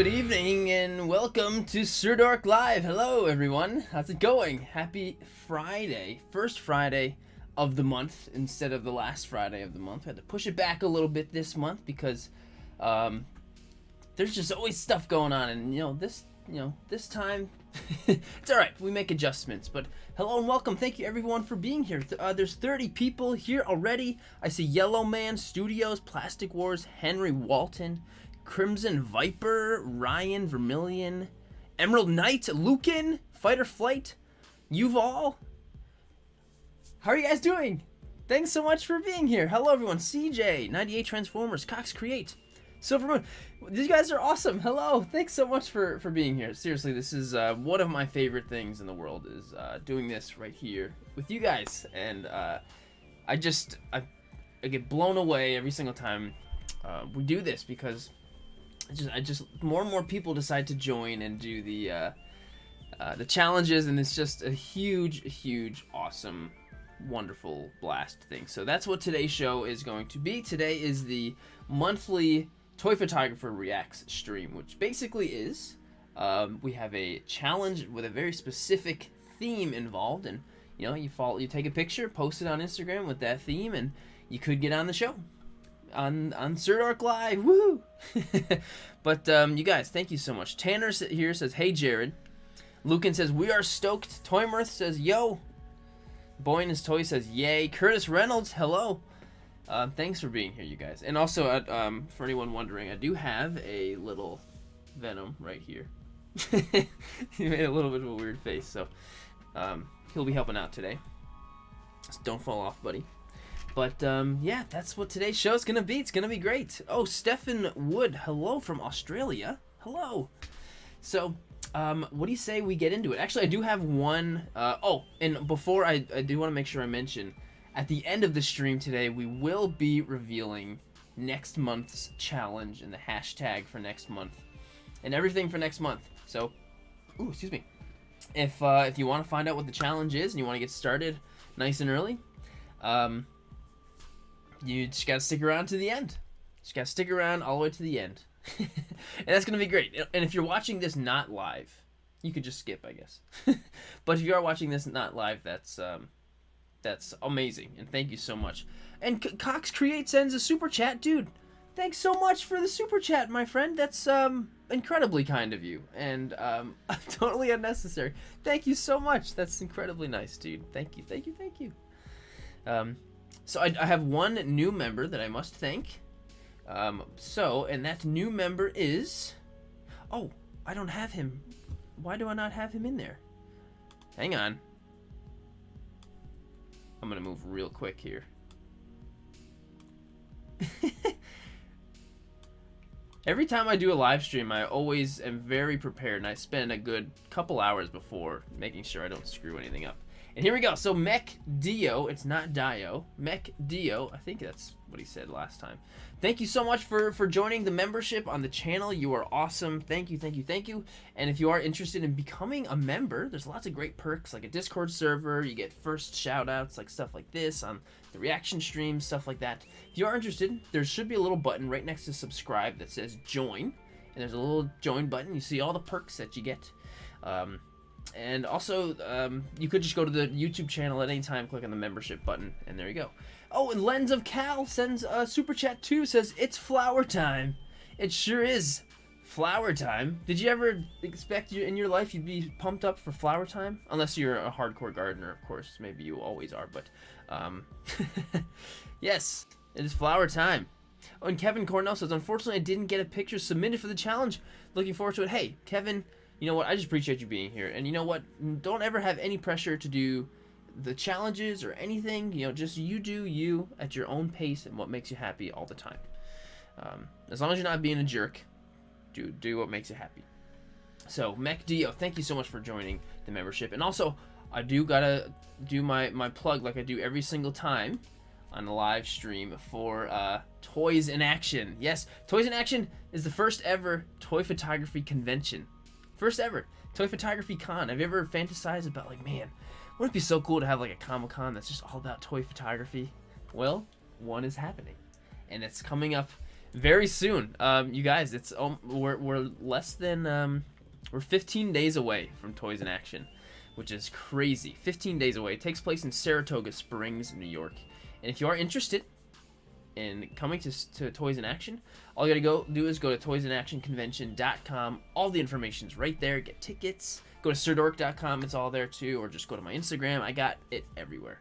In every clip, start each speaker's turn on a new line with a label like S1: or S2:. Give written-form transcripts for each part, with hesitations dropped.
S1: Good evening and welcome to Sirdork Live. Hello everyone, how's it going? Happy Friday, first Friday of the month instead of the last Friday of the month. I had to push it back a little bit this month because there's just always stuff going on, and this time it's all right. We make adjustments. But hello and welcome. Thank you everyone for being here. There's 30 people here already. I see Yellow Man Studios, Plastic Wars, Henry Walton, Crimson Viper, Ryan Vermillion, Emerald Knight, Lucan, Fighter Flight, Yuval. How are you guys doing? Thanks so much for being here. Hello everyone. CJ, 98 Transformers, Cox Create, Silver Moon. These guys are awesome. Hello. Thanks so much for being here. Seriously, this is one of my favorite things in the world is doing this right here with you guys. And I get blown away every single time we do this because I just more and more people decide to join and do the challenges, and it's just a huge, awesome, wonderful blast thing. So that's what today's show is going to be. Today is the monthly Toy Photographer Reacts stream, which basically is we have a challenge with a very specific theme involved, and you take a picture, post it on Instagram with that theme, and you could get on the show on Sirdork Live. Woo! But you guys, thank you so much. Tanner here says, hey Jared. Lucan says, we are stoked. Toymirth says, yo. Boy in his toy says, yay. Curtis Reynolds, hello. Thanks for being here, you guys. And also, for anyone wondering, I do have a little Venom right here. He made a little bit of a weird face, so he'll be helping out today. So don't fall off, buddy. But yeah, that's what today's show is gonna be. It's gonna be great. Oh, Stephen Wood, hello from Australia. Hello. So, what do you say we get into it? Actually, I do have one. Oh, and before I do want to make sure I mention, at the end of the stream today, we will be revealing next month's challenge and the hashtag for next month, and everything for next month. So, excuse me. If you want to find out what the challenge is and you want to get started nice and early, you just gotta stick around to the end. Just gotta stick around all the way to the end. And that's gonna be great. And if you're watching this not live, you could just skip, I guess. But if you are watching this not live, that's amazing. And thank you so much. And Cox Create sends a super chat, dude. Thanks so much for the super chat, my friend. That's incredibly kind of you, and totally unnecessary. Thank you so much. That's incredibly nice, dude. Thank you. So I have one new member that I must thank. And that new member is... Oh, I don't have him. Why do I not have him in there? Hang on. I'm going to move real quick here. Every time I do a live stream, I always am very prepared, and I spend a good couple hours before making sure I don't screw anything up. And here we go. So Mech Dio, it's not Dio. Mech Dio, I think that's what he said last time. Thank you so much for joining the membership on the channel. You are awesome. Thank you. And if you are interested in becoming a member, there's lots of great perks, like a Discord server. You get first shout-outs, like stuff like this on the reaction streams, stuff like that. If you are interested, there should be a little button right next to subscribe that says join. And there's a little join button. You see all the perks that you get. And also, you could just go to the YouTube channel at any time, click on the membership button, and there you go. Oh, and Lens of Cal sends a super chat too, says, it's flower time. It sure is flower time. Did you ever expect in your life you'd be pumped up for flower time? Unless you're a hardcore gardener, of course. Maybe you always are, but yes, it is flower time. Oh, and Kevin Cornell says, unfortunately, I didn't get a picture submitted for the challenge. Looking forward to it. Hey, Kevin, you know what? I just appreciate you being here. And you know what? Don't ever have any pressure to do the challenges or anything. Just you do you at your own pace and what makes you happy all the time. As long as you're not being a jerk, do what makes you happy. So, Mech Dio, thank you so much for joining the membership. And also, I do gotta do my plug like I do every single time on the live stream for Toys in Action. Yes, Toys in Action is the first ever toy photography convention. First ever Toy Photography Con. Have you ever fantasized about, like, man, wouldn't it be so cool to have like a Comic-Con that's just all about toy photography? Well, one is happening, and it's coming up Very soon. You guys, it's we're less than we're 15 days away from Toys in Action, which is crazy. 15 days away. It takes place in Saratoga Springs, New York. And if you are interested in coming to Toys in Action, all you gotta do is go to toysinaction.convention.com. All the information's right there. Get tickets. Go to sirdork.com. It's all there too. Or just go to my Instagram. I got it everywhere.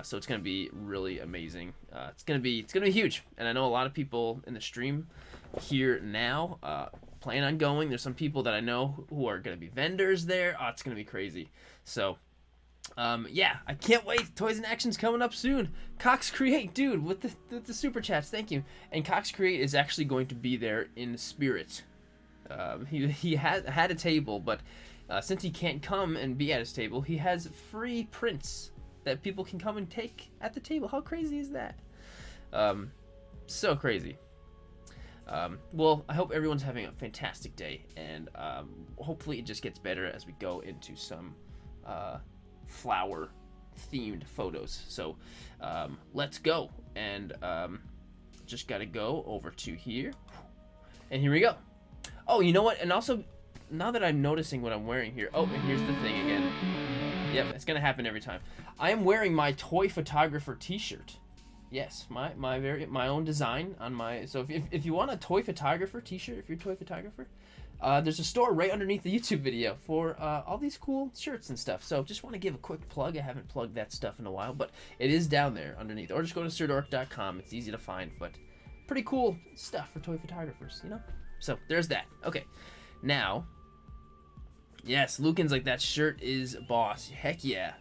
S1: So it's gonna be really amazing. It's gonna be huge. And I know a lot of people in the stream here now plan on going. There's some people that I know who are gonna be vendors there. Oh, it's gonna be crazy. So yeah, I can't wait. Toys in Action's coming up soon. Cox Create, dude, with the super chats, thank you. And Cox Create is actually going to be there in spirit. He had a table, but since he can't come and be at his table, he has free prints that people can come and take at the table. How crazy is that? So crazy. Well, I hope everyone's having a fantastic day, and hopefully it just gets better as we go into some flower themed photos. So let's go, and just gotta go over to here, and here we go. Oh, you know what? And also, now that I'm noticing what I'm wearing here, oh, and here's the thing again. Yep, it's gonna happen every time. I am wearing my toy photographer T-shirt. Yes, my own design on my. So if you want a toy photographer T-shirt, if you're a toy photographer, there's a store right underneath the YouTube video for all these cool shirts and stuff. So just want to give a quick plug. I haven't plugged that stuff in a while, but it is down there underneath. Or just go to sirdork.com. It's easy to find, but pretty cool stuff for toy photographers, you know. So there's that. Okay, now. Yes, Lucan's like, that shirt is boss. Heck yeah.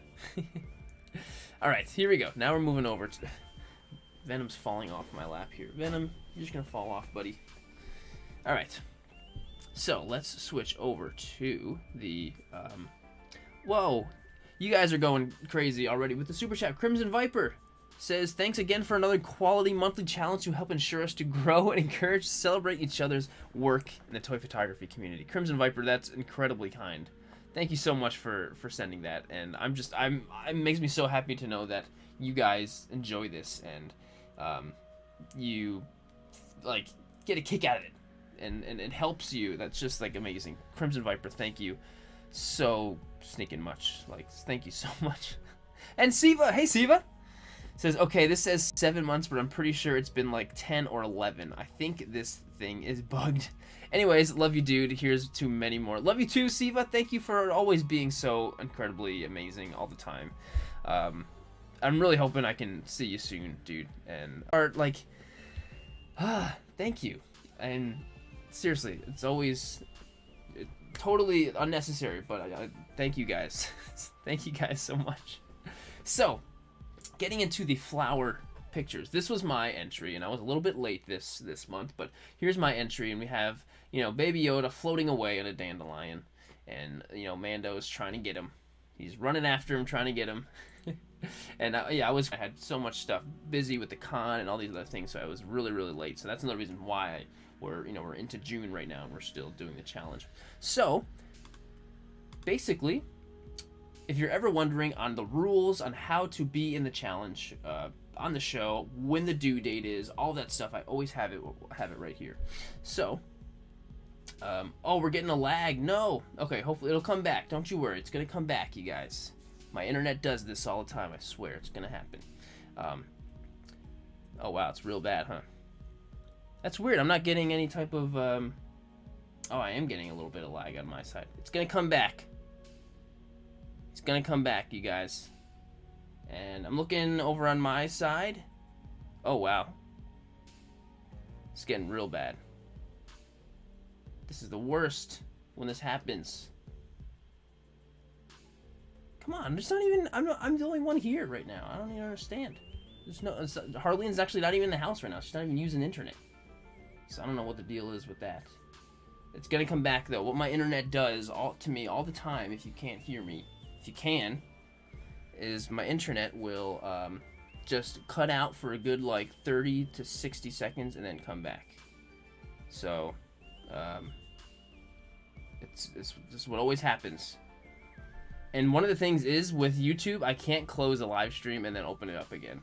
S1: Alright, here we go. Now we're moving over to... Venom's falling off my lap here. Venom, you're just going to fall off, buddy. Alright. So, let's switch over to the... Whoa. You guys are going crazy already with the super chat. Crimson Viper says, thanks again for another quality monthly challenge to help ensure us to grow and encourage to celebrate each other's work in the toy photography community. Crimson Viper, that's incredibly kind. Thank you so much for sending that, and it makes me so happy to know that you guys enjoy this, and you like get a kick out of it, and it helps you. That's just like amazing. Crimson Viper, thank you so sneaking much. Like, thank you so much. And Siva, hey Siva, says, okay, this says 7 months, but I'm pretty sure it's been like 10 or 11. I think this thing is bugged. Anyways, love you, dude. Here's to many more. Love you too, Siva. Thank you for always being so incredibly amazing all the time. I'm really hoping I can see you soon, dude. And thank you. And seriously, it's always totally unnecessary, but thank you guys. Thank you guys so much. So, getting into the flower pictures. This was my entry, and I was a little bit late this month, but here's my entry, and we have, you know, Baby Yoda floating away in a dandelion, and, you know, Mando's trying to get him. He's running after him, trying to get him. And yeah, I had so much stuff, busy with the con and all these other things, so I was really, really late. So that's another reason why we're into June right now, and we're still doing the challenge. So, basically, if you're ever wondering on the rules on how to be in the challenge, on the show, when the due date is, all that stuff, I always have it right here. So, oh, we're getting a lag. No. Okay, hopefully it'll come back. Don't you worry. It's going to come back, you guys. My internet does this all the time. I swear it's going to happen. Oh, wow. It's real bad, huh? That's weird. I'm not getting any type of... Oh, I am getting a little bit of lag on my side. It's going to come back. It's going to come back, you guys. And I'm looking over on my side. Oh, wow. It's getting real bad. This is the worst when this happens. Come on, there's not even... I'm the only one here right now. I don't even understand. There's no... Harlene's actually not even in the house right now. She's not even using internet. So I don't know what the deal is with that. It's gonna come back, though. What my internet does to me all the time, if you can't hear me, if you can, is my internet will just cut out for a good, like, 30 to 60 seconds and then come back. So, this is what always happens. And one of the things is, with YouTube, I can't close a live stream and then open it up again.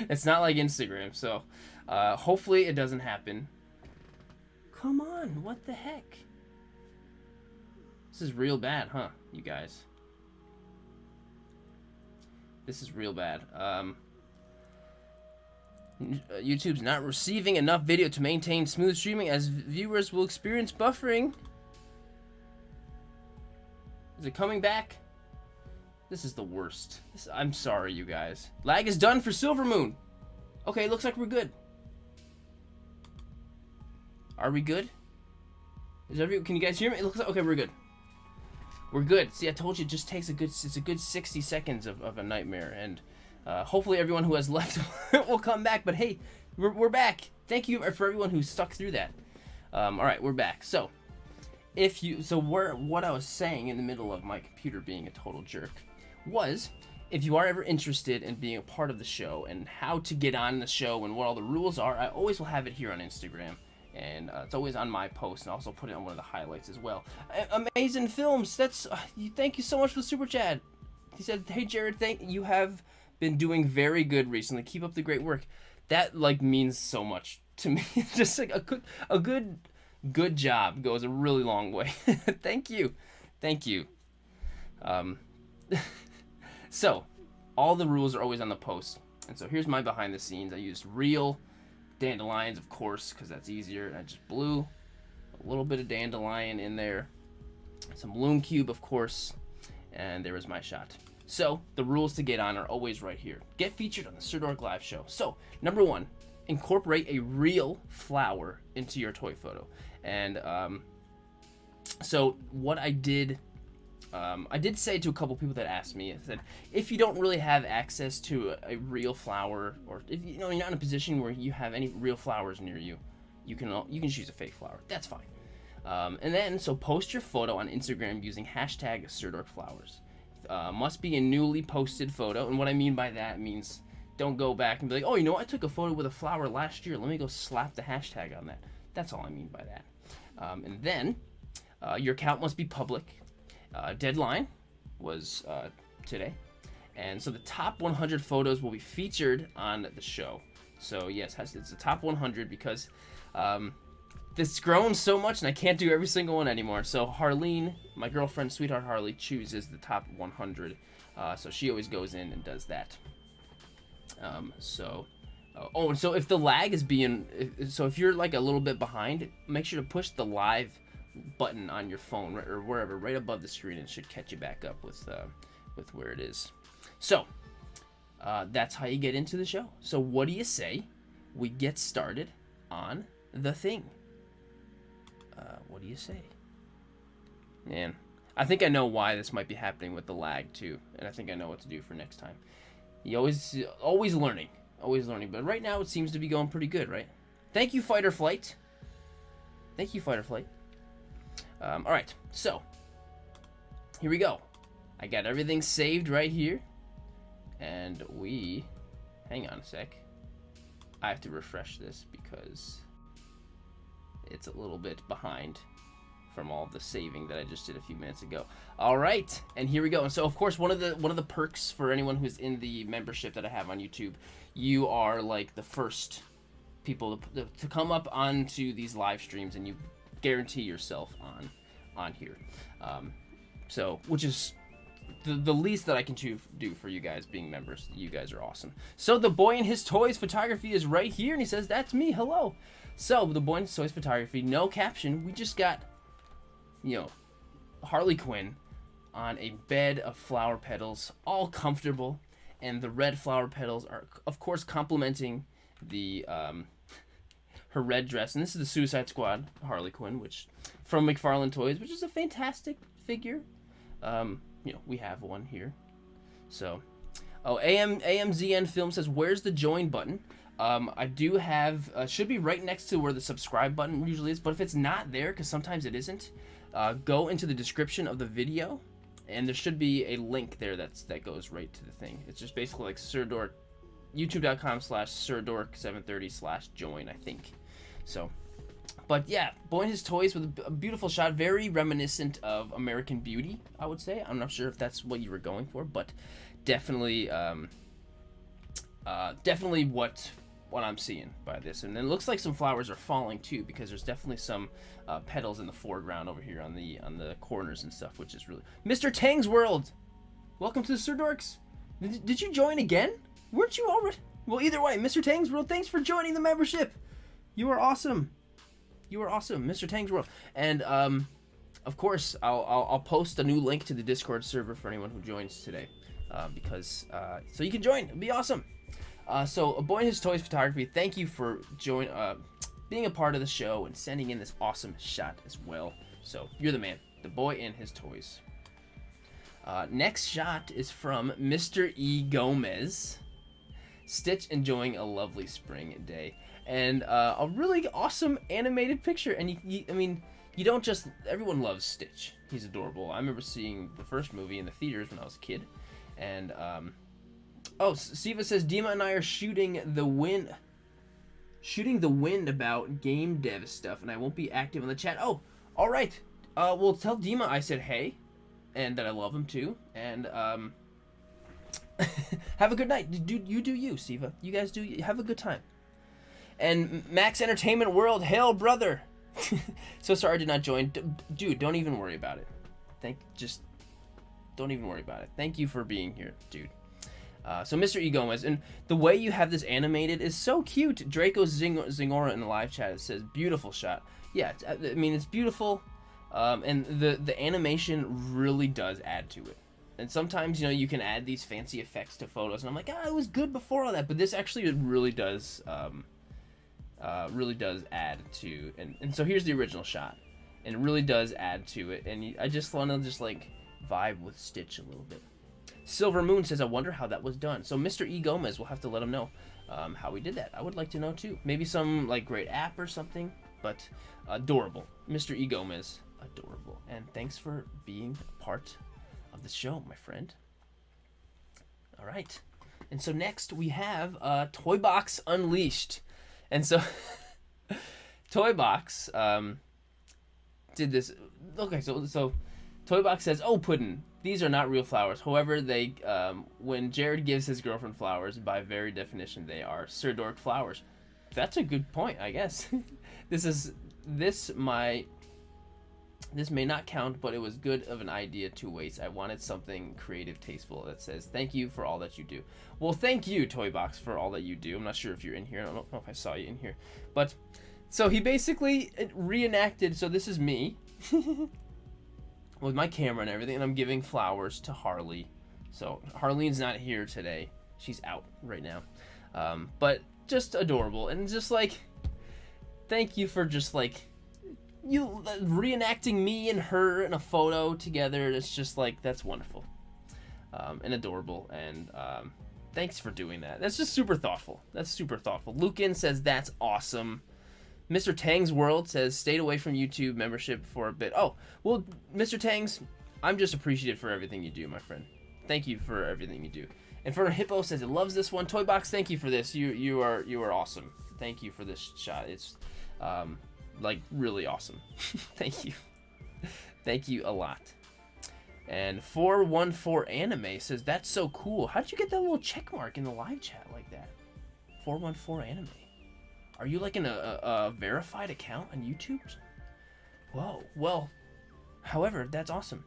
S1: It's not like Instagram, so hopefully it doesn't happen. Come on, what the heck? This is real bad, huh, you guys? This is real bad. YouTube's not receiving enough video to maintain smooth streaming, as viewers will experience buffering. Is it coming back? This is the worst. I'm sorry, you guys. Lag is done for Silver Moon. Okay, looks like we're good. Are we good? Can you guys hear me? It looks like, okay, we're good. We're good. See, I told you it just takes it's a good 60 seconds of a nightmare, and hopefully everyone who has left will come back. But hey, we're back. Thank you for everyone who stuck through that. All right, we're back. So, what I was saying in the middle of my computer being a total jerk was, if you are ever interested in being a part of the show and how to get on the show and what all the rules are, I always will have it here on Instagram. And it's always on my post, and I also put it on one of the highlights as well. Amazing Films, thank you so much for the super chat. He said, "Hey Jared, you have been doing very good recently. Keep up the great work." That means so much to me. Just like a good job goes a really long way. Thank you. So all the rules are always on the post, and so here's my behind the scenes. I used real dandelions, of course, because that's easier, and I just blew a little bit of dandelion in there, some loom cube, of course, and there was my shot. So the rules to get on are always right here. Get featured on the Sirdork live show. So number 1, incorporate a real flower into your toy photo. And so what I did say to a couple people that asked me, I said, if you don't really have access to a real flower, or if you're not in a position where you have any real flowers near you, you can choose a fake flower. That's fine. And then, so post your photo on Instagram using hashtag SirdorkFlowers. Must be a newly posted photo, and what I mean by that means don't go back and be like, oh, I took a photo with a flower last year. Let me go slap the hashtag on that. That's all I mean by that. And then your account must be public. Deadline was today, and so the top 100 photos will be featured on the show. So yes, it's the top 100 because this has grown so much and I can't do every single one anymore. So Harleen, my girlfriend, sweetheart Harley, chooses the top 100, so she always goes in and does that. And so if the lag is if you're like a little bit behind, make sure to push the live button on your phone or wherever, right above the screen, and it should catch you back up with where it is. So that's how you get into the show. So what do you say we get started on the thing? What do you say? Man, I think I know why this might be happening with the lag too, and I think I know what to do for next time. You always learning, but right now it seems to be going pretty good, right? Thank you, Fight or Flight. All right, so here we go. I got everything saved right here, and hang on a sec. I have to refresh this because it's a little bit behind from all the saving that I just did a few minutes ago. All right, and here we go. And so, of course, one of the perks for anyone who's in the membership that I have on YouTube, you are like the first people to come up onto these live streams, and you guarantee yourself on here. So, which is the least that I can do for you guys being members. You guys are awesome. So the Boy and His Toys photography is right here, and he says, "That's me, hello." So the Boy and His Toys photography, no caption. We just got, Harley Quinn on a bed of flower petals, all comfortable, and the red flower petals are, of course, complementing the her red dress. And this is the Suicide Squad Harley Quinn, which from McFarlane Toys, which is a fantastic figure. We have one here. So, AMZN Film says, "Where's the join button?" I do have, should be right next to where the subscribe button usually is, but if it's not there, because sometimes it isn't, go into the description of the video, and there should be a link there that goes right to the thing. It's just basically like Sirdork, youtube.com/Sirdork730/join, I think. So, but yeah, Boy and His Toys with a beautiful shot, very reminiscent of American Beauty, I would say. I'm not sure if that's what you were going for, but definitely definitely what I'm seeing by this. And it looks like some flowers are falling too, because there's definitely some petals in the foreground over here on the corners and stuff, which is really... Mr. Tang's World! Welcome to the Sirdorks! Did you join again? Weren't you already... Well, either way, Mr. Tang's World, thanks for joining the membership! You are awesome! You are awesome, Mr. Tang's World. And, of course, I'll post a new link to the Discord server for anyone who joins today. Because so you can join. It'd be awesome. So A Boy and His Toys Photography, thank you for being a part of the show and sending in this awesome shot as well. So you're the man. The Boy and His Toys. Next shot is from Mr. E. Gomez. Stitch enjoying a lovely spring day. And a really awesome animated picture. And I mean, you don't just... Everyone loves Stitch. He's adorable. I remember seeing the first movie in the theaters when I was a kid. And, oh, Siva says, Dima and I are shooting the wind about game dev stuff, and I won't be active in the chat. Oh, all right. Well, tell Dima I said hey, and that I love him too, and, have a good night. You do you, Siva. You guys do you. Have a good time. And Max Entertainment World, hail, brother. So sorry I did not join. Dude, don't even worry about it. Don't even worry about it. Thank you for being here, dude. So Mr. E. Gomez, and the way you have this animated is so cute. Draco Zingora in the live chat says, beautiful shot. Yeah, I mean, it's beautiful, and the animation really does add to it. And sometimes, you know, you can add these fancy effects to photos, and I'm like, it was good before all that, but this actually really does add to, and so here's the original shot, and it really does add to it, and I just want to just, like, vibe with Stitch a little bit. Silver Moon says, I wonder how that was done. So Mr. E. Gomez, will have to let him know how we did that. I would like to know too. Maybe some like great app or something, but adorable. Mr. E. Gomez, adorable. And thanks for being part of the show, my friend. All right. And so next we have Toy Box Unleashed. And so Toy Box did this. Okay, so Toy Box says, oh, Puddin', these are not real flowers. However, they, when Jared gives his girlfriend flowers, by very definition, they are Sirdork flowers. That's a good point, I guess. This may not count, but it was good of an idea to waste. I wanted something creative, tasteful that says, thank you for all that you do. Well, thank you, Toy Box, for all that you do. I'm not sure if you're in here. I don't know if I saw you in here. But, so he basically reenacted, so this is me. With my camera and everything, and I'm giving flowers to Harley. So Harlene's not here today. She's out right now. But just adorable, and just like, thank you for just like, you reenacting me and her in a photo together. It's just like, that's wonderful. And adorable, and thanks for doing that. That's just super thoughtful. That's super thoughtful. Lucan says, that's awesome. Mr. Tang's World says, stayed away from YouTube membership for a bit. Oh, well, Mr. Tang's, I'm just appreciative for everything you do, my friend. Thank you for everything you do. And for Hippo says, it loves this one. Toy Box, thank you for this. You are awesome. Thank you for this shot. It's, like, really awesome. Thank you. Thank you a lot. And 414 Anime says, that's so cool. How did you get that little check mark in the live chat like that? 414 Anime. Are you like in a verified account on YouTube? Whoa, well, however, that's awesome.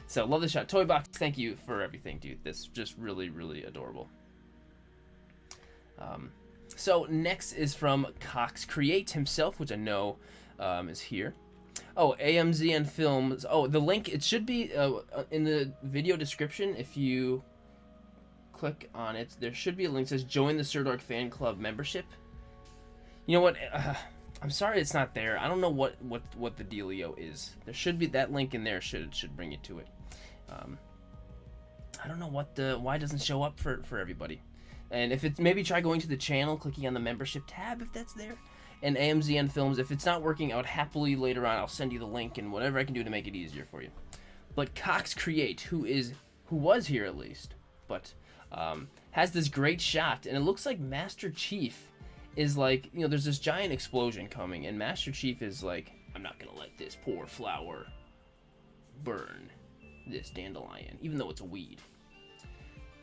S1: So, love the shot. Toy Box, thank you for everything, dude. That's just really, really adorable. So, next is from Cox Create himself, which I know is here. Oh, AMZN Films. Oh, the link, it should be in the video description. If you click on it, there should be a link that says join the Sirdork fan club membership. You know what, I'm sorry it's not there. I don't know what the dealio is. There should be that link in there. Should bring you to it. I don't know why it doesn't show up for everybody. And if it's, maybe try going to the channel, clicking on the membership tab if that's there. And AMZN Films, if it's not working, I would happily later on, I'll send you the link and whatever I can do to make it easier for you. But Cox Create, who was here at least, but has this great shot, and it looks like Master Chief is like, you know, there's this giant explosion coming, and Master Chief is like, I'm not gonna let this poor flower burn, this dandelion, even though it's a weed.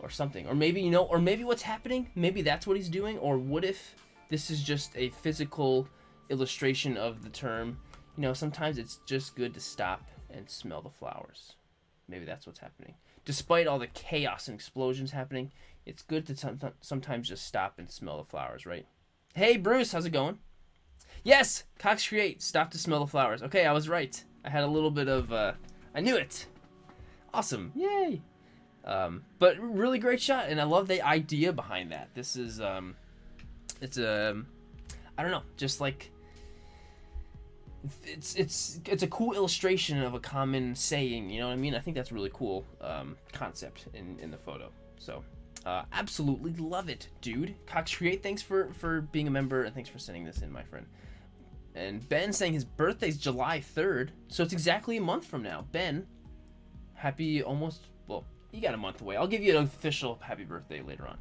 S1: or something. Or maybe, you know, or maybe what's happening, maybe that's what he's doing. Or what if this is just a physical illustration of the term, you know, sometimes it's just good to stop and smell the flowers. Maybe that's what's happening. Despite all the chaos and explosions happening, it's good to sometimes just stop and smell the flowers, right? Hey, Bruce, how's it going? Yes, Cox Create, stop to smell the flowers. Okay, I was right. I had a little bit of, I knew it. Awesome, yay. But really great shot, and I love the idea behind that. This is, it's a, I don't know, just like, it's a cool illustration of a common saying, you know what I mean? I think that's a really cool concept in the photo. So, absolutely love it, dude. Cox Create, thanks for being a member, and thanks for sending this in, my friend. And Ben saying his birthday's July 3rd, so it's exactly a month from now. Ben, happy almost, well, you got a month away. I'll give you an official happy birthday later on,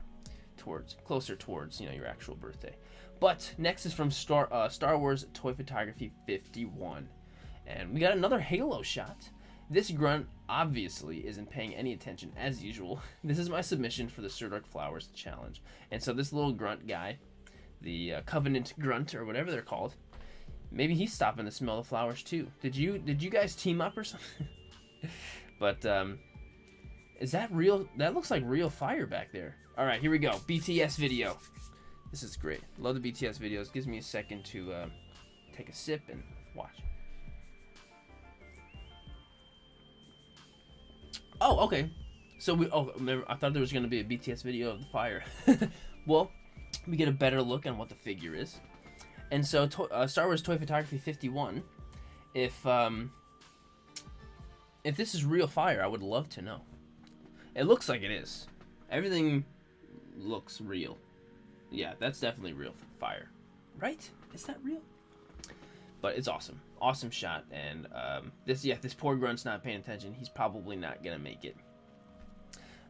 S1: closer towards, you know, your actual birthday. But next is from Star Wars Toy Photography 51, and we got another Halo shot. This grunt obviously isn't paying any attention as usual. This is my submission for the Sirdork Flowers challenge, and so this little grunt guy, the Covenant Grunt or whatever they're called, maybe he's stopping to smell the flowers too. Did you guys team up or something? But is that real? That looks like real fire back there. All right, here we go. BTS video. This is great. Love the BTS videos. Gives me a second to take a sip and watch. Oh, okay. So I thought there was going to be a BTS video of the fire. Well, we get a better look on what the figure is. And so Star Wars Toy Photography 51, if this is real fire, I would love to know. It looks like it is. Everything looks real. Yeah, that's definitely real fire. Right? Is that real? But it's awesome. Awesome shot. And this poor grunt's not paying attention. He's probably not going to make it.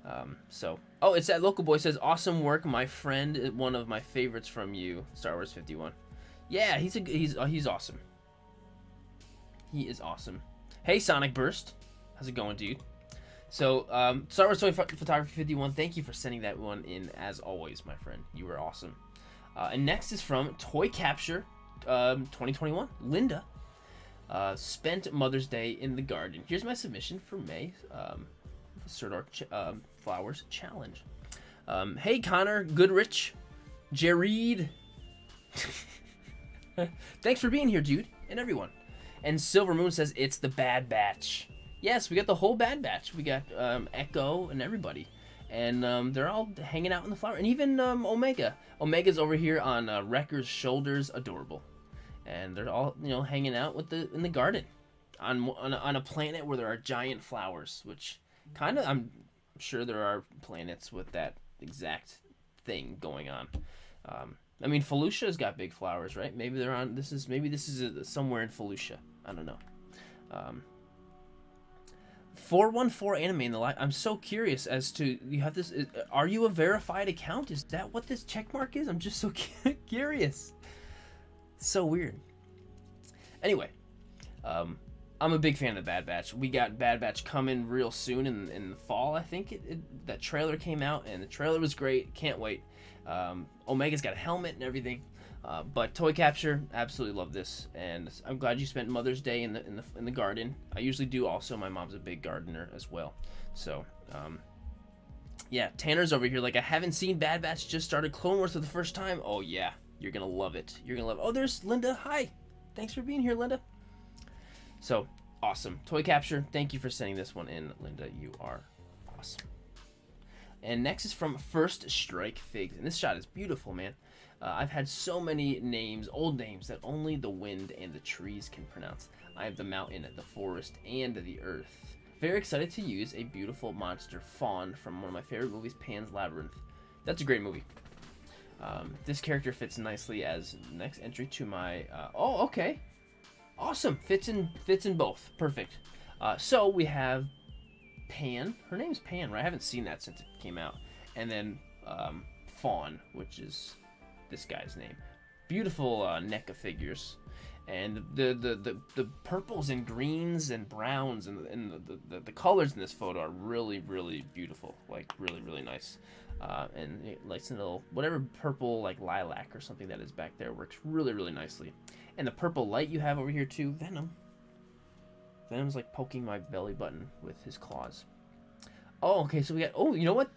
S1: Oh, it's that local boy says, awesome work, my friend. One of my favorites from you, Star Wars 51. Yeah, he's awesome. He is awesome. Hey, Sonic Burst. How's it going, dude? So, Star Wars Toy Photography 51, thank you for sending that one in, as always, my friend. You were awesome. And next is from Toy Capture 2021. Linda spent Mother's Day in the garden. Here's my submission for May. Sirdork Flowers Challenge. Hey, Connor, Goodrich, Jared. Thanks for being here, dude, and everyone. And Silver Moon says it's the Bad Batch. Yes, we got the whole Bad Batch. We got Echo and everybody, and they're all hanging out in the flower. And even Omega. Omega's over here on Wrecker's shoulders, adorable, and they're all, you know, hanging out in the garden, on a planet where there are giant flowers. Which kind of, I'm sure there are planets with that exact thing going on. I mean, Felucia's got big flowers, right? Maybe they're on. This is somewhere in Felucia. I don't know. 414 anime in the live. I'm so curious as to, you have this. Are you a verified account? Is that what this check mark is? I'm just so curious. So weird. Anyway, I'm a big fan of Bad Batch. We got Bad Batch coming real soon in the fall. I think that trailer came out, and the trailer was great. Can't wait. Omega's got a helmet and everything. But Toy Capture, absolutely love this, and I'm glad you spent Mother's Day in the garden. I usually do also. My mom's a big gardener as well. So, yeah, Tanner's over here like, I haven't seen Bad Batch, just started Clone Wars for the first time. Oh yeah, you're gonna love it. You're gonna love it. Oh, there's Linda. Hi, thanks for being here, Linda. So awesome. Toy Capture, thank you for sending this one in, Linda. You are awesome. And next is from First Strike Figs, and this shot is beautiful, man. I've had so many names, old names, that only the wind and the trees can pronounce. I have the mountain, the forest, and the earth. Very excited to use a beautiful monster fawn from one of my favorite movies, Pan's Labyrinth. That's a great movie. This character fits nicely as next entry to my... oh, okay. Awesome. Fits in both. Perfect. So we have Pan. Her name's Pan, right? I haven't seen that since it came out. And then Fawn, which is this guy's name. Beautiful NECA figures. And the purples and greens and browns and the colors in this photo are really, really beautiful. Like, really, really nice. And it, like, a little, whatever purple, like lilac or something that is back there works really, really nicely. And the purple light you have over here too, Venom. Venom's like poking my belly button with his claws. Oh, okay, so we got, oh, you know what?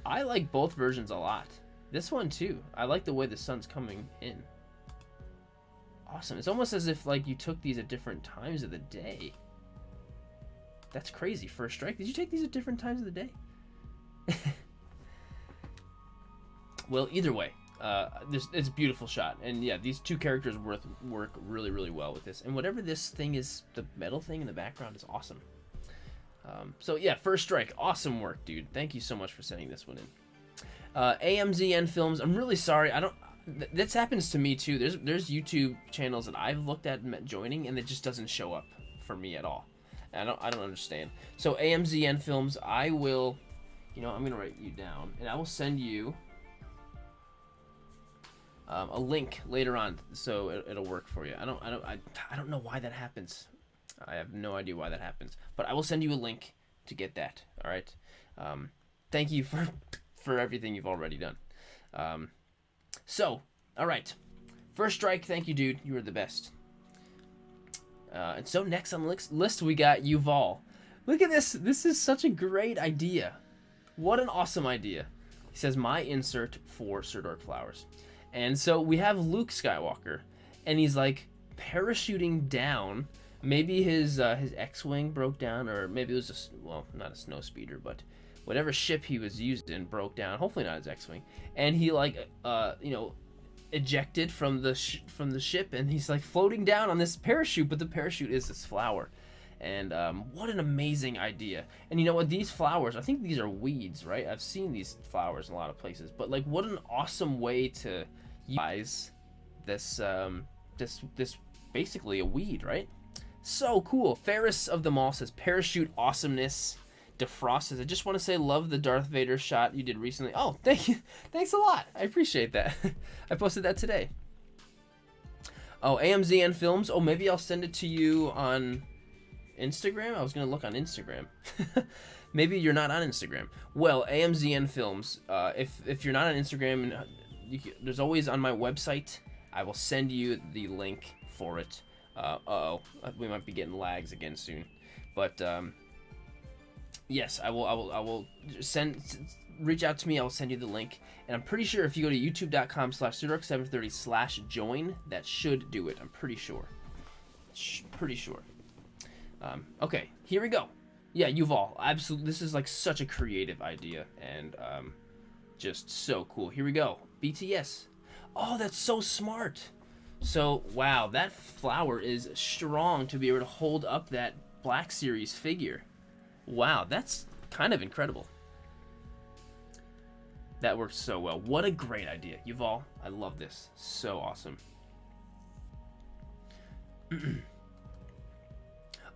S1: I like both versions a lot. This one too. I like the way the sun's coming in. Awesome. It's almost as if like you took these at different times of the day. That's crazy. First Strike. Did you take these at different times of the day? Well, either way, it's a beautiful shot. And yeah, these two characters work really, really well with this. And whatever this thing is, the metal thing in the background is awesome. So yeah, First Strike. Awesome work, dude. Thank you so much for sending this one in. AMZN Films. I'm really sorry. This happens to me too. There's YouTube channels that I've looked at joining, and it just doesn't show up for me at all. I don't understand. So AMZN Films, I will, you know, I'm gonna write you down, and I will send you a link later on, so it'll work for you. I don't know why that happens. I have no idea why that happens, but I will send you a link to get that. All right. Thank you for everything you've already done. So, all right. First Strike, thank you, dude. You were the best. And so next on the list, we got Yuval. Look at this. This is such a great idea. What an awesome idea. He says, my insert for Sirdork flowers. And so we have Luke Skywalker, and he's like parachuting down. Maybe his X-Wing broke down, or maybe it was well, not a snow speeder, but whatever ship he was using broke down. Hopefully not his X-Wing. And he like you know, ejected from the ship, and he's like floating down on this parachute, but the parachute is this flower. And what an amazing idea. And you know what, these flowers, I think these are weeds, right? I've seen these flowers in a lot of places, but like what an awesome way to utilize this this basically a weed, right? So cool. Ferris of them all says parachute awesomeness. Defrost says, I just want to say love the Darth Vader shot you did recently. Oh, thank you. Thanks a lot. I appreciate that. I posted that today. Oh, AMZN Films. Oh, maybe I'll send it to you on Instagram. I was going to look on Instagram. Maybe you're not on Instagram. Well, AMZN Films, if you're not on Instagram, there's always on my website, I will send you the link for it. We might be getting lags again soon. But, yes, I will reach out to me. I will send you the link. And I'm pretty sure if you go to youtube.com/Sirdork730/join, that should do it. I'm pretty sure. Pretty sure. Okay, here we go. Yeah, Yuval, absolutely. This is like such a creative idea, and just so cool. Here we go. BTS. Oh, that's so smart. So, wow, that flower is strong to be able to hold up that Black Series figure. Wow, that's kind of incredible. That works so well. What a great idea. Yuval, I love this. So awesome.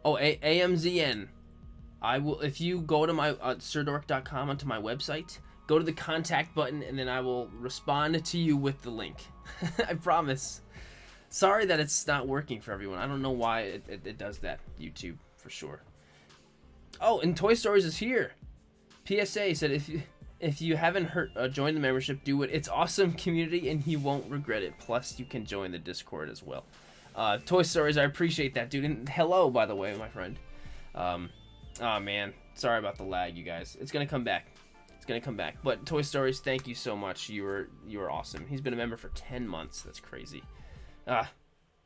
S1: Oh, AMZN. I will, if you go to my sirdork.com onto my website, go to the contact button, and then I will respond to you with the link. I promise. Sorry that it's not working for everyone. I don't know why it does that, YouTube, for sure. Oh, and Toy Stories is here. PSA said if you haven't joined the membership, do it. It's awesome community, and you won't regret it. Plus, you can join the Discord as well. Toy Stories, I appreciate that, dude. And hello, by the way, my friend. Oh, man. Sorry about the lag, you guys. It's going to come back. It's going to come back. But Toy Stories, thank you so much. You were awesome. He's been a member for 10 months. That's crazy.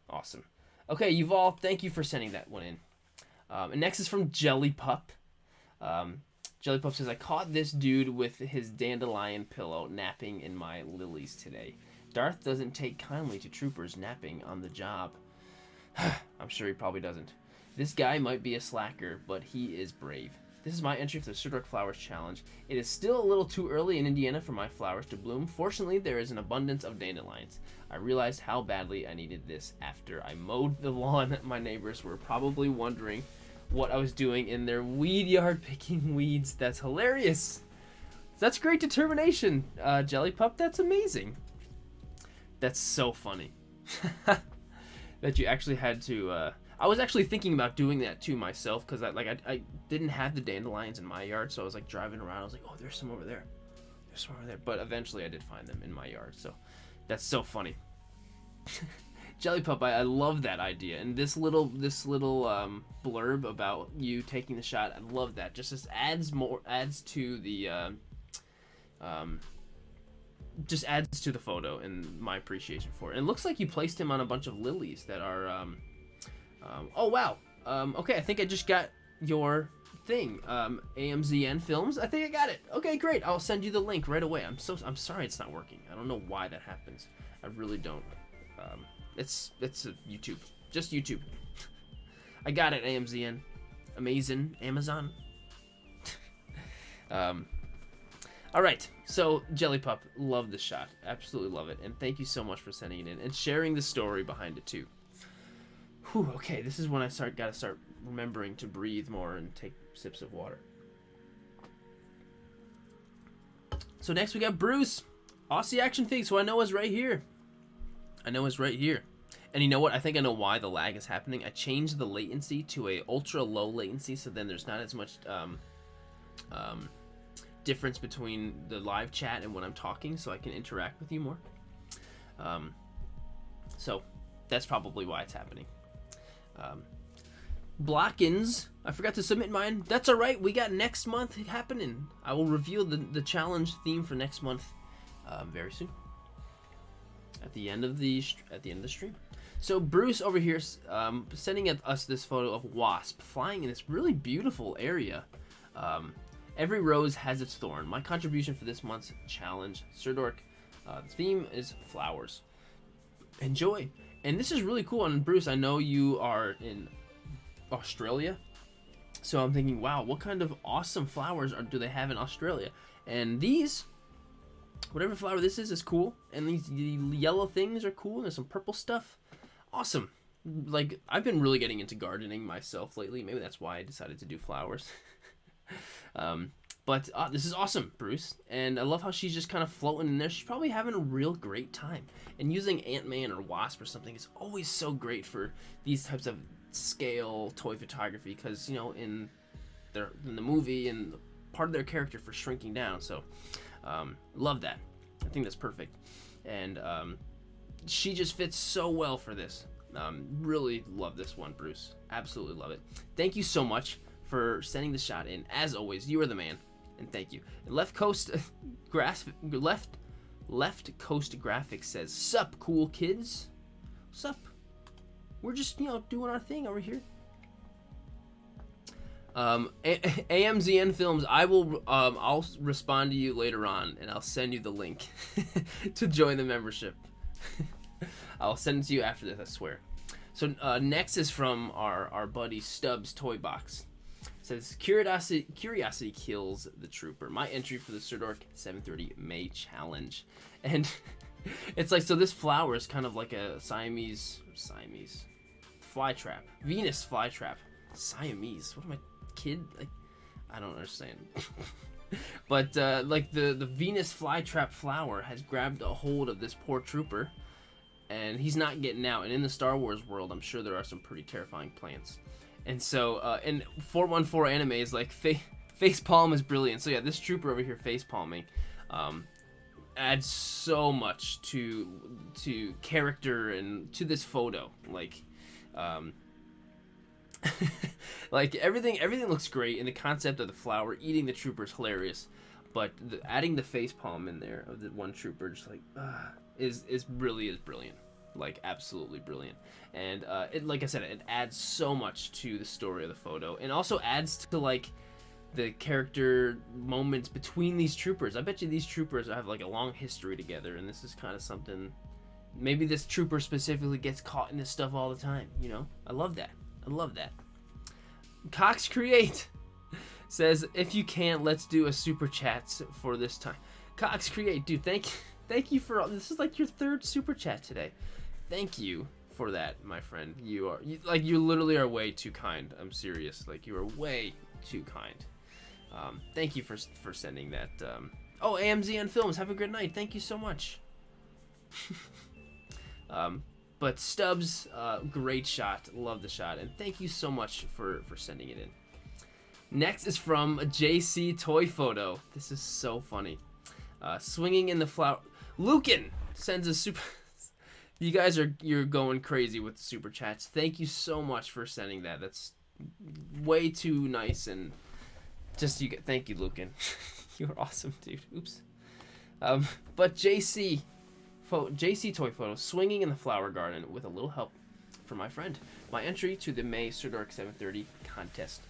S1: Awesome. Okay, Yuval, thank you for sending that one in. And next is from Jelly Pup. Jelly Pup says, I caught this dude with his dandelion pillow napping in my lilies today. Darth doesn't take kindly to troopers napping on the job. I'm sure he probably doesn't. This guy might be a slacker, but he is brave. This is my entry for the Sirdork Flowers Challenge. It is still a little too early in Indiana for my flowers to bloom. Fortunately, there is an abundance of dandelions. I realized how badly I needed this after I mowed the lawn. My neighbors were probably wondering what I was doing in their weed yard picking weeds. That's hilarious. That's great determination, Jelly Pup. That's amazing. That's so funny. that you actually had to. I was actually thinking about doing that too myself, because I didn't have the dandelions in my yard, so I was like driving around. I was like, oh, there's some over there. There's some over there. But eventually, I did find them in my yard. So that's so funny. Jelly Pup, I love that idea, and this little blurb about you taking the shot, I love that. Just adds to the just adds to the photo and my appreciation for it. And it looks like you placed him on a bunch of lilies that are oh wow. Okay, I think I just got your thing. AMZN Films. I think I got it. Okay, great. I'll send you the link right away. I'm sorry it's not working. I don't know why that happens. I really don't. It's a YouTube. Just YouTube. I got it, AMZN. Amazing. Amazon. Alright, so Jelly Pup, love the shot. Absolutely love it. And thank you so much for sending it in and sharing the story behind it too. Whew, okay, this is when I gotta start remembering to breathe more and take sips of water. So next we got Bruce. Aussie Action Fix, who I know is right here. And you know what? I think I know why the lag is happening. I changed the latency to a ultra low latency, so then there's not as much difference between the live chat and when I'm talking, so I can interact with you more. So that's probably why it's happening. Blockins, I forgot to submit mine. That's all right. We got next month happening. I will reveal the challenge theme for next month very soon. At the end of the stream. So Bruce over here sending us this photo of Wasp flying in this really beautiful area. Every rose has its thorn. My contribution for this month's challenge, Sirdork, the theme is flowers. Enjoy. And this is really cool. And Bruce, I know you are in Australia, so I'm thinking, wow, what kind of awesome flowers do they have in Australia? And these, whatever flower this is cool. And these yellow things are cool. And there's some purple stuff. Awesome. Like, I've been really getting into gardening myself lately. Maybe that's why I decided to do flowers. But this is awesome, Bruce. And I love how she's just kind of floating in there. She's probably having a real great time. And using Ant-Man or Wasp or something is always so great for these types of scale toy photography. Because, you know, in the movie and part of their character for shrinking down. So, love that. I think that's perfect. And she just fits so well for this. Really love this one, Bruce. Absolutely love it. Thank you so much for sending the shot in. As always, you are the man, and thank you. And Left Coast Graphics says, "Sup, cool kids? Sup? We're just, you know, doing our thing over here." AMZN Films, I'll respond to you later on, and I'll send you the link to join the membership. I'll send it to you after this, I swear. So next is from our buddy Stubbs Toy Box. It says, Curiosity kills the trooper. My entry for the Sirdork 730 May challenge. And it's like, so this flower is kind of like a Siamese flytrap. Venus flytrap. Siamese. What am I, kid? Like, I don't understand. But like the Venus flytrap flower has grabbed a hold of this poor trooper, and he's not getting out. And in the Star Wars world, I'm sure there are some pretty terrifying plants. And so, and 414 anime is like facepalm is brilliant. So yeah, this trooper over here facepalming adds so much to character and to this photo. Like, like everything looks great, and the concept of the flower eating the trooper is hilarious. But adding the facepalm in there of the one trooper, just like, is brilliant. Like, absolutely brilliant. And it, like I said, it adds so much to the story of the photo, and also adds to like the character moments between these troopers. I bet you these troopers have like a long history together, and this is kind of something. Maybe this trooper specifically gets caught in this stuff all the time. You know, I love that. Cox Create says, if you can, let's do a super chats for this time. Cox Create, dude, thank you for all. This is like your third super chat today. Thank you for that, my friend. You literally are way too kind. I'm serious. Like, you are way too kind. Thank you for sending that. Oh, AMZN Films, have a good night. Thank you so much. But Stubbs, great shot. Love the shot. And thank you so much for sending it in. Next is from JC Toy Photo. This is so funny. Swinging in the flower. Lucan sends a super... You guys you're going crazy with the super chats. Thank you so much for sending that. That's way too nice, and just thank you, Lucan. You're awesome, dude. Oops. But JC Toy Photo, swinging in the flower garden with a little help from my friend. My entry to the May Sirdork 730 contest.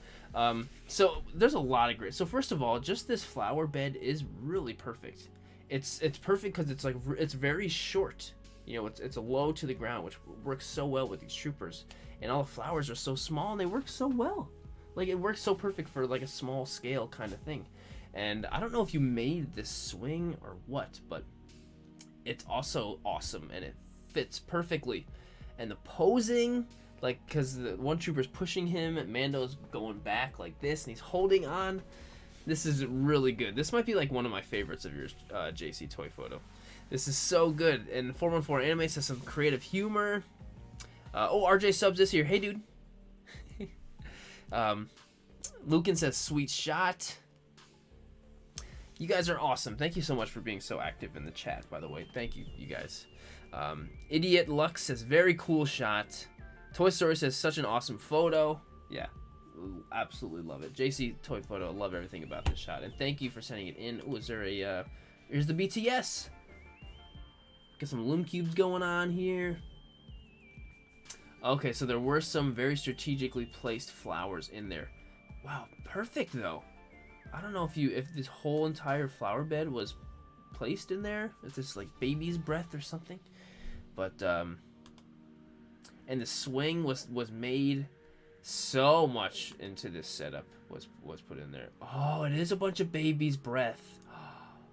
S1: So there's a lot of great. So first of all, just this flower bed is really perfect. It's perfect because it's very short. You know, it's a low to the ground, which works so well with these troopers. And all the flowers are so small, and they work so well. Like, it works so perfect for, like, a small scale kind of thing. And I don't know if you made this swing or what, but it's also awesome, and it fits perfectly. And the posing, like, because the one trooper's pushing him, and Mando's going back like this, and he's holding on. This is really good. This might be, like, one of my favorites of yours, JC Toy Photo. This is so good. And 414 Anime says some creative humor. RJ Subs is here. Hey, dude. Lucan says sweet shot. You guys are awesome. Thank you so much for being so active in the chat, by the way. Thank you, you guys. Idiot Lux says very cool shot. Toy Story says such an awesome photo. Yeah, absolutely love it. JC Toy Photo, I love everything about this shot. And thank you for sending it in. Ooh, is there a... here's the BTS. Got some loom cubes going on here. Okay, so there were some very strategically placed flowers in there. Wow, perfect though. I don't know if this whole entire flower bed was placed in there. If this like baby's breath or something. But and the swing was made so much into this setup was put in there. Oh, it is a bunch of baby's breath.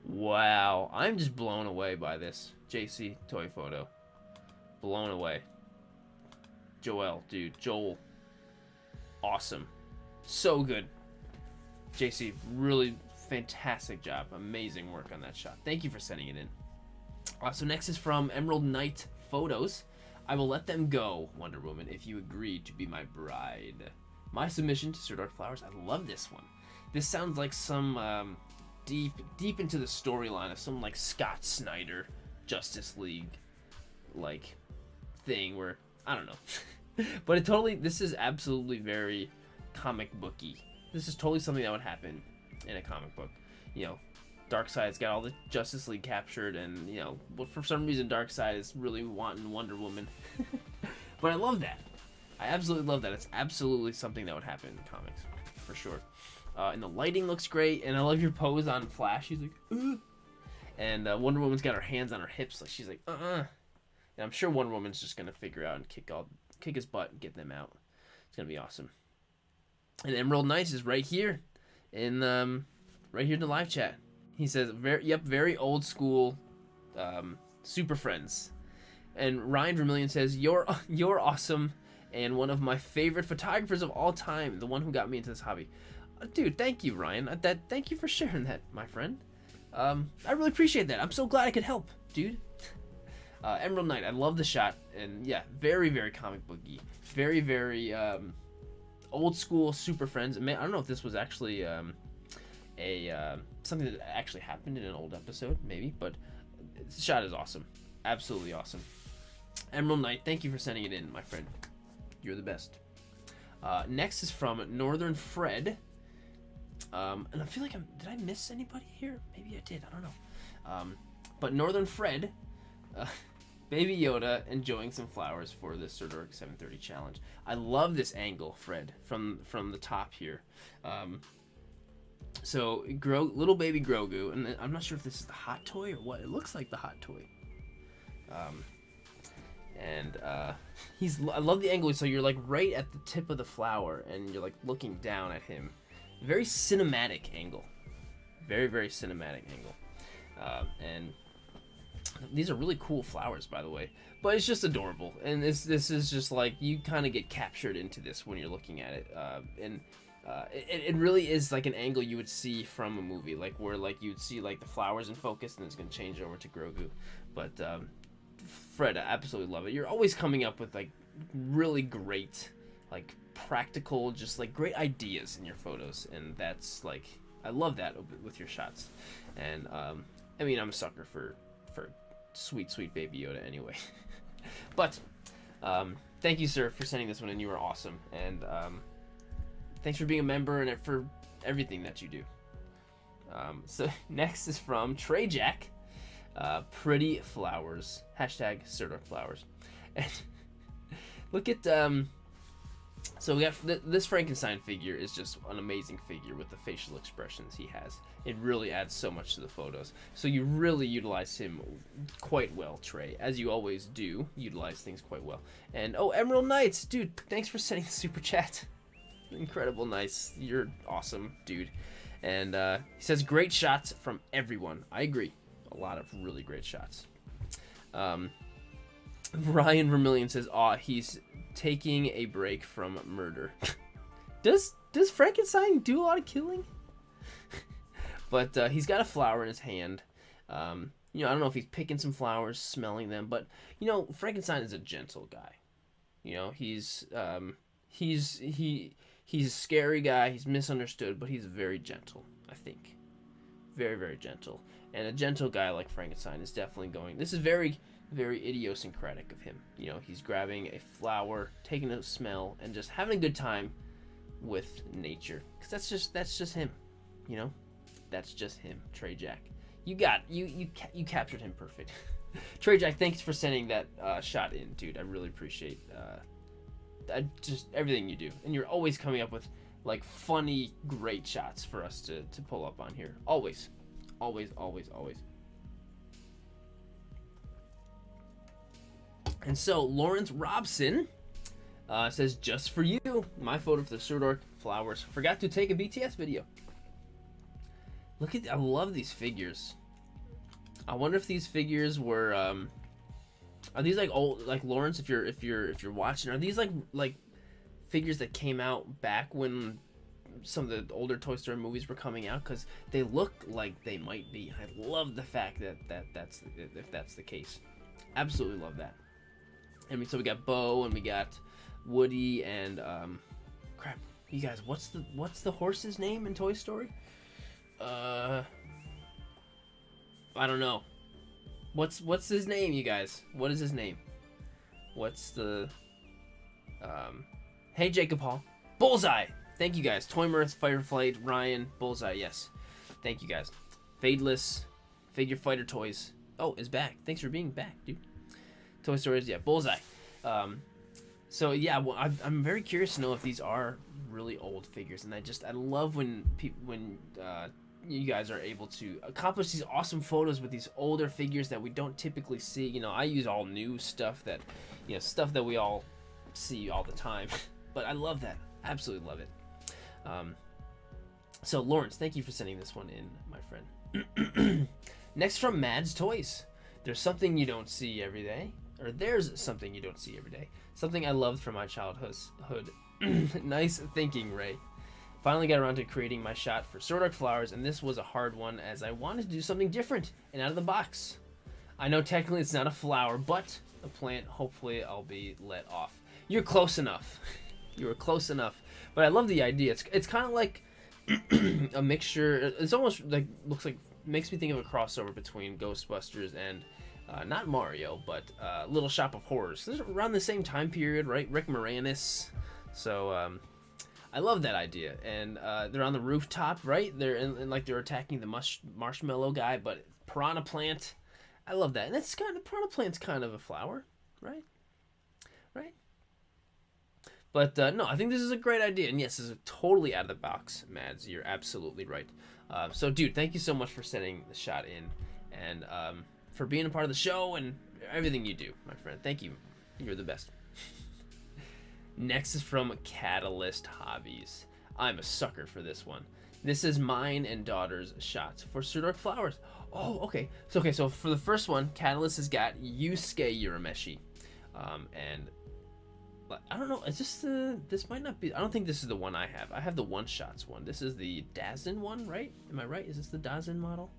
S1: Wow, I'm just blown away by this. JC Toy Photo. Blown away. Joel. Awesome. So good. JC, really fantastic job. Amazing work on that shot. Thank you for sending it in. So next is from Emerald Knight Photos. I will let them go, Wonder Woman, if you agree to be my bride. My submission to Sirdork Flowers. I love this one. This sounds like some deep into the storyline of some like Scott Snyder Justice League like thing where I don't know. But this is absolutely very comic booky. This is totally something that would happen in a comic book. You know, Darkseid's got all the Justice League captured, and you know, but for some reason Darkseid is really wanting Wonder Woman. But I love that. I absolutely love that. It's absolutely something that would happen in comics for sure. And the lighting looks great, and I love your pose on Flash. She's like, ugh. And Wonder Woman's got her hands on her hips, like she's like, And I'm sure Wonder Woman's just gonna figure out and kick his butt and get them out. It's gonna be awesome. And Emerald Knights is right here, in the live chat. He says, very old school, Super Friends. And Ryan Vermillion says, you're awesome, and one of my favorite photographers of all time. The one who got me into this hobby. Dude, thank you, Ryan. Thank you for sharing that, my friend. I really appreciate that. I'm so glad I could help, dude. Emerald Knight, I love the shot, and yeah, very, very comic booky. Very, very old school Super Friends. I don't know if this was actually something that actually happened in an old episode, maybe, but the shot is awesome. Absolutely awesome. Emerald Knight, thank you for sending it in, my friend. You're the best. Next is from Northern Fred. And I feel like did I miss anybody here? Maybe I did, I don't know. But Northern Fred, Baby Yoda enjoying some flowers for the Sirdork 730 challenge. I love this angle, Fred, from the top here. So little baby Grogu, and I'm not sure if this is the hot toy or what. It looks like the hot toy. I love the angle. So you're like right at the tip of the flower, and you're like looking down at him. Very cinematic angle. Very, very cinematic angle. And these are really cool flowers, by the way. But it's just adorable. And this is just like, you kind of get captured into this when you're looking at it. It really is like an angle you would see from a movie. Like where like you'd see like the flowers in focus, and it's going to change over to Grogu. But Fred, I absolutely love it. You're always coming up with like really great, like practical, just like great ideas in your photos, and that's like I love that with your shots. And I mean, I'm a sucker for sweet baby Yoda anyway. But thank you, sir, for sending this one in. You are awesome, and thanks for being a member and for everything that you do. So next is from Trey Jack. Pretty flowers. Hashtag Sirdork flowers. And look at so we got this Frankenstein figure is just an amazing figure with the facial expressions he has. It really adds so much to the photos. So you really utilize him quite well, Trey, as you always do. Utilize things quite well. And oh, Emerald Knights, dude, thanks for sending the super chat. Incredible, nice. You're awesome, dude. And he says great shots from everyone. I agree. A lot of really great shots. Ryan Vermillion says, "Aw, he's taking a break from murder." Does Frankenstein do a lot of killing? But he's got a flower in his hand. You know, I don't know if he's picking some flowers, smelling them, but you know, Frankenstein is a gentle guy. You know, he's a scary guy. He's misunderstood, but he's very gentle. I think, very gentle. And a gentle guy like Frankenstein is definitely going. This is very idiosyncratic of him. You know, he's grabbing a flower, taking a smell, and just having a good time with nature. Cause that's just him. You know, that's just him. Trey Jack, you captured him perfect. Trey Jack, thanks for sending that shot in, dude. I really appreciate just everything you do, and you're always coming up with like funny, great shots for us to pull up on here. Always. And so Lawrence Robson says, just for you, my photo for the Sirdork flowers. Forgot to take a BTS video. Look at, I love these figures. I wonder if these figures were, are these like old, like Lawrence, if you're watching, are these like figures that came out back when some of the older Toy Story movies were coming out? Because they look like they might be. I love the fact that's if that's the case. Absolutely love that. And so we got Bo and we got Woody and crap, you guys, what's the horse's name in Toy Story? I don't know. What's his name, you guys? What is his name? What's the hey, Jacob Hall. Bullseye. Thank you guys. Toy Mirth, Fireflight, Ryan, Bullseye, yes. Thank you guys. Fadeless, Figure Fighter Toys. Oh, is back. Thanks for being back, dude. Toy Stories, yeah, Bullseye. So yeah, well, I'm very curious to know if these are really old figures, and I love when you guys are able to accomplish these awesome photos with these older figures that we don't typically see. You know, I use all new stuff that, you know, stuff that we all see all the time, but I love that. Absolutely love it. So Lawrence, thank you for sending this one in, my friend. Next from Mads Toys. There's something you don't see every day. Or there's something you don't see every day. Something I loved from my childhood. Nice thinking, Ray. Finally got around to creating my shot for Sirdork flowers, and this was a hard one as I wanted to do something different and out of the box. I know technically it's not a flower, but a plant. Hopefully I'll be let off. You're close enough. You were close enough. But I love the idea. It's kind of like a mixture. It's almost like, looks like, makes me think of a crossover between Ghostbusters and not Mario, but Little Shop of Horrors. This is around the same time period, right? Rick Moranis. So I love that idea. And they're on the rooftop, right? They're and like they're attacking the marshmallow guy, but piranha plant. I love that. And that's kind of, piranha plant's kind of a flower, right? Right? But no, I think this is a great idea. And yes, this is totally out of the box, Mads. You're absolutely right. So, dude, thank you so much for sending the shot in. And for being a part of the show and everything you do, my friend. Thank you. You're the best. Next is from Catalyst Hobbies. I'm a sucker for this one. This is mine and daughter's shots for Sirdork flowers. Oh, okay. So for the first one, Catalyst has got Yusuke Urameshi. And I don't know, is this this might not be, I don't think this is the one I have. I have the one shots one. This is the Dazen one, right? Am I right? Is this the Dazen model?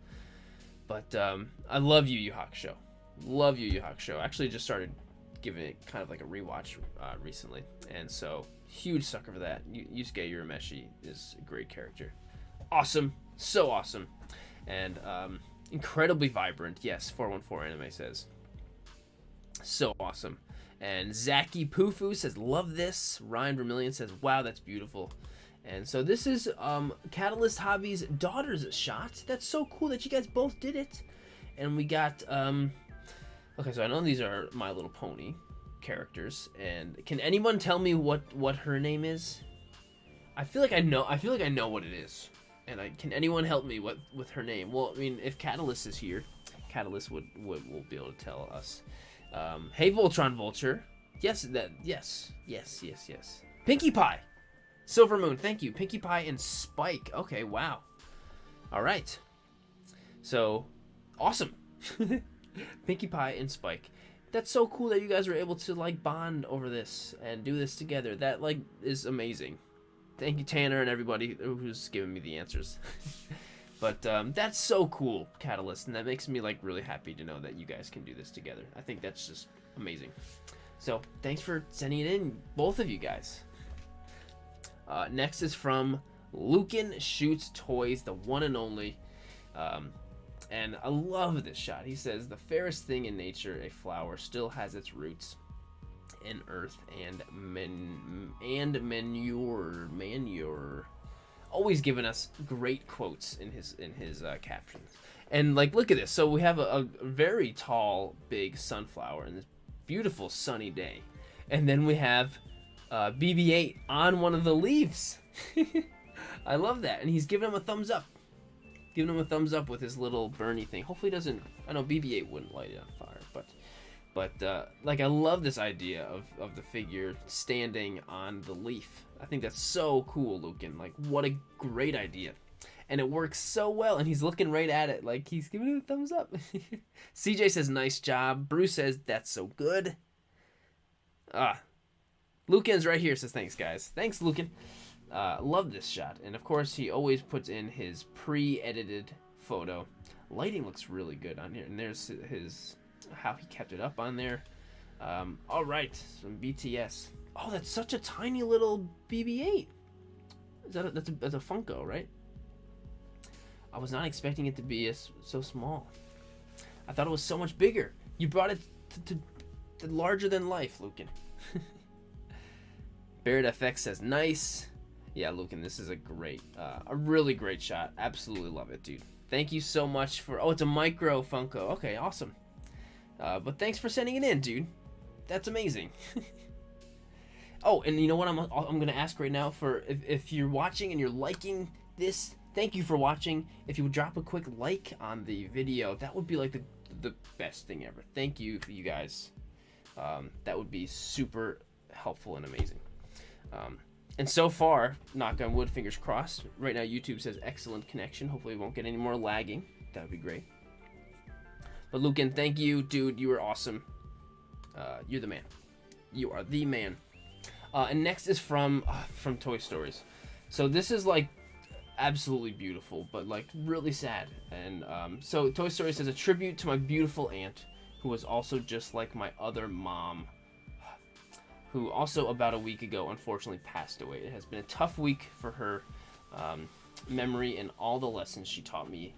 S1: But I love Yu Yu Hakusho. Love Yu Yu Hakusho. Actually, just started giving it kind of like a rewatch recently, and so huge sucker for that. Yusuke Urameshi is a great character. Awesome, so awesome, and incredibly vibrant. Yes, 414 Anime says. So awesome. And Zaki Pufu says, love this. Ryan Vermillion says, wow, that's beautiful. And so this is Catalyst Hobby's daughter's shot. That's so cool that you guys both did it. And we got, okay, so I know these are My Little Pony characters. And can anyone tell me what her name is? I feel like I know what it is. And can anyone help me with her name? Well, I mean, if Catalyst is here, Catalyst will be able to tell us. Hey, Voltron Vulture. Yes. Pinkie Pie. Silver Moon, thank you. Pinkie Pie and Spike. Okay, wow. All right. So, awesome. Pinkie Pie and Spike. That's so cool that you guys were able to, like, bond over this and do this together. That, like, is amazing. Thank you, Tanner, and everybody who's giving me the answers. But that's so cool, Catalyst, and that makes me like really happy to know that you guys can do this together. I think that's just amazing. So thanks for sending it in, both of you guys. Next is from Lucan Shoots Toys, the one and only. And I love this shot. He says, the fairest thing in nature, a flower, still has its roots in earth and manure. Always giving us great quotes in his captions. And like, look at this. So we have a very tall, big sunflower in this beautiful sunny day, and then we have BB-8 on one of the leaves. I love that, and he's giving him a thumbs up. Giving him a thumbs up with his little Bernie thing. Hopefully, he doesn't. I know BB-8 wouldn't light it on fire, but like, I love this idea of the figure standing on the leaf. I think that's so cool, Lucan. Like, what a great idea. And it works so well, and he's looking right at it like he's giving it a thumbs up. CJ says, nice job. Bruce says, that's so good. Lucan's right here, says, thanks, guys. Thanks, Lucan. Love this shot. And, of course, he always puts in his pre-edited photo. Lighting looks really good on here. And there's how he kept it up on there. All right, some BTS. Oh, that's such a tiny little BB-8. That's a Funko, right? I was not expecting it to be so small. I thought it was so much bigger. You brought it to larger than life, Lucan. Barrett FX says, nice. Yeah, Lucan, this is a really great shot. Absolutely love it, dude. Thank you so much for... Oh, it's a micro Funko. Okay, awesome. But thanks for sending it in, dude. That's amazing. Oh, and you know what I'm gonna ask right now, for if you're watching and you're liking this, thank you for watching. If you would drop a quick like on the video, that would be like the best thing ever. Thank you, you guys. That would be super helpful and amazing. And so far, knock on wood, fingers crossed. Right now, YouTube says excellent connection. Hopefully, we won't get any more lagging. That would be great. But Lucan, thank you, dude. You were awesome. You're the man. You are the man. And next is from Toy Stories. So this is like absolutely beautiful, but like really sad. And so Toy Story says, a tribute to my beautiful aunt, who was also just like my other mom, who also about a week ago unfortunately passed away. It has been a tough week for her. Memory and all the lessons she taught me.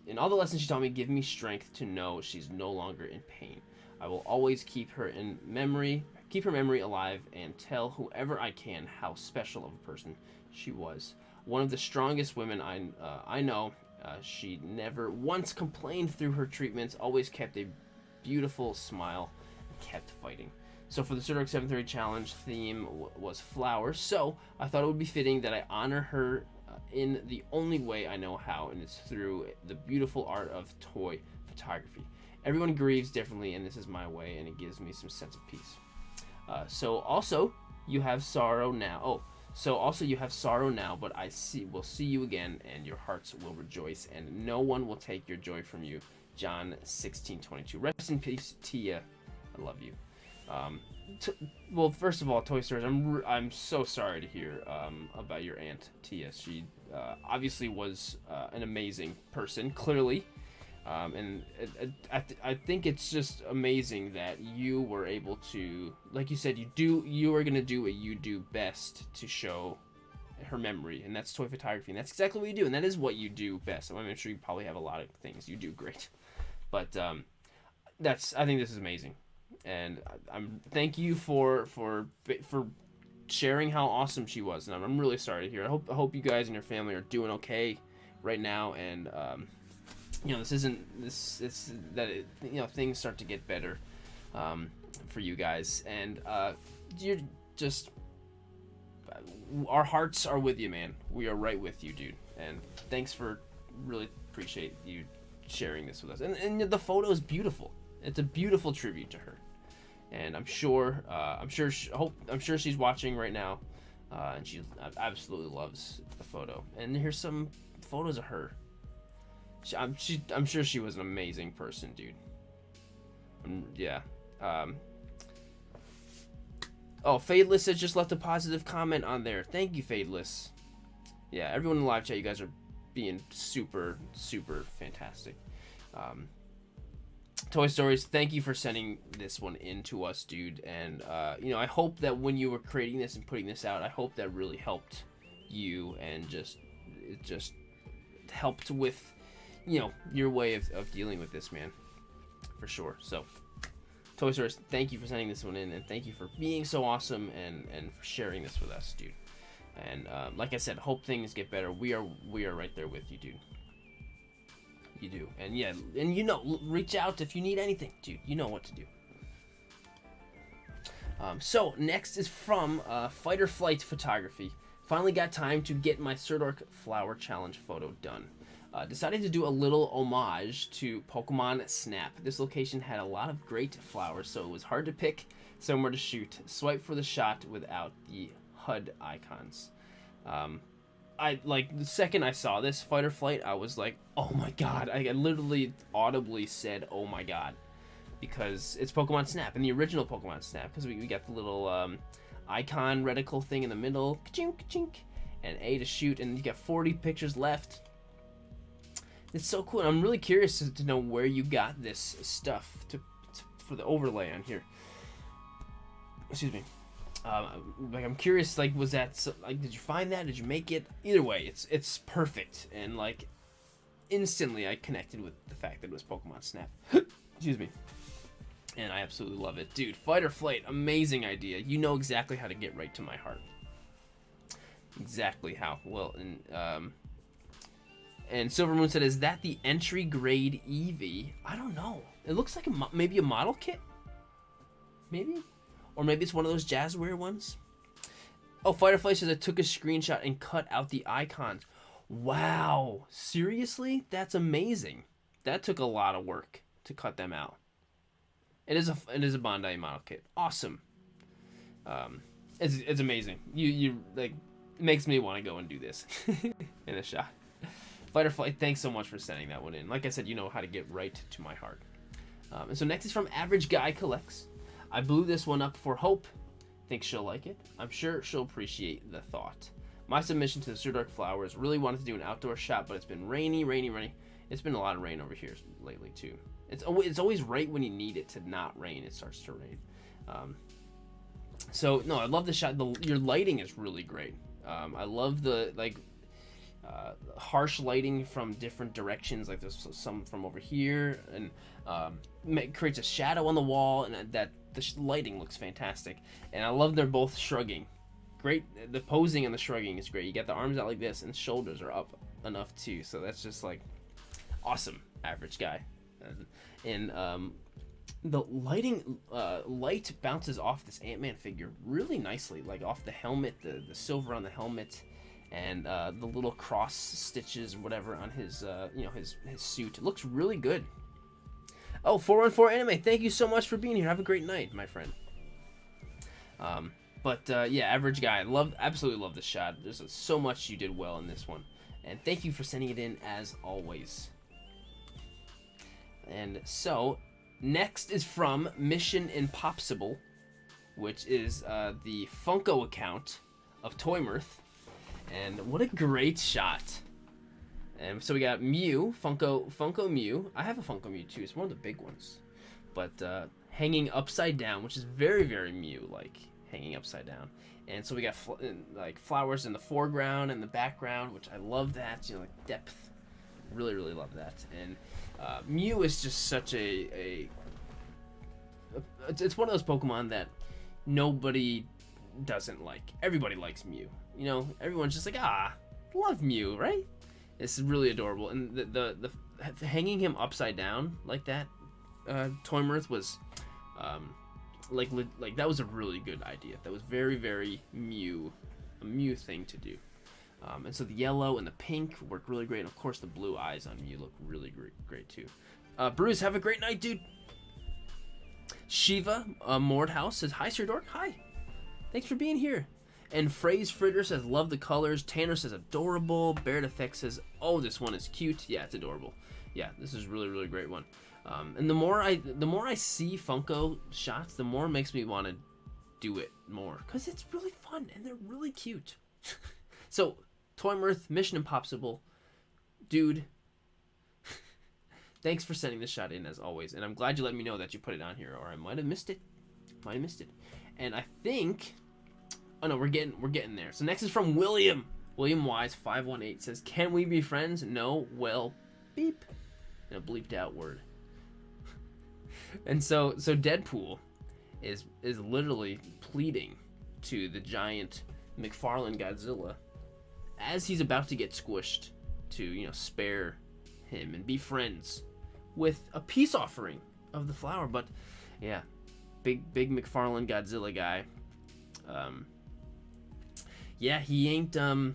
S1: Give me strength to know she's no longer in pain. I will always keep her memory alive, and tell whoever I can how special of a person she was. One of the strongest women I know. She never once complained through her treatments, always kept a beautiful smile, and kept fighting. So for the Sirdork 730 Challenge, theme was flowers, so I thought it would be fitting that I honor her in the only way I know how, and it's through the beautiful art of toy photography. Everyone grieves differently, and this is my way, and it gives me some sense of peace. So also you have sorrow now. But will see you again, and your hearts will rejoice, and no one will take your joy from you. John 16:22. Rest in peace, Tia. I love you. Well, first of all, Toy Stories, I'm so sorry to hear about your aunt Tia. She obviously was an amazing person, clearly. I think it's just amazing that you were able to, like you said, you are gonna do what you do best to show her memory, and that's toy photography, and that's exactly what you do, and that is what you do best. I'm sure you probably have a lot of things you do great, but I think this is amazing, and I'm thank you for sharing how awesome she was, and I'm really sorry to hear. I hope you guys and your family are doing okay right now, and this isn't this it's that it, things start to get better for you guys, and you're just our hearts are with you, man. We are right with you, dude, and thanks for really appreciate you sharing this with us, and the photo is beautiful. It's a beautiful tribute to her, and I'm sure she's watching right now, and she absolutely loves the photo. And here's some photos of her. I'm sure she was an amazing person, dude. Yeah. Oh, Fadeless has just left a positive comment on there. Thank you, Fadeless. Yeah, everyone in the live chat, you guys are being super, super fantastic. Toy Stories, thank you for sending this one in to us, dude. And, I hope that when you were creating this and putting this out, I hope that really helped you and it just helped with, your way of dealing with this, man. For sure. So, Toy Stories, thank you for sending this one in, and thank you for being so awesome and for sharing this with us, dude. And like I said, hope things get better. We are right there with you, dude. You do. And yeah, and reach out if you need anything, dude. You know what to do. So next is from Fight or Flight Photography. Finally got time to get my Sirdork Flower Challenge photo done. Decided to do a little homage to Pokemon Snap. This location had a lot of great flowers, so it was hard to pick somewhere to shoot. Swipe for the shot without the HUD icons. The second I saw this Fight or Flight, I was like, oh my god. I literally audibly said, oh my god. Because it's Pokemon Snap, and the original Pokemon Snap, because we got the little icon reticle thing in the middle, ka-chink, ka-chink, and A to shoot, and you got 40 pictures left. It's so cool, and I'm really curious to know where you got this stuff for the overlay on here. Excuse me. I'm curious, was that, did you find that? Did you make it? Either way, it's perfect, and, instantly I connected with the fact that it was Pokemon Snap. Excuse me. And I absolutely love it. Dude, Fight or Flight, amazing idea. You know exactly how to get right to my heart. Exactly how. Well, and Silver Moon said, is that the entry grade Eevee? I don't know. It looks like maybe a model kit? Maybe? Or maybe it's one of those Jazzware ones? Oh, Fight or Flight says I took a screenshot and cut out the icons. Wow. Seriously? That's amazing. That took a lot of work to cut them out. It is a Bandai model kit. Awesome. It's amazing. You it makes me want to go and do this in a shot. Fight or Flight, thanks so much for sending that one in. Like I said, you know how to get right to my heart. And so next is from Average Guy Collects. I blew this one up for Hope. Think she'll like it. I'm sure she'll appreciate the thought. My submission to the Sirdork flowers, really wanted to do an outdoor shot, but it's been rainy. It's been a lot of rain over here lately too. It's always right when you need it to not rain, it starts to rain. So no, I love the shot. Your lighting is really great. I love the harsh lighting from different directions, like there's some from over here, and creates a shadow on the wall, and the lighting looks fantastic. And I love they're both shrugging. Great, the posing and the shrugging is great. You got the arms out like this, and shoulders are up enough too, so that's just awesome. Average Guy. And the light bounces off this Ant-Man figure really nicely, off the helmet, the silver on the helmet, and the little cross stitches or whatever on his his suit. It looks really good. Oh, 414 Anime, thank you so much for being here. Have a great night, my friend. Yeah, Average Guy, absolutely love this shot. There's so much you did well in this one, and thank you for sending it in as always. And so next is from Mission Impopsible, which is the Funko account of Toymirth. And what a great shot. And so we got Mew, Funko Mew. I have a Funko Mew too. It's one of the big ones, but hanging upside down, which is very, very Mew like, hanging upside down. And so we got like flowers in the foreground and the background, which I love that. You know, like depth. Really, really love that. And Mew is just such it's one of those Pokemon that nobody doesn't like. Everybody likes Mew. You know, everyone's just like, love Mew, right? It's really adorable. And the hanging him upside down like that, Toymirth was, like that was a really good idea. That was very, very a Mew thing to do. And so the yellow and the pink work really great. And of course, the blue eyes on Mew look really great too. Bruce, have a great night, dude. Shiva Mordhouse says, hi, Sirdork. Hi. Thanks for being here. And Phrase Fritter says, love the colors. Tanner says, adorable. Baird Effect says, oh, this one is cute. Yeah, it's adorable. Yeah, this is really, really great one. And the more I see Funko shots, the more it makes me want to do it more. Because it's really fun, and they're really cute. So, Toymirth, Mission Impossible, dude, thanks for sending this shot in, as always. And I'm glad you let me know that you put it on here, or I might have missed it. And I think... Oh no, we're getting there. So next is from William. William Wise 518 says, "Can we be friends?" No. Well, beep. In a bleeped out word. And so Deadpool is literally pleading to the giant McFarlane Godzilla as he's about to get squished to, you know, spare him and be friends with a peace offering of the flower. But yeah, big McFarlane Godzilla guy. Yeah, he ain't having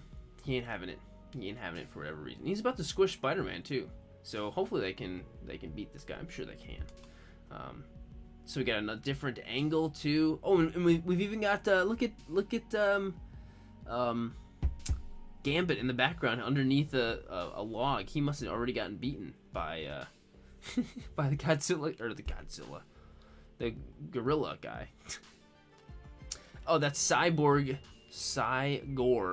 S1: it. He ain't having it for whatever reason. He's about to squish Spider-Man too. So hopefully they can beat this guy. I'm sure they can. So we got a different angle too. Oh, and we've even got look at Gambit in the background underneath a log. He must have already gotten beaten by by the gorilla guy. Oh, that's Cyborg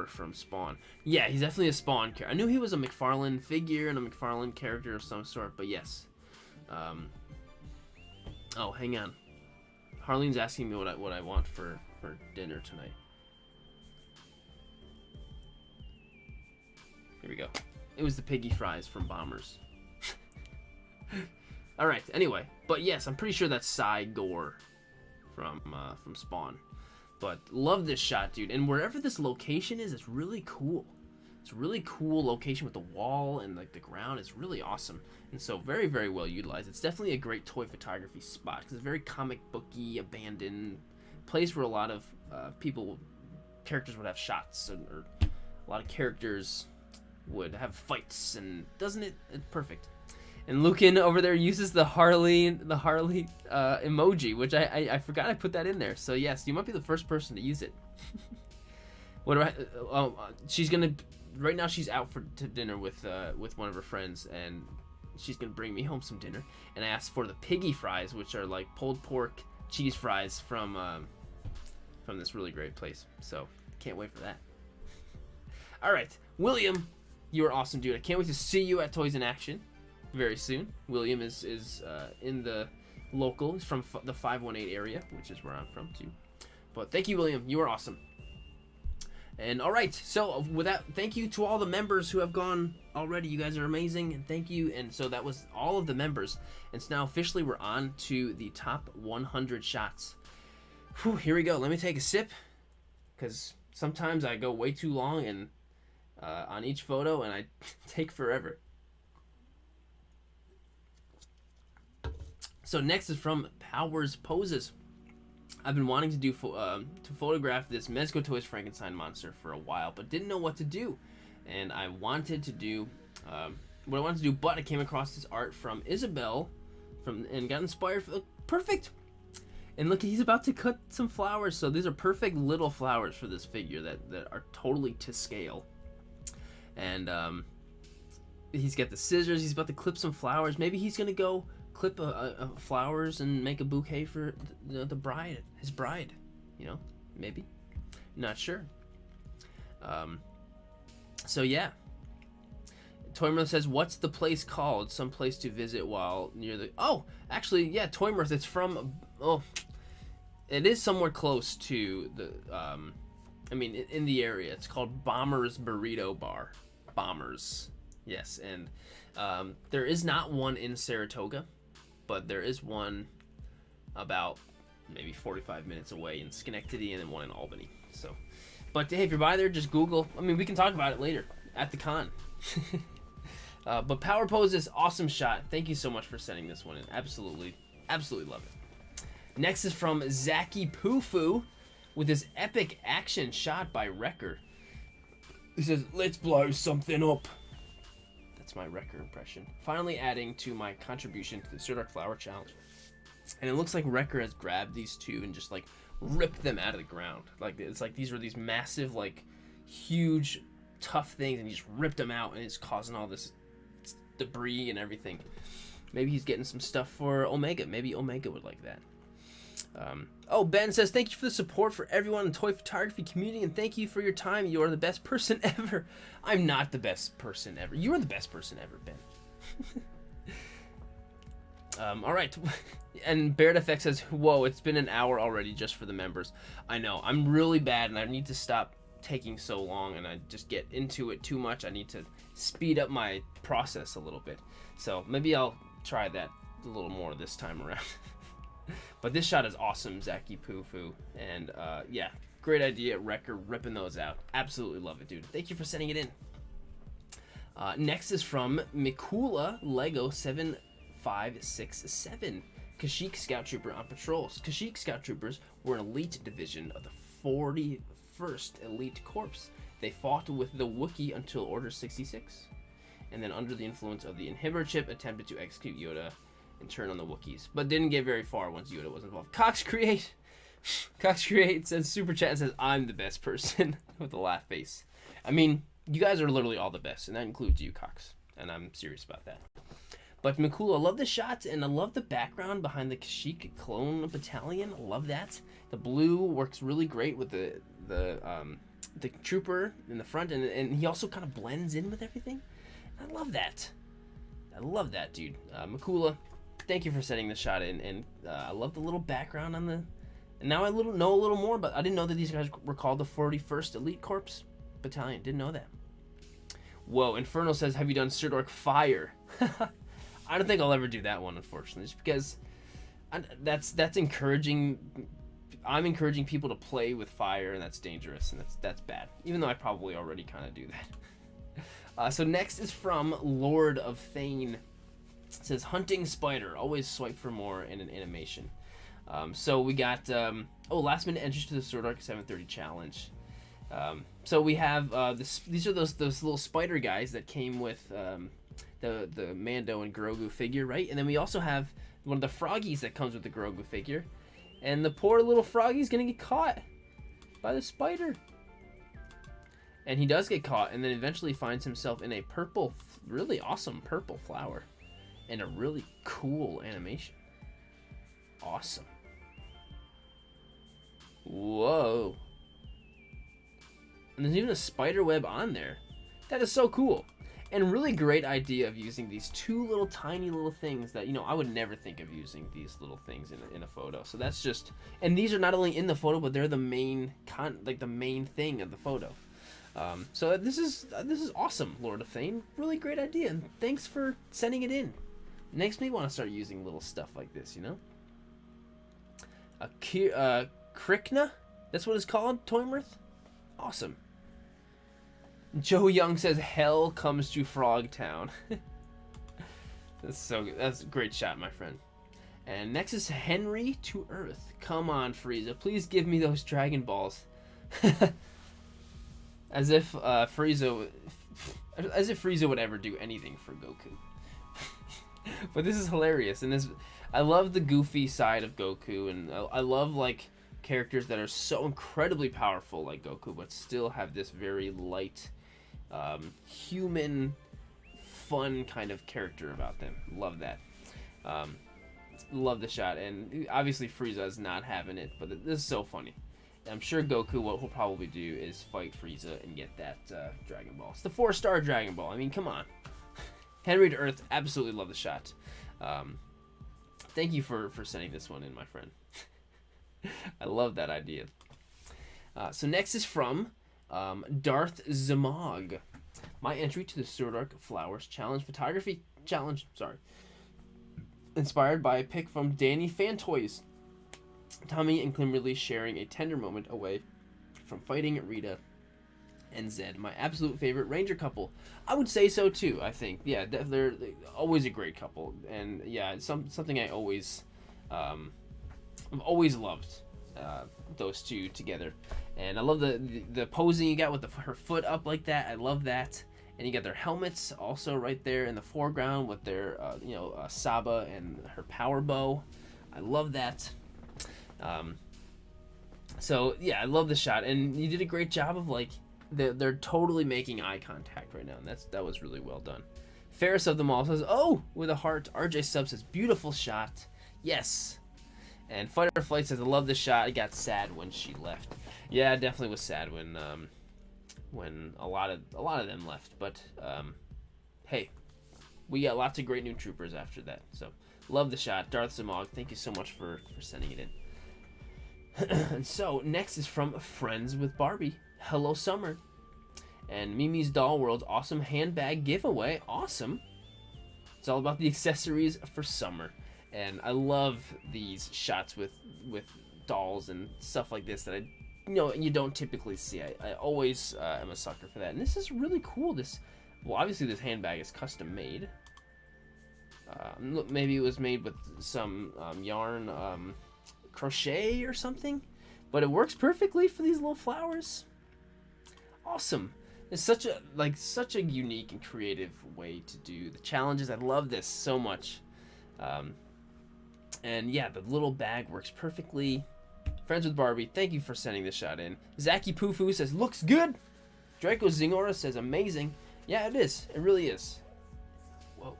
S1: from Spawn. Yeah, he's definitely a Spawn character. I knew he was a McFarlane figure and a McFarlane character of some sort, but yes. Oh, hang on. Harleen's asking me what I want for dinner tonight. Here we go. It was the piggy fries from Bombers. All right. Anyway, but yes, I'm pretty sure that's Cyborg from Spawn. But love this shot, dude. And wherever this location is, it's really cool. It's a really cool location with the wall and like the ground. It's really awesome. And so very, very well utilized. It's definitely a great toy photography spot because it's very comic booky, abandoned place where a lot of characters would have shots, or a lot of characters would have fights. And doesn't it? It's perfect. And Lucan over there uses the Harley emoji, which I forgot I put that in there. So yes, you might be the first person to use it. She's gonna right now. She's out to dinner with one of her friends, and she's gonna bring me home some dinner. And I asked for the piggy fries, which are like pulled pork cheese fries from this really great place. So can't wait for that. All right, William, you are awesome, dude. I can't wait to see you at Toys in Action very soon. William is in the local. He's from the 518 area, which is where I'm from too. But thank you, William. You are awesome. And all right, so with that, thank you to all the members who have gone already. You guys are amazing, and thank you. And so that was all of the members. And so now officially we're on to the top 100 shots. Whew, here we go. Let me take a sip, because sometimes I go way too long and on each photo, and I take forever. So next is from Powers Poses. I've been wanting to photograph this Mezco Toys Frankenstein monster for a while, but didn't know what to do. And I wanted to do what I wanted to do, but I came across this art from Isabel and got inspired. Perfect. And look, he's about to cut some flowers. So these are perfect little flowers for this figure that are totally to scale. And he's got the scissors. He's about to clip some flowers. Maybe he's gonna go clip flowers and make a bouquet for the bride, his bride, you know, maybe, not sure. So yeah, Toymirth says, what's the place called? Some place to visit while near the... Oh, actually, yeah, Toymirth. It's from... Oh, it is somewhere close to the... I mean, in the area. It's called Bomber's Burrito Bar. Bombers. Yes, and there is not one in Saratoga, but there is one about maybe 45 minutes away in Schenectady, and then one in Albany. So, but hey, if you're by there, just Google. I mean, we can talk about it later at the con. But Power Pose is awesome shot. Thank you so much for sending this one in. Absolutely love it. Next is from Zaki Poofu with his epic action shot by Wrecker. He says, "Let's blow something up." That's my Wrecker impression. Finally adding to my contribution to the Sirdork Flower Challenge. And it looks like Wrecker has grabbed these two and just like ripped them out of the ground. Like it's like these were these massive, like huge, tough things, and he just ripped them out, and it's causing all this debris and everything. Maybe he's getting some stuff for Omega. Maybe Omega would like that. Oh, Ben says, thank you for the support for everyone in the toy photography community, and thank you for your time. You are the best person ever. I'm not the best person ever. You are the best person ever, Ben. All right. And Baird FX says, whoa, it's been an hour already just for the members. I know. I'm really bad, and I need to stop taking so long, and I just get into it too much. I need to speed up my process a little bit. So maybe I'll try that a little more this time around. But this shot is awesome, Zaki Poofu. And yeah, great idea, Wrecker, ripping those out. Absolutely love it, dude. Thank you for sending it in. Next is from Mikula Lego 7567. Kashyyyk Scout Trooper on patrols. Kashyyyk Scout Troopers were an elite division of the 41st Elite Corps. They fought with the Wookiee until Order 66, and then under the influence of the inhibitor chip attempted to execute Yoda and turn on the Wookiees, but didn't get very far once Yoda was involved. Cox Create says, super chat, and says, I'm the best person with a laugh face. I mean, you guys are literally all the best, and that includes you, Cox, and I'm serious about that. But Mikula, I love the shots, and I love the background behind the Kashyyyk clone battalion. I love that. The blue works really great with the trooper in the front, and he also kind of blends in with everything. I love that. I love that, dude. Mikula, thank you for sending the shot in, and I love the little background on the... And now I know a little more, but I didn't know that these guys were called the 41st Elite Corps Battalion. Didn't know that. Whoa, Inferno says, have you done Sirdork Fire? I don't think I'll ever do that one, unfortunately, just because that's encouraging. I'm encouraging people to play with fire, and that's dangerous, and that's bad. Even though I probably already kind of do that. So next is from Lord of Thane. It says, hunting spider. Always swipe for more in an animation. So we got last minute entries to the Sirdork 730 challenge. So we have these are those little spider guys that came with the Mando and Grogu figure, right? And then we also have one of the froggies that comes with the Grogu figure, and the poor little froggy's gonna get caught by the spider, and he does get caught, and then eventually finds himself in a purple, really awesome purple flower, and a really cool animation. Awesome. Whoa. And there's even a spider web on there. That is so cool. And really great idea of using these two little tiny little things that, I would never think of using these little things in a photo. So that's just, and these are not only in the photo, but they're the main the main thing of the photo. So this is awesome, Lord of Thane. Really great idea, and thanks for sending it in. Makes me want to start using little stuff like this, Krikna? That's what it's called, Toymirth? Awesome. Joe Young says, hell comes to Frogtown. That's so good. That's a great shot, my friend. And next is Henry to Earth. Come on, Frieza. Please give me those Dragon Balls. As if Frieza would ever do anything for Goku. But this is hilarious, and I love the goofy side of Goku, and I love like characters that are so incredibly powerful like Goku, but still have this very light, human, fun kind of character about them. Love that. Love the shot, and obviously Frieza is not having it, but this is so funny. I'm sure Goku, what he'll probably do is fight Frieza and get that Dragon Ball. It's the 4-star Dragon Ball. I mean, come on. Henry to Earth, absolutely love the shot. Thank you for sending this one in, my friend. I love that idea. So next is from Darth Zamog. My entry to the Sirdork Flowers Challenge Photography Challenge. Sorry. Inspired by a pic from Danny Fantoys. Tommy and Kimberly sharing a tender moment away from fighting Rita and Zed, my absolute favorite Ranger couple. I would say so too. I think, yeah, they're always a great couple, and yeah, it's something I always, I've always loved those two together, and I love the posing you got with her foot up like that. I love that, and you got their helmets also right there in the foreground with their, Saba and her power bow. I love that. So yeah, I love the shot, and you did a great job of like. They're totally making eye contact right now, and that was really well done. Ferris of them all says, "Oh," with a heart. RJ Sub says, "Beautiful shot." Yes. And Fighter Flight says, "I love the shot. I got sad when she left." Yeah, it definitely was sad when a lot of them left. But hey, we got lots of great new troopers after that. So love the shot, Darth Zamog. Thank you so much for sending it in. And so next is from Friends with Barbie. Hello Summer, and Mimi's Doll World's awesome handbag giveaway. Awesome. It's all about the accessories for summer, and I love these shots with dolls and stuff like this that you don't typically see. I always am a sucker for that, and this is really cool. Obviously this handbag is custom made. Maybe it was made with some yarn crochet or something, but it works perfectly for these little flowers. Awesome. It's such a unique and creative way to do the challenges. I love this so much. And yeah, the little bag works perfectly. Friends with Barbie, thank you for sending this shot in. Zaki Poofu says, "Looks good." Draco Zingora says, "Amazing." Yeah, it is. It really is. Whoa.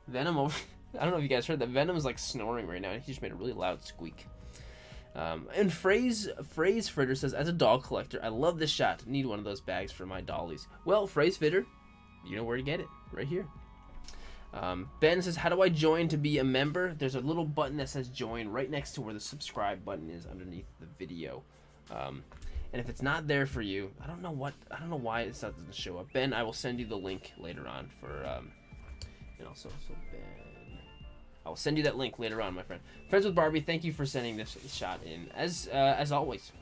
S1: Venom over... I don't know if you guys heard that. Venom's like snoring right now. He just made a really loud squeak. And Phrase Fritter says, "As a doll collector, I love this shot. Need one of those bags for my dollies." Well, Phrase Fitter, you know where to get it. Right here. Ben says, "How do I join to be a member?" There's a little button that says join right next to where the subscribe button is underneath the video. And if it's not there for you, I don't know why it doesn't show up. Ben, I will send you the link later on for, and also Ben. I will send you that link later on, my friend. Friends with Barbie, thank you for sending this shot in, as always.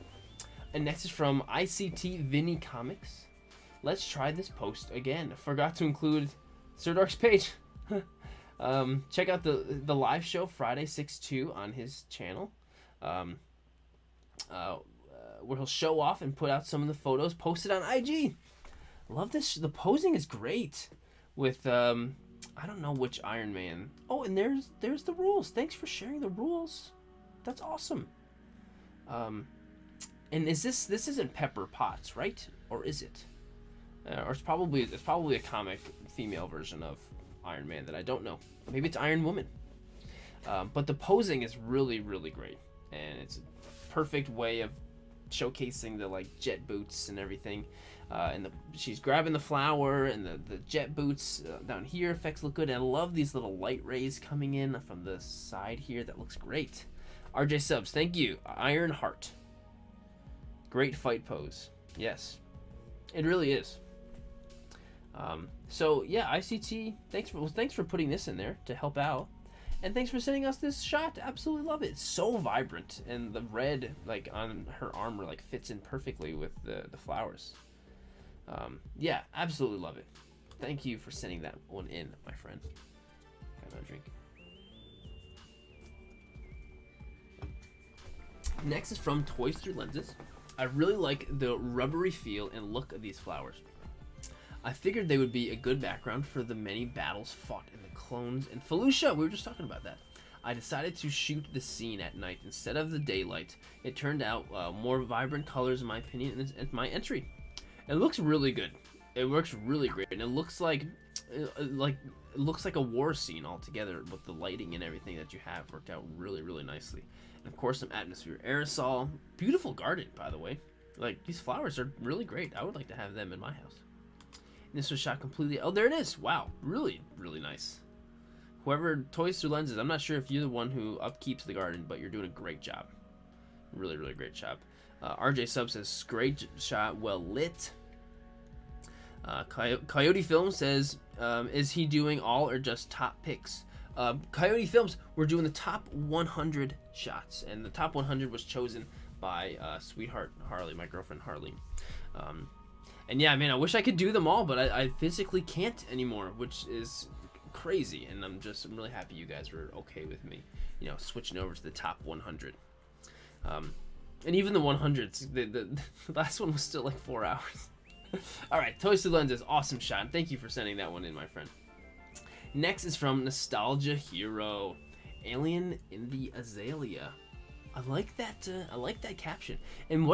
S1: And next is from ICT Vinny Comics. "Let's try this post again. Forgot to include Sirdork's page." Check out the live show Friday 6/2 on his channel, where he'll show off and put out some of the photos posted on IG. Love this. The posing is great with I don't know which Iron Man. Oh, and there's the rules. Thanks for sharing the rules. That's awesome. And is this isn't Pepper Potts, right? Or is it? Or it's probably a comic female version of Iron Man that I don't know. Maybe it's Iron Woman. But the posing is really, really great, and it's a perfect way of showcasing the like jet boots and everything. And she's grabbing the flower and the jet boots down here. Effects look good, and I love these little light rays coming in from the side here. That looks great. RJ Subs, thank you. Iron Heart. Great fight pose. Yes, it really is. So yeah, ICT, thanks for putting this in there to help out, and thanks for sending us this shot. Absolutely love it. It's so vibrant, and the red like on her armor like fits in perfectly with the flowers. Yeah, absolutely love it. Thank you for sending that one in, my friend. Got another drink. Next is from Toys Through Lenses. I really like the rubbery feel and look of these flowers. I figured they would be a good background for the many battles fought in the clones and Felucia. We were just talking about that. I decided to shoot the scene at night instead of the daylight. It turned out more vibrant colors, in my opinion, and my entry. It looks really good. It works really great, and it looks like a war scene altogether with the lighting and everything that you have worked out really, really nicely. And of course, some Atmosphere Aerosol. Beautiful garden, by the way. Like, these flowers are really great. I would like to have them in my house. This was shot completely. Oh, there it is. Wow, really, really nice. Whoever toys through lenses, I'm not sure if you're the one who upkeeps the garden, but you're doing a great job. Really, really great job. RJ Sub says, great shot, well lit. Coyote Film says, is he doing all or just top picks? Coyote Films, we're doing the top 100 shots, and the top 100 was chosen by Sweetheart Harley, my girlfriend Harley. And yeah, man, I wish I could do them all, but I physically can't anymore, which is crazy. And I'm really happy you guys were okay with me, switching over to the top 100. And even the 100s, the last one was still like 4 hours. All right, Toys Through Lenses, awesome shot. Thank you for sending that one in, my friend. Next is from Nostalgia Hero, Alien in the Azalea. I like that. I like that caption. And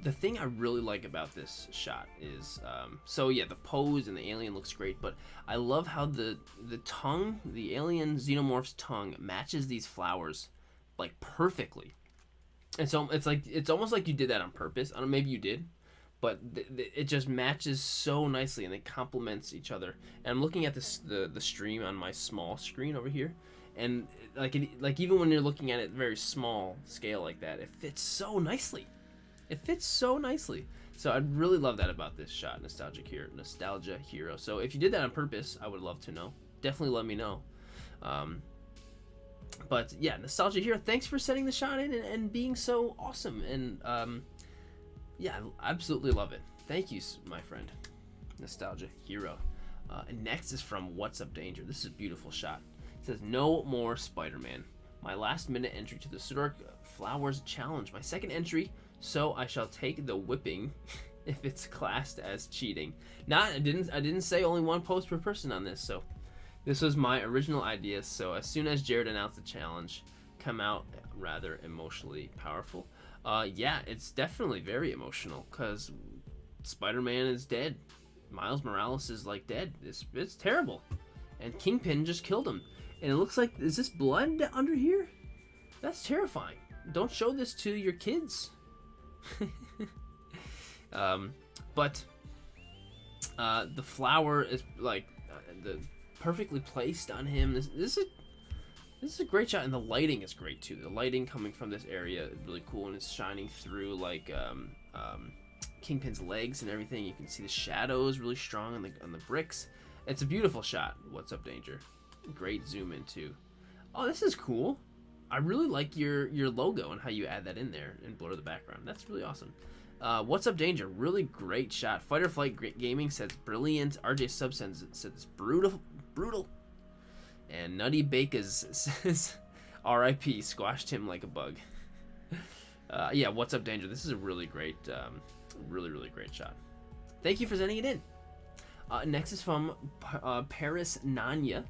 S1: the thing I really like about this shot is, so yeah, the pose and the alien looks great, but I love how the tongue, the alien xenomorph's tongue, matches these flowers like perfectly. And so it's almost like you did that on purpose. I don't know, maybe you did, but it just matches so nicely and it complements each other. And I'm looking at the stream on my small screen over here. And like even when you're looking at it very small scale like that, it fits so nicely. It fits so nicely. So I really love that about this shot, Nostalgia Hero. So if you did that on purpose, I would love to know. Definitely let me know. But yeah, Nostalgia Hero, thanks for sending the shot in and being so awesome. And yeah, I absolutely love it. Thank you, my friend, Nostalgia Hero. And next is from What's Up Danger. This is a beautiful shot. It says, no more Spider-Man. My last minute entry to the Sirdork Flowers Challenge. My second entry, so I shall take the whipping if it's classed as cheating. I didn't say only one post per person on this, so this was my original idea. So as soon as Jared announced the challenge, come out rather emotionally powerful. Yeah, it's definitely very emotional because Spider-Man is dead. Miles Morales is like dead. It's terrible. And Kingpin just killed him. And it looks like, is this blood under here? That's terrifying. Don't show this to your kids. But the flower is like the perfectly placed on him. This is a great shot, and the lighting is great too. The lighting coming from this area is really cool, and it's shining through like Kingpin's legs and everything. You can see the shadows really strong on the bricks. It's a beautiful shot. What's Up Danger? Great zoom in too. Oh, this is cool. I really like your logo and how you add that in there and blur the background. That's really awesome. What's Up Danger? Really great shot. Fight or Flight Gaming says brilliant. RJ Sub says brutal. And Nutty Bakers says R.I.P. squashed him like a bug. Yeah, What's Up Danger? This is a really great, really great shot. Thank you for sending it in. Next is from Paris Nanya.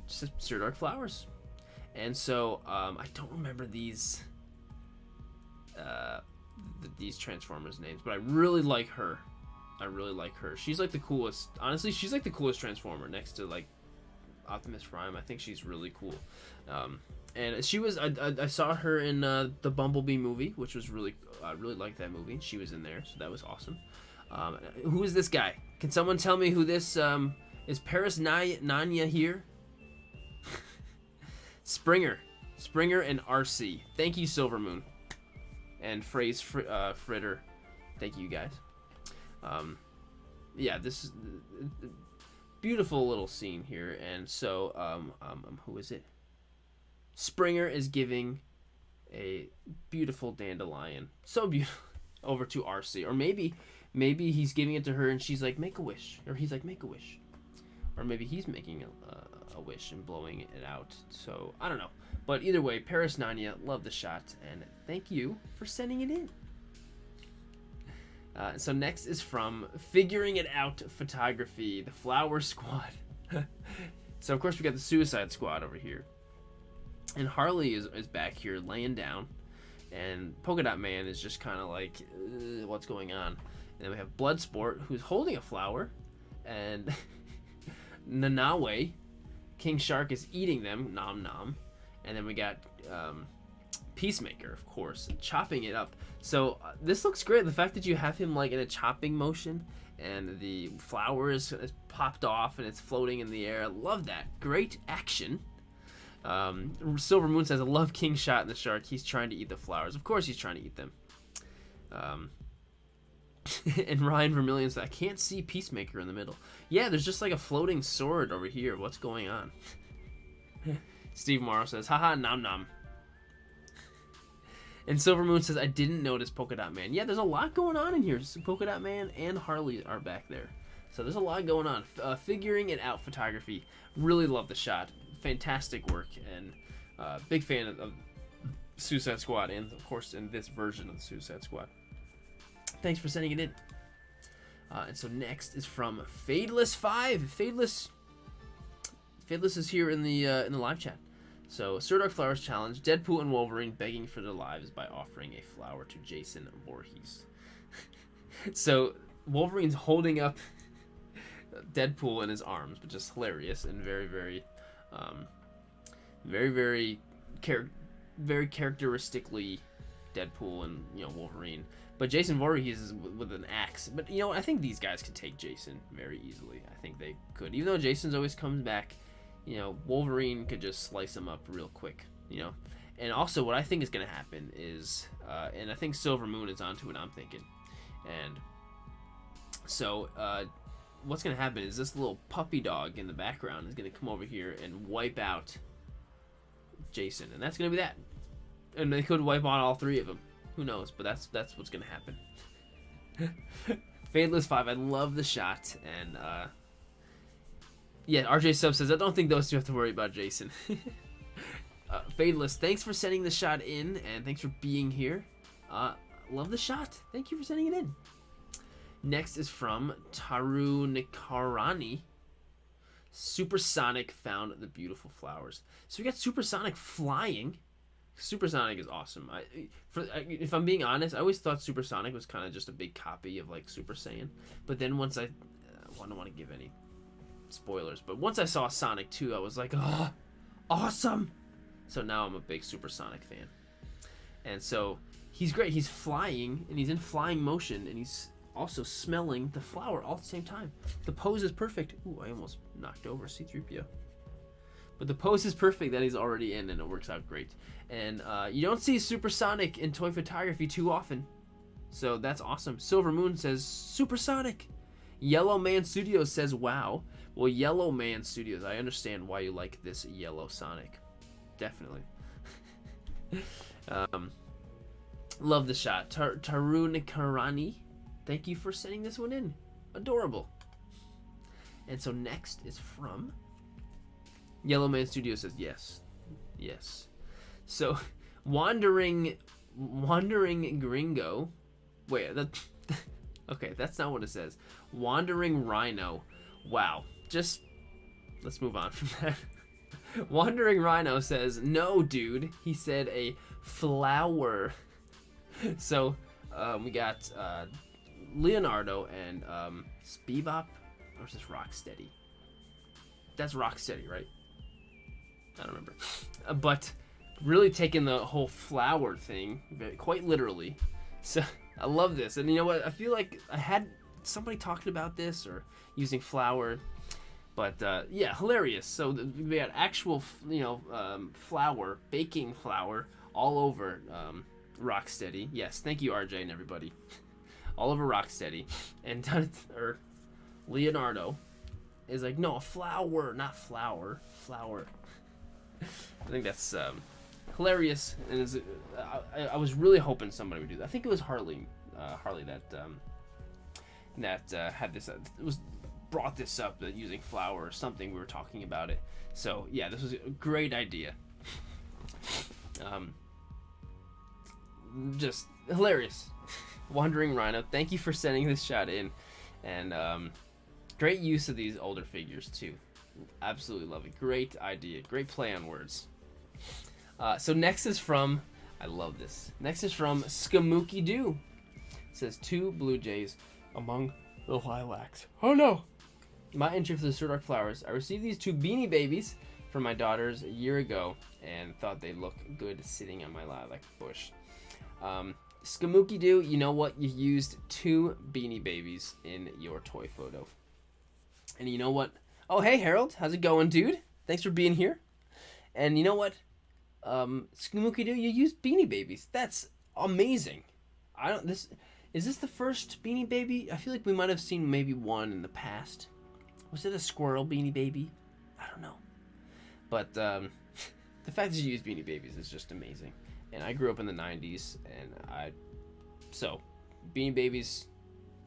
S1: Just Sirdork Flowers. And so I don't remember these Transformers names, but I really like her. She's like the coolest. Honestly, she's like the coolest Transformer next to like Optimus Prime. I think she's really cool. And she was. I saw her in the Bumblebee movie, which was really. I really liked that movie. She was in there, so that was awesome. Who is this guy? Can someone tell me who this is? Paris Nanya here? Springer and RC. Thank you, Silvermoon. And Phrase Fritter. Thank you, guys. Yeah, this is a beautiful little scene here. And so, who is it? Springer is giving a beautiful dandelion. So beautiful. Over to RC. Or maybe he's giving it to her and she's like, make a wish. Or he's like, make a wish. Or maybe he's making a wish and blowing it out. So, I don't know. But either way, Paris Nanya, love the shot. And thank you for sending it in. So next is from Figuring It Out Photography, the Flower Squad. So, of course, we got the Suicide Squad over here. And Harley is back here laying down. And Polka Dot Man is just kind of like, what's going on? And then we have Bloodsport, who's holding a flower. And Nanawe, King Shark, is eating them. Nom nom. And then we got Peacemaker, of course, chopping it up. So this looks great. The fact that you have him like in a chopping motion, and the flower is popped off and it's floating in the air. I love that. Great action. Silver Moon says, I love King Shot and the shark. He's trying to eat the flowers. Of course he's trying to eat them. And Ryan Vermillion says, I can't see Peacemaker in the middle. Yeah, there's just like a floating sword over here. What's going on? Steve Morrow says, haha, nom nom. And Silver Moon says, I didn't notice Polka Dot Man. Yeah, there's a lot going on in here. Polka Dot Man and Harley are back there. So there's a lot going on. Figuring it out photography. Really love the shot. Fantastic work. And big fan of Suicide Squad. And, of course, in this version of the Suicide Squad. Thanks for sending it in. And so next is from Fadeless5. Fadeless is here in the live chat. So, Sirdork Flowers Challenge, Deadpool and Wolverine begging for their lives by offering a flower to Jason Voorhees. So, Wolverine's holding up Deadpool in his arms, which is hilarious and very, very, very characteristically Deadpool and, Wolverine. But Jason Voorhees is with an axe. But, I think these guys could take Jason very easily. I think they could. Even though Jason's always comes back, Wolverine could just slice him up real quick, And also what I think is going to happen is, and I think Silver Moon is onto what I'm thinking. And so what's going to happen is this little puppy dog in the background is going to come over here and wipe out Jason. And that's going to be that. And they could wipe out all three of them. Who knows? But that's what's going to happen. Fadeless5, I love the shot. And, yeah, RJ Sub says, I don't think those two have to worry about Jason. Fadeless, thanks for sending the shot in, and thanks for being here. Love the shot. Thank you for sending it in. Next is from Taru Nikarani. Supersonic found the beautiful flowers. So we got Supersonic flying. Supersonic is awesome. If I'm being honest, I always thought Supersonic was kind of just a big copy of like Super Saiyan. But then once I don't want to give any spoilers, but once I saw Sonic 2, I was like, oh, awesome. So now I'm a big Supersonic fan. And so he's great. He's flying, and he's in flying motion, and he's also smelling the flower all at the same time. The pose is perfect. Ooh, I almost knocked over C-3PO. But the pose is perfect that he's already in, and it works out great. And you don't see Supersonic in toy photography too often. So that's awesome. Silver Moon says, Supersonic. Yellow Man Studios says, wow. Well, Yellow Man Studios, I understand why you like this yellow Sonic. Definitely. Love the shot. Tarun Karani, thank you for sending this one in. Adorable. And so next is from Yellow Man Studios says, yes. Yes. So, Wandering Gringo. Wait, okay, that's not what it says. Wandering Rhino. Wow. Just, let's move on from that. Wandering Rhino says, no, dude. He said a flower. So, we got Leonardo and Bebop. Or is this Rocksteady? That's Rocksteady, right? I don't remember. But really taking the whole flower thing quite literally. So, I love this. And you know what? I feel like I had somebody talking about this or using flower. But, yeah, hilarious. So, we got actual, flour, baking flour all over Rocksteady. Yes, thank you, RJ and everybody. All over Rocksteady. And Leonardo is like, no, a flower, not flour. Flower. I think that's hilarious. And I was really hoping somebody would do that. I think it was Harley that had this. It was brought this up using flour or something. We were talking about it. So yeah, this was a great idea. Just hilarious. Wandering Rhino, thank you for sending this shot in, and great use of these older figures too. Absolutely love it. Great idea. Great play on words. So next is from, I love this. Next is from Skamuki Doo. It says 2 blue jays among the lilacs. Oh no! My entry for the Sirdork flowers. I received these 2 beanie babies for my daughters a year ago and thought they look good sitting on my lap like a bush. Skamuki Doo, you know what? You used 2 Beanie Babies in your toy photo. And you know what? Oh, hey, Harold. How's it going, dude? Thanks for being here. And you know what? Skamuki Doo, you used Beanie Babies. That's amazing. Is this the first Beanie Baby? I feel like we might have seen maybe one in the past. Was it a squirrel Beanie Baby? I don't know. But the fact that you use Beanie Babies is just amazing. And I grew up in the 90s, and so Beanie Babies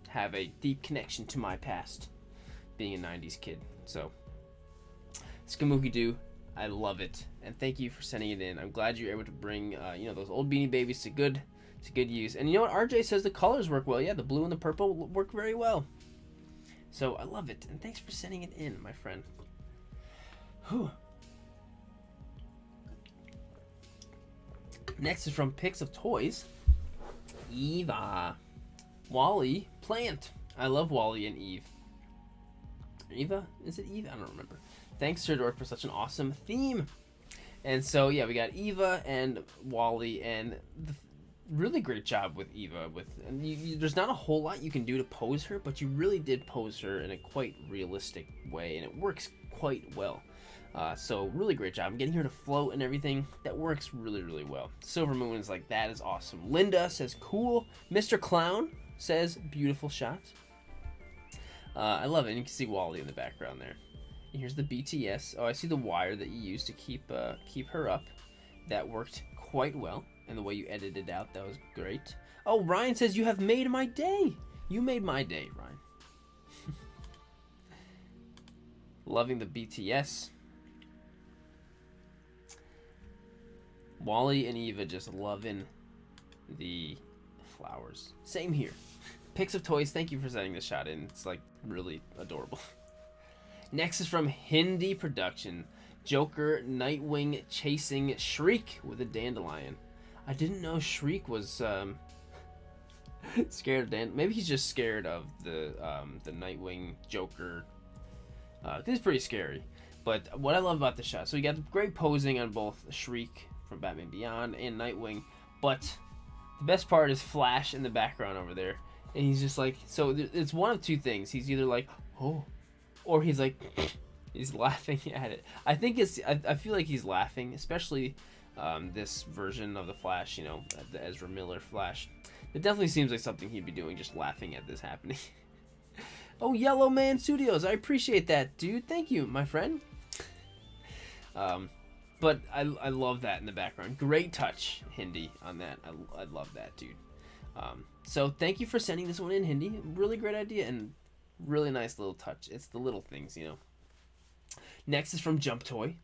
S1: have a deep connection to my past, being a 90s kid. So Skamuki Doo, I love it, and thank you for sending it in. I'm glad you're able to bring those old Beanie Babies to good use. And you know what? RJ says the colors work well. Yeah, the blue and the purple work very well. So I love it, and thanks for sending it in, my friend. Whew. Next is from Pics of Toys. Eva. Wally Plant. I love Wally and Eve. Eva? Is it Eve? I don't remember. Thanks, Sirdork, for such an awesome theme. And so, yeah, we got Eva and Wally, and really great job with Eva. There's not a whole lot you can do to pose her, but you really did pose her in a quite realistic way, and it works quite well. So really great job. Getting her to float and everything, that works really, really well. Silver Moon is like, that is awesome. Linda says, cool. Mr. Clown says, beautiful shots. I love it. And you can see Wally in the background there. And here's the BTS. Oh, I see the wire that you used to keep her up. That worked quite well. And the way you edited it out, that was great. Oh, Ryan says, you have made my day. You made my day, Ryan. Loving the BTS. Wally and Eva just loving the flowers. Same here. Pics of Toys, thank you for sending this shot in. It's like really adorable. Next is from Hindi Production. Joker Nightwing chasing Shriek with a dandelion. I didn't know Shriek was scared of dandelion. Maybe he's just scared of the Nightwing Joker. This is pretty scary. But what I love about the shot, so you got great posing on both Shriek from Batman Beyond and Nightwing, but the best part is Flash in the background over there, and he's just like, so it's one of two things. He's either like, oh, or he's like, he's laughing at it. I think I feel like he's laughing, especially this version of the Flash, the Ezra Miller Flash. It definitely seems like something he'd be doing, just laughing at this happening. Oh, Yellow Man Studios, I appreciate that, dude. Thank you, my friend. But I love that in the background. Great touch, Hindi, on that. I love that, dude. So thank you for sending this one in, Hindi. Really great idea and really nice little touch. It's the little things, Next is from Jump Toy.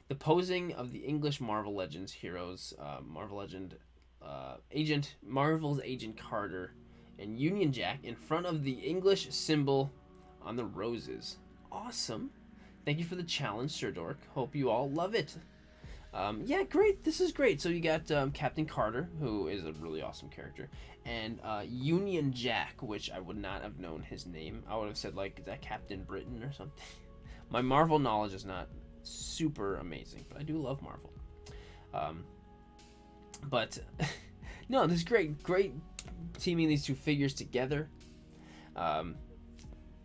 S1: The posing of the English Marvel Legends heroes, Marvel's Agent Carter and Union Jack in front of the English symbol on the roses. Awesome. Thank you for the challenge, Sirdork. Hope you all love it. Yeah, great. This is great. So you got Captain Carter, who is a really awesome character, and Union Jack, which I would not have known his name. I would have said, like, is that Captain Britain or something? My Marvel knowledge is not super amazing, but I do love Marvel. But no, this is great teaming these two figures together,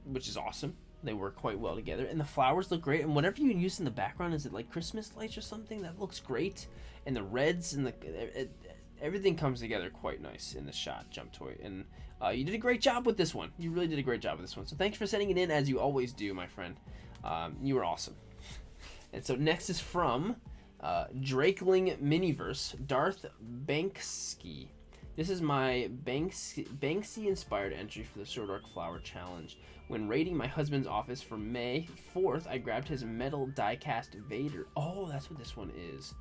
S1: which is awesome. They work quite well together, and the flowers look great. And whatever you use in the background, is it like Christmas lights or something? That looks great. And the reds and everything comes together quite nice in the shot, Jump Toy. And you did a great job with this one. You really did a great job with this one. So thanks for sending it in, as you always do, my friend. You were awesome. And so next is from Drakeling Miniverse, Darth Banksy. This is my Banksy-inspired entry for the Sirdork Flower Challenge. When raiding my husband's office for May 4th, I grabbed his metal die-cast Vader. Oh, that's what this one is.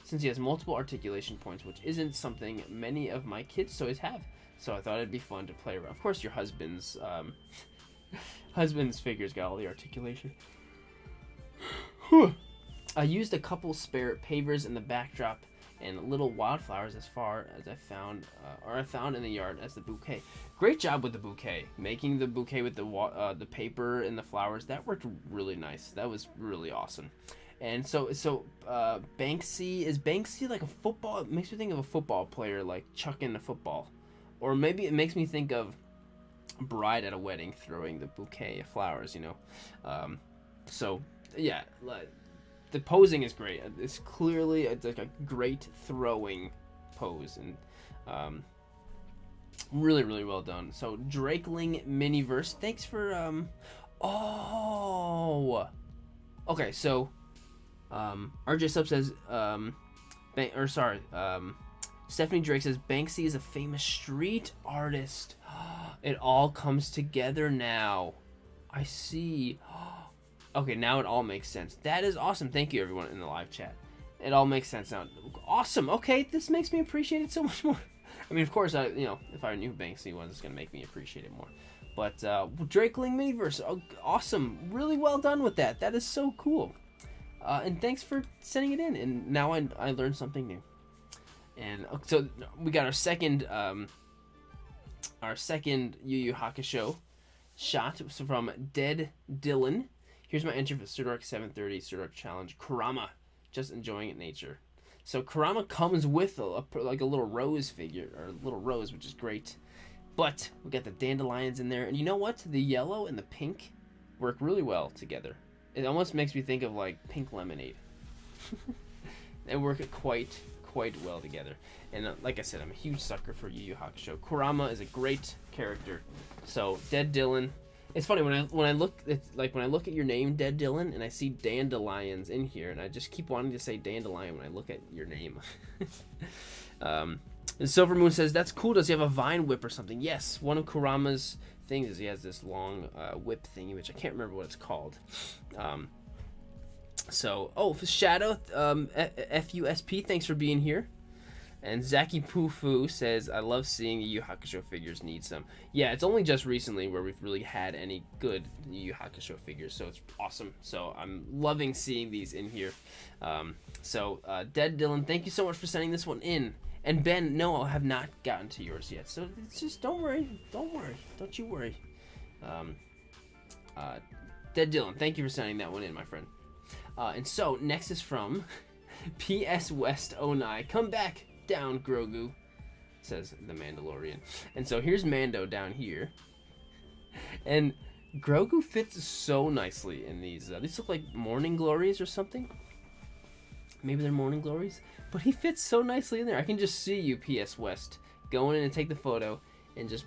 S1: Since he has multiple articulation points, which isn't something many of my kids toys have. So I thought it'd be fun to play around. Of course, your husband's figures got all the articulation. I used a couple spare pavers in the backdrop and little wildflowers as far as I found in the yard as the bouquet. Great job with the bouquet. Making the bouquet with the paper and the flowers, that worked really nice. That was really awesome. And Banksy, is Banksy like a football? It makes me think of a football player like chucking a football, or maybe it makes me think of a bride at a wedding throwing the bouquet of flowers. So yeah, the posing is great. It's clearly like a great throwing pose, and really, really well done. So Drakeling Miniverse, thanks for okay, so RJ Sub says Stephanie Drake says Banksy is a famous street artist. It all comes together now. I see. Okay, now it all makes sense. That is awesome. Thank you, everyone in the live chat. It all makes sense now. Awesome. Okay, this makes me appreciate it so much more. I mean, of course, if I knew who Banksy was, it's gonna make me appreciate it more. But Drakeling Miniverse, awesome. Really well done with that. That is so cool. And thanks for sending it in. And now I learned something new. And so we got our second Yu Yu Hakusho shot from Dead Dylan. Here's my entry for Sirdork 730 Sirdork Challenge. Kurama, just enjoying it nature. So Kurama comes with a little rose figure, or a little rose, which is great. But we got the dandelions in there, and you know what? The yellow and the pink work really well together. It almost makes me think of like pink lemonade. They work quite well together. And like I said, I'm a huge sucker for Yu Yu Hakusho. Kurama is a great character. So Dead Dylan. It's funny when I look at your name, Dead Dylan, and I see dandelions in here, and I just keep wanting to say dandelion when I look at your name. And Silver Moon says, that's cool. Does he have a vine whip or something? Yes, one of Kurama's things is he has this long whip thingy, which I can't remember what it's called. Shadow, FUSP, thanks for being here. And Zaki Pufu says, I love seeing Yu Yu Hakusho figures, need some. Yeah, it's only just recently where we've really had any good Yu Yu Hakusho figures, so it's awesome. So I'm loving seeing these in here. Dead Dylan, thank you so much for sending this one in. And Ben, no, I have not gotten to yours yet, so it's just, don't you worry. Dead Dylan, thank you for sending that one in, my friend. And so, next is from PS West 09. Come back down, Grogu, says the Mandalorian. And so here's Mando down here. And Grogu fits so nicely in these. These look like morning glories or something. Maybe they're morning glories. But he fits so nicely in there. I can just see you, PS West, going in and take the photo and just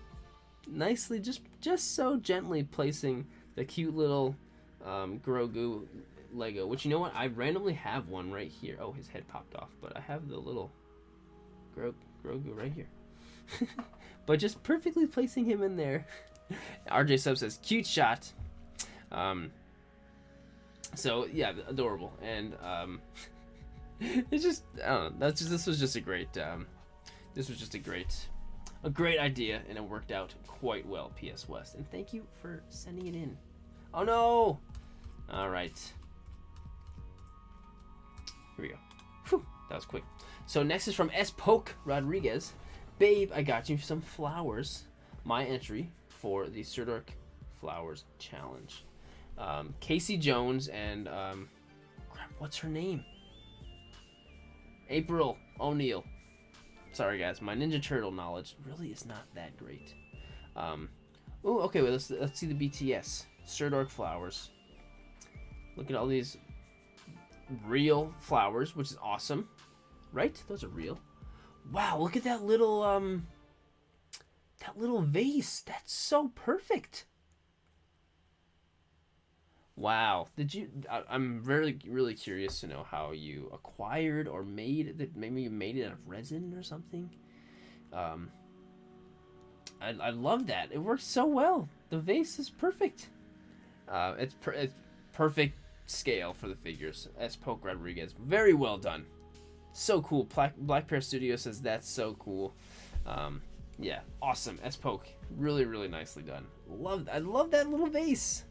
S1: nicely, just so gently placing the cute little Grogu Lego. Which, you know what? I randomly have one right here. Oh, his head popped off. But I have the little Grogu right here. But just perfectly placing him in there. RJ Sub says, cute shot. So, yeah, adorable. And, it's just, I don't know, this was just a great idea, and it worked out quite well, PS West. And thank you for sending it in. Oh no! Alright. Here we go. Whew, that was quick. So next is from S. Poke Rodriguez. Babe, I got you some flowers. My entry for the Sirdork Flowers Challenge. Casey Jones and, crap, what's her name? April O'Neil. Sorry guys, my Ninja Turtle knowledge really is not that great. Okay, well, let's see the BTS. Sirdork flowers. Look at all these real flowers, which is awesome. Right? Those are real. Wow, look at that little vase. That's so perfect. Wow. I'm really curious to know how you acquired or made it. Maybe you made it out of resin or something. I love that. It works so well. The vase is perfect. It's perfect scale for the figures. S. Poke Rodriguez. Very well done. So cool. Black Pear Studio says that's so cool. Yeah, awesome. S. Poke. Really nicely done. I love that little vase.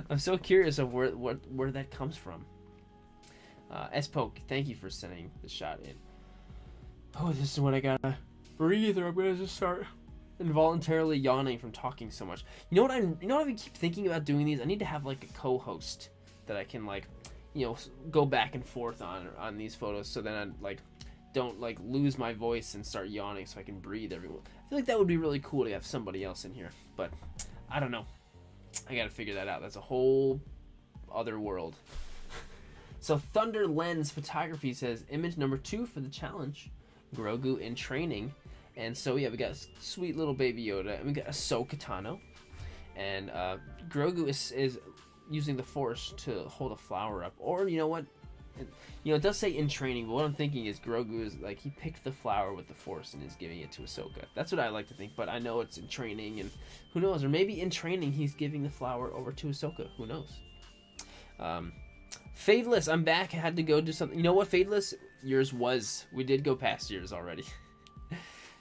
S1: I'm so curious of where that comes from. S. Poke, thank you for sending the shot in. Oh, this is when I gotta breathe, or I'm gonna just start involuntarily yawning from talking so much. You know what I keep thinking about doing these? I need to have like a co-host that I can go back and forth on these photos, so then I like don't like lose my voice and start yawning, so I can breathe everyone. I feel like that would be really cool to have somebody else in here, but I don't know. I gotta figure that out. That's a whole other world. So Thunder Lens Photography says image number 2 for the challenge, Grogu in training. And so yeah, we got sweet little baby Yoda, and we got Ahsoka Tano, and Grogu is using the Force to hold a flower up. Or you know what, it does say in training, but what I'm thinking is Grogu is like he picked the flower with the Force and is giving it to Ahsoka. That's what I like to think, but I know it's in training, and who knows, or maybe in training he's giving the flower over to Ahsoka. Who knows? Fadeless, I'm back. I had to go do something. You know what, Fadeless? Yours was. We did go past yours already.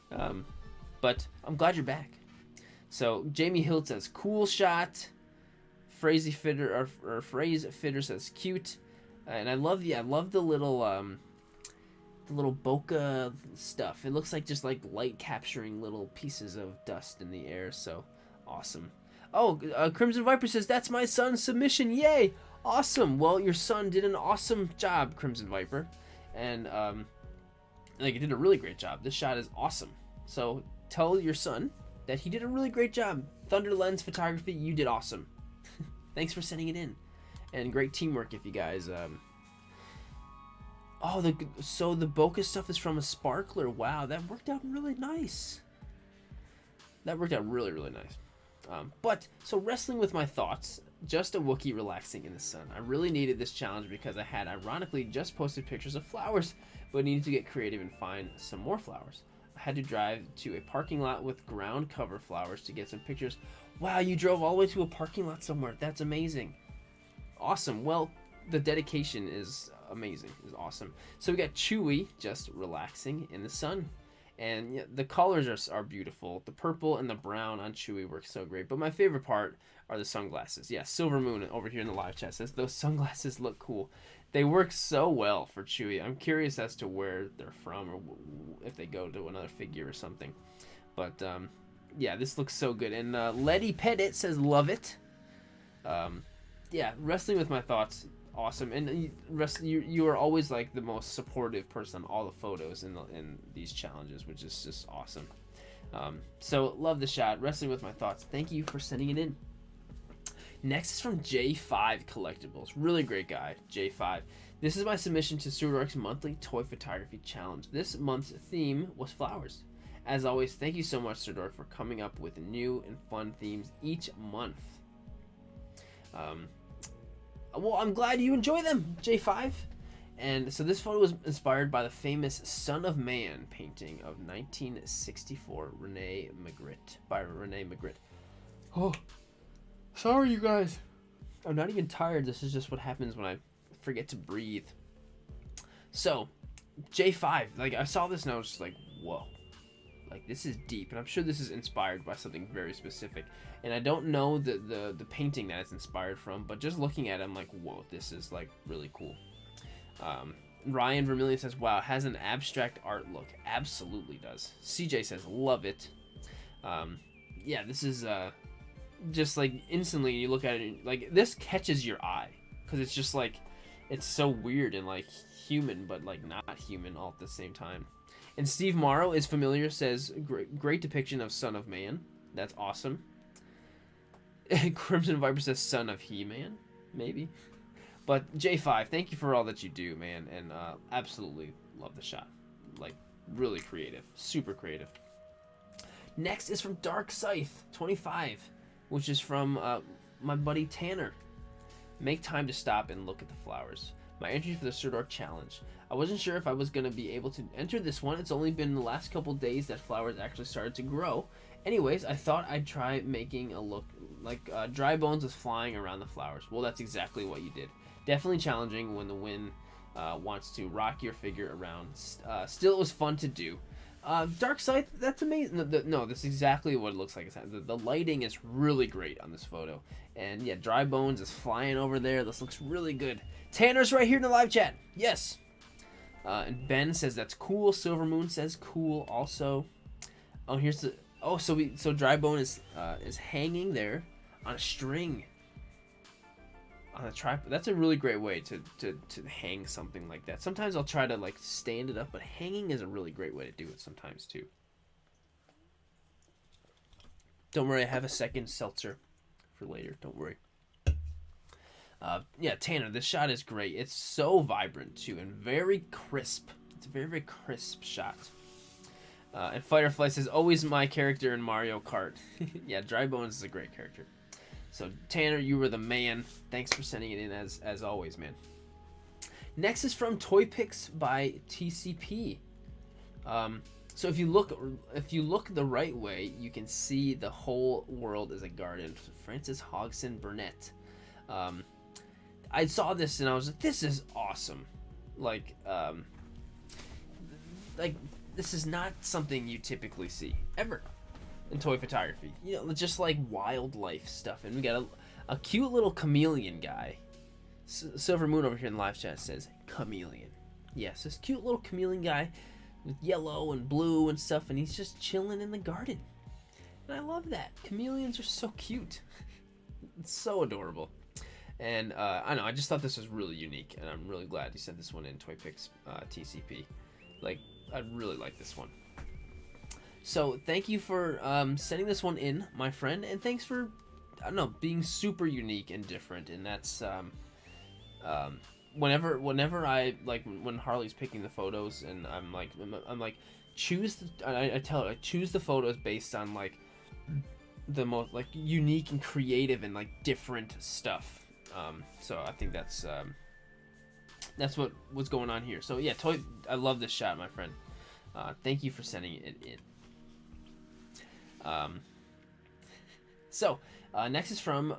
S1: But I'm glad you're back. So Jamie Hill says cool shot. Phrase Fitter says cute. And I love the little bokeh stuff. It looks like just like light capturing little pieces of dust in the air. So awesome. Oh, Crimson Viper says that's my son's submission. Yay! Awesome. Well, your son did an awesome job, Crimson Viper, and like he did a really great job. This shot is awesome. So tell your son that he did a really great job. Thunder Lens Photography, you did awesome. Thanks for sending it in, and great teamwork if you guys. So the bokeh stuff is from a sparkler. Wow, that worked out really nice. That worked out really, really nice. But so wrestling with my thoughts, just a Wookiee relaxing in the sun. I really needed this challenge because I had ironically just posted pictures of flowers, but needed to get creative and find some more flowers. I had to drive to a parking lot with ground cover flowers to get some pictures. Wow, you drove all the way to a parking lot somewhere. That's amazing. Awesome. Well, the dedication is amazing. Is awesome. So we got Chewie just relaxing in the sun. And yeah, the colors are beautiful. The purple and the brown on Chewie work so great. But my favorite part are the sunglasses. Yeah, Silver Moon over here in the live chat says those sunglasses look cool. They work so well for Chewie. I'm curious as to where they're from, or if they go to another figure or something. But yeah, this looks so good. And Letty Pettit says love it. Yeah, wrestling with my thoughts. Awesome. And you are always like the most supportive person on all the photos in these challenges, which is just awesome. So love the shot. Wrestling with my thoughts. Thank you for sending it in. Next is from J5 Collectibles. Really great guy, J5. This is my submission to Sirdork's monthly toy photography challenge. This month's theme was flowers. As always, thank you so much, Sirdork, for coming up with new and fun themes each month. Well, I'm glad you enjoy them, J5. And so this photo was inspired by the famous Son of Man painting of 1964, Rene Magritte. Oh, sorry, you guys. I'm not even tired. This is just what happens when I forget to breathe. So, J5, like I saw this and I was just like, whoa. Like this is deep, and I'm sure this is inspired by something very specific. And I don't know the painting that it's inspired from, but just looking at it, I'm like, whoa, this is like really cool. Ryan Vermillion says, wow, it has an abstract art look. Absolutely does. CJ says, love it. Yeah, this is just like instantly you look at it, like this catches your eye because it's just like it's so weird and like human, but like not human all at the same time. And Steve Morrow is familiar, says, great depiction of Son of Man. That's awesome. Crimson Viper says Son of He-Man, maybe. But J5, thank you for all that you do, man, and absolutely love the shot. Like, really creative, super creative. Next is from Dark Scythe 25, which is from my buddy Tanner. Make time to stop and look at the flowers. My entry for the Sirdork challenge. I wasn't sure if I was going to be able to enter this one. It's only been the last couple days that flowers actually started to grow. Anyways, I thought I'd try making a look like dry bones was flying around the flowers. Well, that's exactly what you did. Definitely challenging when the wind wants to rock your figure around. Still, it was fun to do. Dark Scythe, that's amazing. No, that's exactly what it looks like. The lighting is really great on this photo. And yeah, dry bones is flying over there. This looks really good. Tanner's right here in the live chat. Yes. And Ben says that's cool. Silver Moon says cool also. Oh, here's the so dry bone is hanging there on a string. on a tripod. That's a really great way to hang something like that. Sometimes I'll try to like stand it up, but hanging is a really great way to do it sometimes too. Don't worry, I have a second seltzer for later. Don't worry. Yeah, Tanner, this shot is great. It's so vibrant too and very crisp. It's a very, very crisp shot. And Fighter Flight says, always my character in Mario Kart. Yeah, Dry Bones is a great character. So Tanner, you were the man. Thanks for sending it in as always, man. Next is from Toy Picks by TCP. So if you look the right way, you can see the whole world is a garden. Francis Hodgson Burnett. I saw this and I was like, this is awesome. Like this is not something you typically see ever in toy photography. You know, just like wildlife stuff. And we got a cute little chameleon guy. Silver Moon over here in the live chat says chameleon. Yes, this cute little chameleon guy with yellow and blue and stuff, and he's just chilling in the garden. And I love that. Chameleons are so cute. It's so adorable. And I know, I just thought this was really unique, and I'm really glad you sent this one in, Toy Picks TCP. Like, I really like this one. So thank you for sending this one in, my friend, and thanks for, I don't know, being super unique and different. And that's whenever I like when Harley's picking the photos, and I'm like choose. I tell her, like, choose the photos based on like the most like unique and creative and like different stuff. So I think that's what was going on here. So yeah, I love this shot, my friend. Thank you for sending it in. So next is from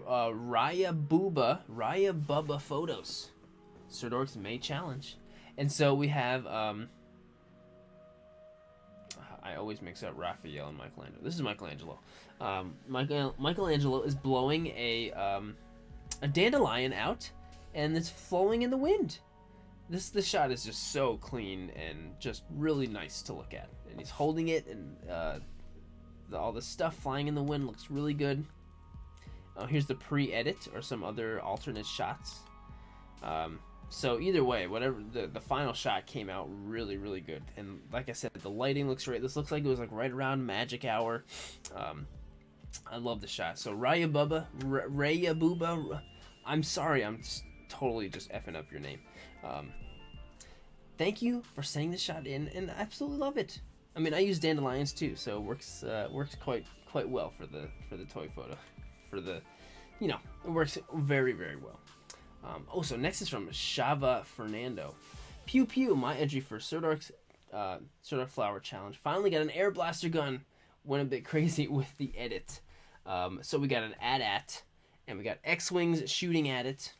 S1: Raya Bubba Photos, Sirdork's May Challenge, and so we have I always mix up Raphael and Michelangelo. This is Michelangelo. Michelangelo is blowing a dandelion out, and it's flowing in the wind. This shot is just so clean and just really nice to look at. And he's holding it, and all the stuff flying in the wind looks really good. Here's the pre-edit or some other alternate shots. So either way, whatever the final shot came out really, really good. And like I said, the lighting looks great. This looks like it was like right around magic hour. I love the shot. So Raya Booba, I'm sorry, I'm totally just effing up your name. Thank you for sending this shot in, and I absolutely love it. I mean, I use dandelions too, so it works quite well for the toy photo. It works very, very well. So next is from Shava Fernando. Pew pew, my entry for Sirdork's Sirdork Flower Challenge. Finally got an air blaster gun. Went a bit crazy with the edit. So we got an AT-AT, and we got X-Wings shooting at it.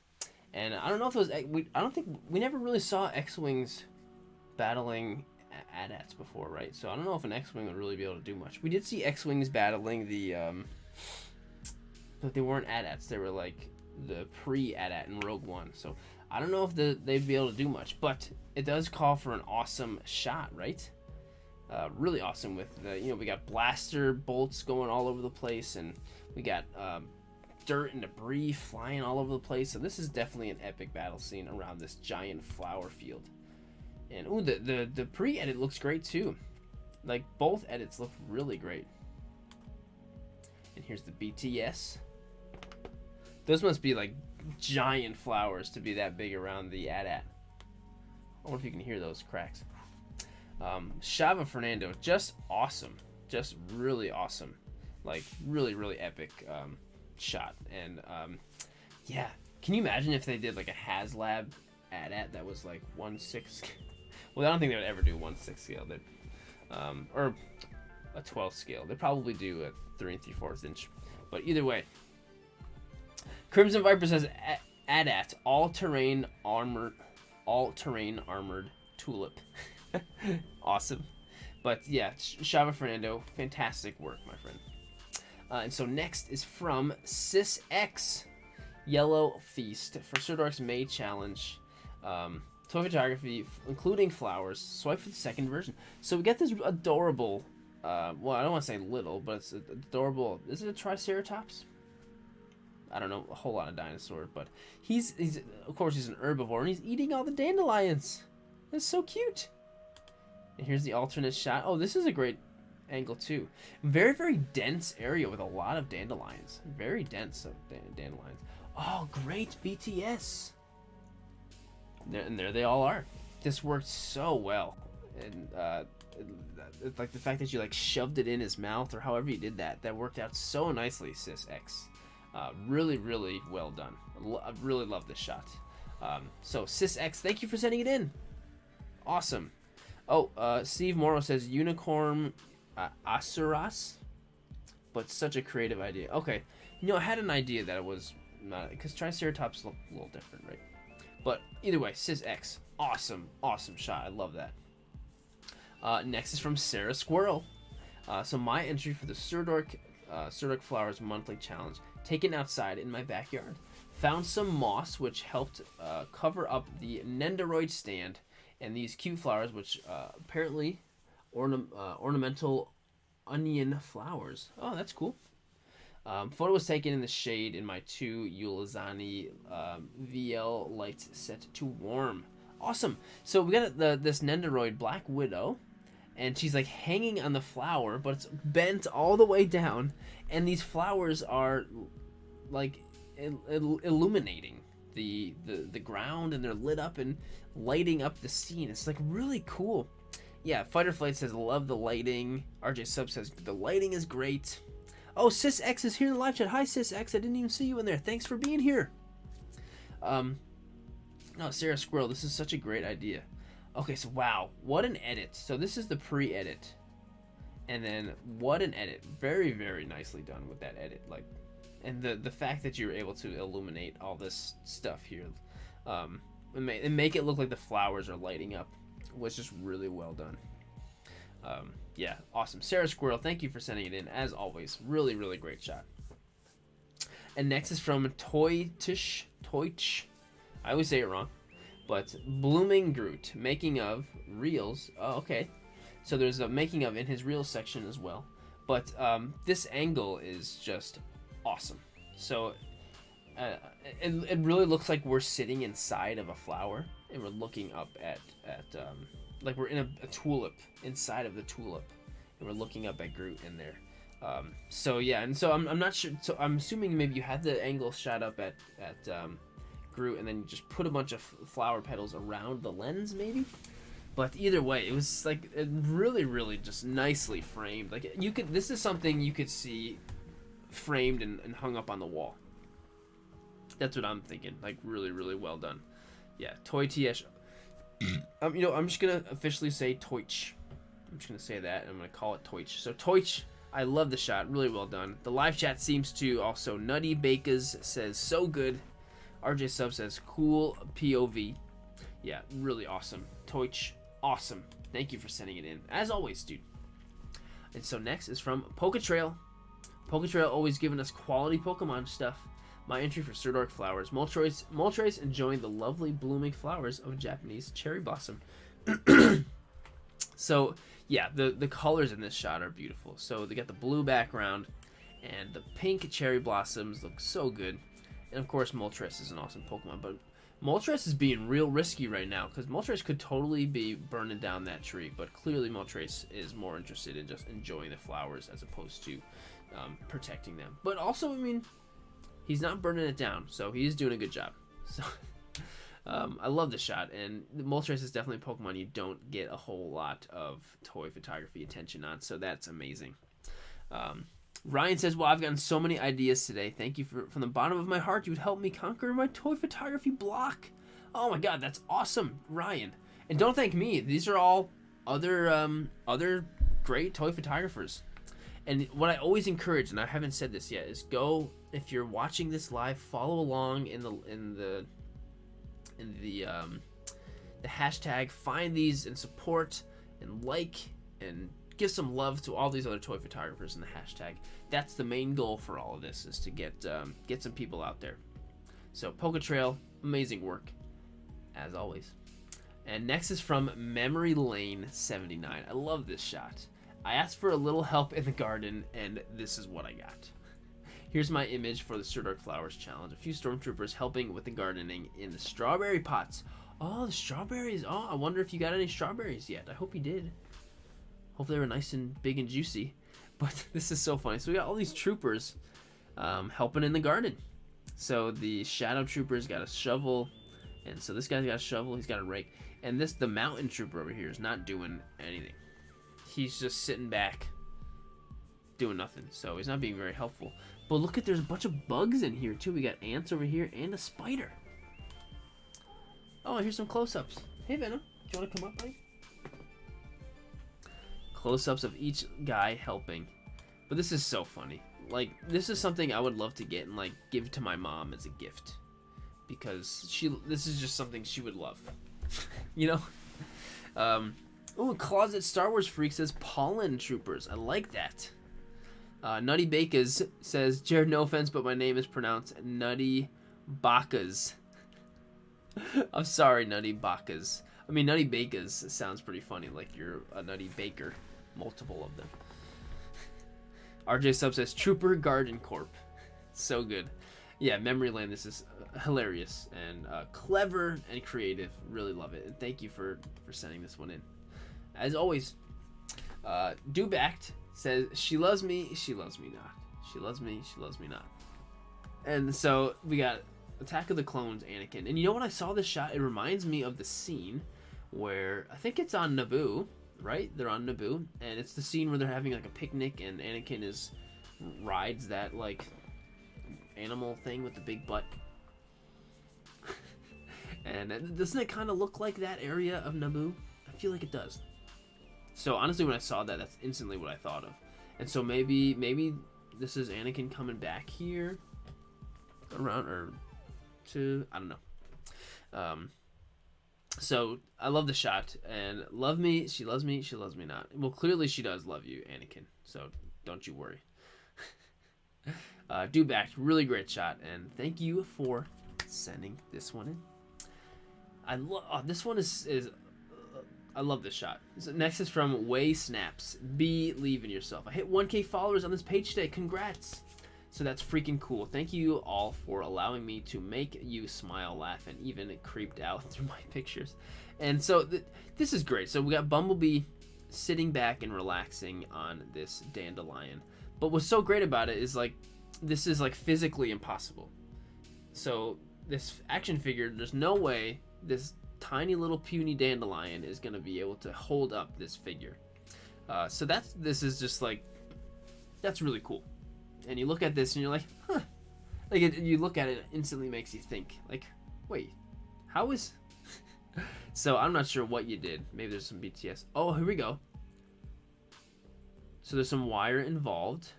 S1: And I don't know if those, I don't think, we never really saw X-Wings battling AT-ATs before, right? So I don't know if an X-Wing would really be able to do much. We did see X-Wings battling the, but they weren't AT-ATs. They were like the pre-AT-AT in Rogue One. So I don't know if they'd be able to do much, but it does call for an awesome shot, right? Really awesome with the, we got blaster bolts going all over the place, and we got dirt and debris flying all over the place. So this is definitely an epic battle scene around this giant flower field. And ooh, the pre-edit looks great too. Like, both edits look really great. And here's the BTS. Those must be like giant flowers to be that big around the AT-AT. I wonder if you can hear those cracks. Shava Fernando, just awesome. Just really awesome. Like, really, really epic shot. And yeah, can you imagine if they did like a HasLab AT-AT that was like 1/6? Well, I don't think they would ever do 1/6 scale. They'd, or a 12 scale. They'd probably do a 3 3/4 inch. But either way, Crimson Viper says AT-AT, all-terrain armored tulip. Awesome. But yeah, Shava Fernando, fantastic work, my friend. And so next is from SysX, Yellow Feast for Sirdork's May Challenge. Toy photography, including flowers. Swipe for the second version. So we get this adorable, well, I don't want to say little, but it's adorable. Is it a Triceratops? I don't know a whole lot of dinosaurs, but he's of course he's an herbivore and he's eating all the dandelions. That's so cute. And here's the alternate shot. Oh, this is a great angle too. Very, very dense area with a lot of dandelions. Very dense dandelions. Oh, great BTS. And there they all are. This worked so well. And like the fact that you like shoved it in his mouth or however you did that, that worked out so nicely, Sis X. Really, really well done. I really love this shot. So Sis X, thank you for sending it in. Awesome. Oh, Steve Morrow says Unicorn Asuras, but such a creative idea. Okay, you know, I had an idea that it was not, because Triceratops look a little different, right? But either way, Sis X, awesome shot. I love that. Next is from Sarah Squirrel. So my entry for the Sirdork Flowers monthly challenge, taken outside in my backyard. Found some moss which helped cover up the Nendoroid stand, and these cute flowers which apparently ornamental onion flowers. Oh, that's cool. Photo was taken in the shade in my 2 Ulizani VL lights set to warm. Awesome. So we got this Nendoroid Black Widow, and she's like hanging on the flower, but it's bent all the way down, and these flowers are like illuminating the ground, and they're lit up and lighting up the scene. It's like really cool. Yeah, Fighter Flight says love the lighting. RJ Sub says the lighting is great. Oh, Sis X is here in the live chat. Hi, Sis X. I didn't even see you in there. Thanks for being here. No, Sarah Squirrel, this is such a great idea. Okay, so wow, what an edit. So this is the pre-edit. And then what an edit. Very, very nicely done with that edit. Like, and the fact that you're able to illuminate all this stuff here, and make it look like the flowers are lighting up, was just really well done. Yeah, awesome. Sarah Squirrel, thank you for sending it in, as always. Really, really great shot. And next is from Toitch. I always say it wrong. But Blooming Groot, making of reels. Oh, okay. So there's a making of in his reels section as well. But this angle is just awesome. So it really looks like we're sitting inside of a flower, and we're looking up at like we're in a tulip, inside of the tulip, and we're looking up at Groot in there. So yeah, and so I'm not sure. So I'm assuming maybe you had the angle shot up at Groot, and then you just put a bunch of flower petals around the lens, maybe. But either way, it was like really, really just nicely framed. Like you could, this is something you could see framed and hung up on the wall. That's what I'm thinking. Like really, really well done. Yeah, Toy TS. You know, I'm just gonna officially say Toitch. I'm just gonna say that, and I'm gonna call it Toitch. So Toitch, I love the shot. Really well done. The live chat seems to also. Nutty Bakers says so good. RJ Sub says cool POV. Yeah, really awesome. Toitch, awesome. Thank you for sending it in, as always, dude. And so next is from Poketrail. Poketrail always giving us quality Pokemon stuff. My entry for Sirdork Flowers. Moltres enjoying the lovely blooming flowers of Japanese cherry blossom. So, yeah, the colors in this shot are beautiful. So they got the blue background, and the pink cherry blossoms look so good. And of course, Moltres is an awesome Pokemon, but Moltres is being real risky right now, because Moltres could totally be burning down that tree, but clearly Moltres is more interested in just enjoying the flowers as opposed to protecting them. But also, I mean, he's not burning it down, so he's doing a good job. So I love the shot, and Moltres is definitely a Pokemon you don't get a whole lot of toy photography attention on, so that's amazing. Ryan says, well, I've gotten so many ideas today. Thank you from the bottom of my heart. You would help me conquer my toy photography block. Oh my god, that's awesome, Ryan. And don't thank me. These are all other great toy photographers. And what I always encourage, and I haven't said this yet, is go, if you're watching this live, follow along in the hashtag, find these and support and like and give some love to all these other toy photographers in the hashtag. That's the main goal for all of this, is to get some people out there. So Poketrail, amazing work, as always. And next is from Memory Lane 79. I love this shot. I asked for a little help in the garden, and this is what I got. Here's my image for the Sirdork Flowers Challenge. A few stormtroopers helping with the gardening in the strawberry pots. Oh, the strawberries. Oh, I wonder if you got any strawberries yet. I hope you did. Hope they were nice and big and juicy. But this is so funny. So we got all these troopers helping in the garden. So the shadow trooper's got a shovel. And so this guy's got a shovel. He's got a rake. And the mountain trooper over here is not doing anything. He's just sitting back doing nothing. So he's not being very helpful. But look at, there's a bunch of bugs in here too. We got ants over here and a spider. Oh, here's some close-ups. Hey, Venom. Do you want to come up, buddy? Close-ups of each guy helping. But this is so funny. Like, this is something I would love to get and, like, give to my mom as a gift. Because this is just something she would love. You know? Oh, Closet Star Wars Freak says pollen troopers. I like that. Nutty Bakas says, Jared, no offense, but my name is pronounced Nutty Bakas. I'm sorry, Nutty Bakas. I mean, Nutty Bakas sounds pretty funny, like you're a nutty baker. Multiple of them. RJ Sub says, Trooper Garden Corp. So good. Yeah, Memory Lane, this is hilarious and clever and creative. Really love it. And thank you for sending this one in. As always, Dubact says, she loves me not. She loves me not. And so we got Attack of the Clones, Anakin. And you know when I saw this shot, it reminds me of the scene where, I think it's on Naboo, right? They're on Naboo. And it's the scene where they're having like a picnic and Anakin rides that like animal thing with the big butt. And doesn't it kind of look like that area of Naboo? I feel like it does. So honestly, when I saw that, that's instantly what I thought of. And so maybe this is Anakin coming back here around, or to, I don't know. So I love the shot, and love me, she loves me not. Well, clearly she does love you, Anakin. So don't you worry. Duback, really great shot, and thank you for sending this one in. This one is I love this shot. So next is from Way Snaps. Believe in yourself. I hit 1K followers on this page today. Congrats. So that's freaking cool. Thank you all for allowing me to make you smile, laugh, and even creeped out through my pictures. And so this is great. So we got Bumblebee sitting back and relaxing on this dandelion. But what's so great about it is, like, this is like physically impossible. So this action figure, there's no way this tiny little puny dandelion is going to be able to hold up this figure. So this is just like, that's really cool. And you look at this and you're like, huh. Like you look at it, it instantly makes you think, like, wait, how is... So I'm not sure what you did. Maybe there's some BTS. Oh, here we go. So there's some wire involved.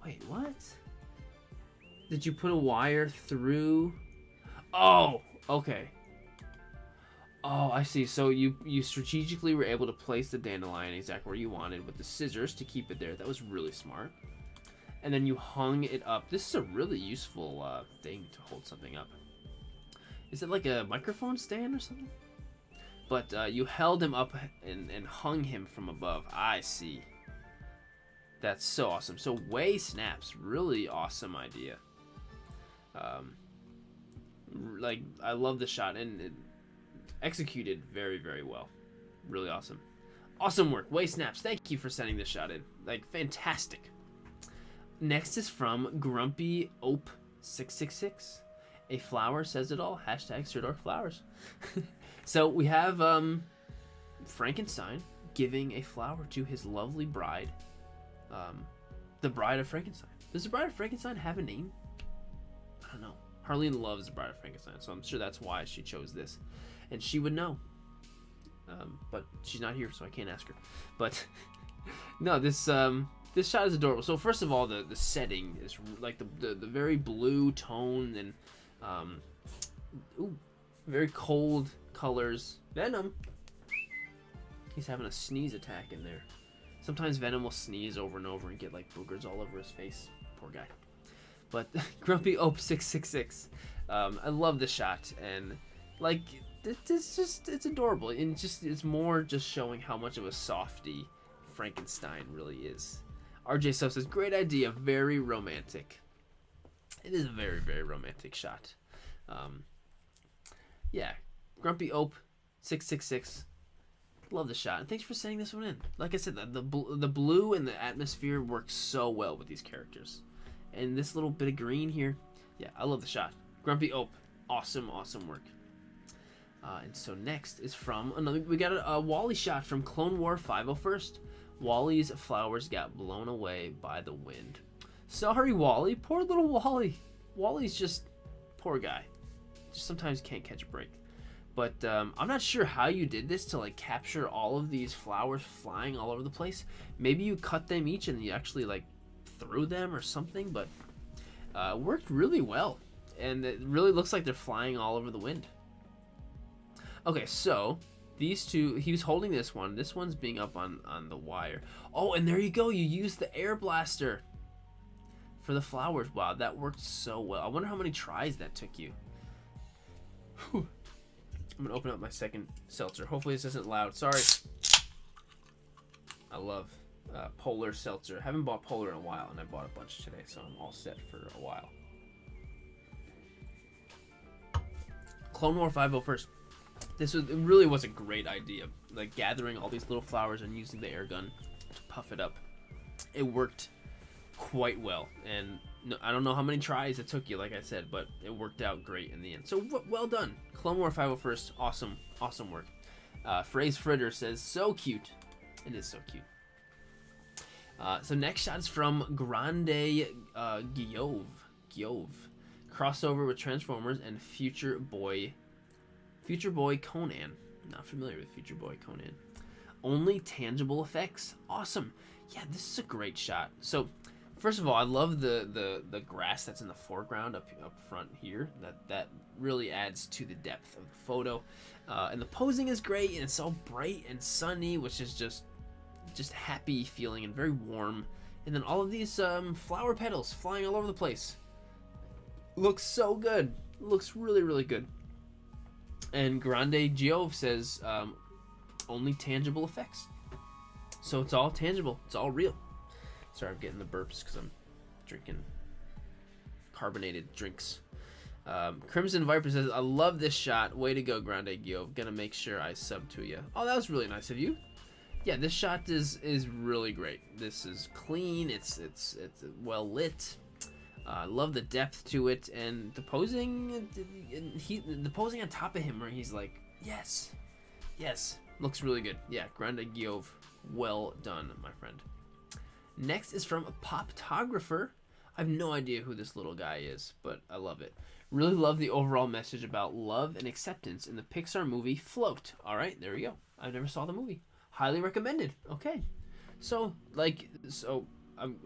S1: Wait, what? Did you put a wire through... Oh, okay. Oh, I see. So you strategically were able to place the dandelion exactly where you wanted with the scissors to keep it there. That was really smart. And then you hung it up. This is a really useful thing to hold something up. Is it like a microphone stand or something? But you held him up and hung him from above. I see. That's so awesome. So Way Snaps, really awesome idea. Like, I love the shot, and it executed very, very well. Really awesome. Awesome work. Way Snaps, thank you for sending this shot in. Like, fantastic. Next is from Grumpy Ope 666. A flower says it all. Hashtag Sirdork Flowers. So we have Frankenstein giving a flower to his lovely bride. The Bride of Frankenstein. Does the Bride of Frankenstein have a name? I don't know. Harleen loves the Bride of Frankenstein, so I'm sure that's why she chose this. And she would know. But she's not here, so I can't ask her. But no, this shot is adorable. So first of all, the setting is like the very blue tone and very cold colors. Venom. He's having a sneeze attack in there. Sometimes Venom will sneeze over and over and get like boogers all over his face. Poor guy. But Grumpy Ope 666. I love the shot, and like it's adorable, and it's more just showing how much of a softie Frankenstein really is. RJ Sub says, great idea, very romantic. It is a very, very romantic shot. Yeah, Grumpy Ope 666. Love the shot, and thanks for sending this one in. Like I said, the blue and the atmosphere work so well with these characters, and this little bit of green here, yeah, I love the shot. Grumpy Ope, awesome work. And so next is from another. We got a Wally shot from Clone War 501st. Wally's flowers got blown away by the wind. Sorry, Wally. Poor little Wally. Wally's just poor guy. Just sometimes can't catch a break. But I'm not sure how you did this to like capture all of these flowers flying all over the place. Maybe you cut them each and you actually like threw them or something, but worked really well. And it really looks like they're flying all over the wind. Okay, so these two, he was holding this one. This one's being up on the wire. Oh, and there you go. You used the air blaster for the flowers. Wow, that worked so well. I wonder how many tries that took you. Whew. I'm going to open up my second seltzer. Hopefully this isn't loud. Sorry. I love Polar seltzer. I haven't bought Polar in a while, and I bought a bunch today, so I'm all set for a while. Clone War 501st. It really was a great idea. Like gathering all these little flowers and using the air gun to puff it up. It worked quite well. And no, I don't know how many tries it took you, like I said, but it worked out great in the end. So well done. Clone War 501st, awesome work. Phrase Fritter says, so cute. It is so cute. So next shot is from Grande Gyove. Crossover with Transformers and Future Boy Conan. Not familiar with Future Boy Conan. Only tangible effects. Awesome. Yeah, this is a great shot. So, first of all, I love the grass that's in the foreground up front here. That really adds to the depth of the photo. And the posing is great, and it's all bright and sunny, which is just happy feeling and very warm. And then all of these flower petals flying all over the place. Looks so good. Looks really, really good. And Grande Giove says, only tangible effects. So it's all tangible. It's all real. Sorry, I'm getting the burps because I'm drinking carbonated drinks. Crimson Viper says, I love this shot. Way to go, Grande Giove. Gonna make sure I sub to you. Oh, that was really nice of you. Yeah, this shot is really great. This is clean. It's well lit. I love the depth to it, and the posing. The posing on top of him, where he's like, yes, looks really good. Yeah, Grande Giove, well done, my friend. Next is from a Poptographer. I have no idea who this little guy is, but I love it. Really love the overall message about love and acceptance in the Pixar movie Float. All right, there we go. I never saw the movie. Highly recommended. Okay, I'm.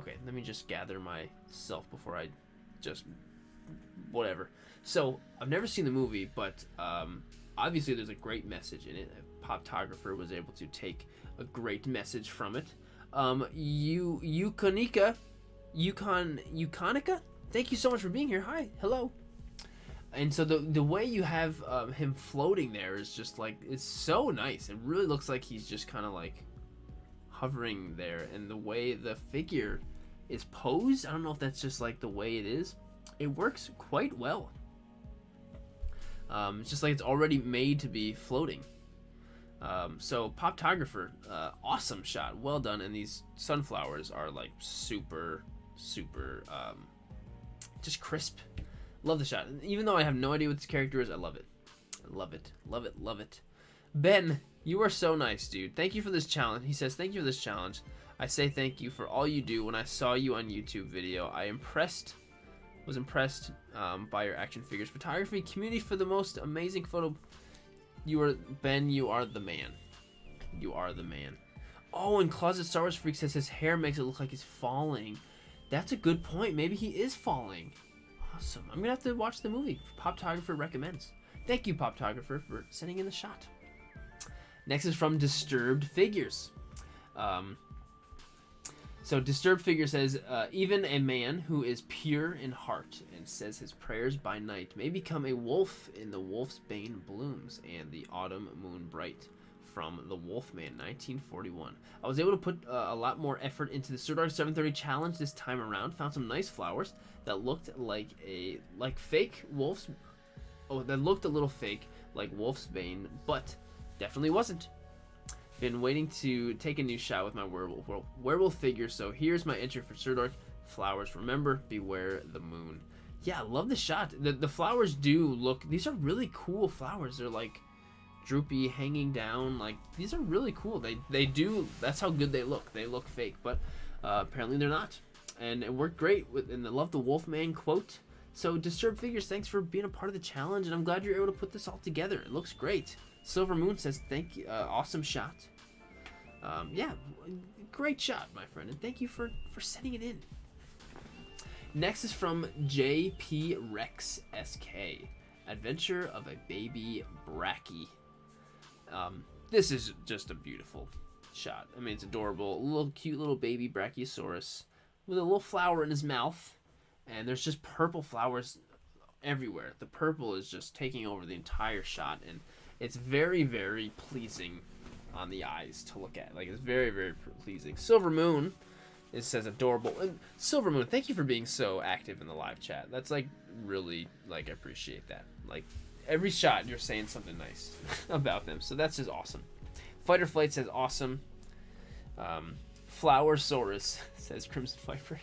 S1: Okay, let me just gather myself before I just whatever. So I've never seen the movie, but obviously there's a great message in it. A Poptographer was able to take a great message from it. Yukonica, thank you so much for being here. Hi, hello. And so the way you have him floating there is just like, it's so nice. It really looks like he's just kind of like hovering there, and the way the figure is posed, I don't know if that's just like the way it is. It works quite well. It's just like it's already made to be floating. So Poptographer, awesome shot, well done. And these sunflowers are like super just crisp. Love the shot. Even though I have no idea what this character is, I love it. Love it. Ben, you are so nice, dude. Thank you for this challenge. He says, thank you for this challenge. I say thank you for all you do. When I saw you on YouTube video, I was impressed by your action figures photography community for the most amazing photo. Ben, you are the man. You are the man. Oh, and Closet Star Wars Freak says his hair makes it look like he's falling. That's a good point. Maybe he is falling. Awesome. I'm gonna have to watch the movie. Poptographer recommends. Thank you, Poptographer, for sending in the shot. Next is from Disturbed Figures. So Disturbed Figure says, even a man who is pure in heart and says his prayers by night may become a wolf in the wolf's bane blooms and the autumn moon bright. from the Wolfman, 1941. I was able to put a lot more effort into the Sirdork 730 challenge this time around. Found some nice flowers that looked like fake wolf's. Oh, that looked a little fake, like wolf's bane, but definitely wasn't. Been waiting to take a new shot with my werewolf figure, so here's my entry for Sirdork flowers. Remember, beware the moon. Yeah, I love the shot. The flowers do look, these are really cool flowers. They're like droopy, hanging down. Like, these are really cool. They do, that's how good they look. They look fake, but apparently they're not. And it worked great, and I love the Wolfman quote. So Disturbed Figures, thanks for being a part of the challenge, and I'm glad you're able to put this all together. It looks great. Silver Moon says, thank you, awesome shot. Yeah, great shot, my friend, and thank you for sending it in. Next is from JP Rex SK, Adventure of a Baby Bracky. This is just a beautiful shot. I mean, it's adorable. A little cute little baby Brachiosaurus with a little flower in his mouth, and there's just purple flowers everywhere. The purple is just taking over the entire shot, and it's very, very pleasing on the eyes to look at. Like, it's very, very pleasing. Silver Moon, it says adorable. And Silver Moon, thank you for being so active in the live chat. That's like really, like, I appreciate that. Like, every shot you're saying something nice about them, so that's just awesome. Fighter Flight says awesome. Flowersaurus says Crimson Viper.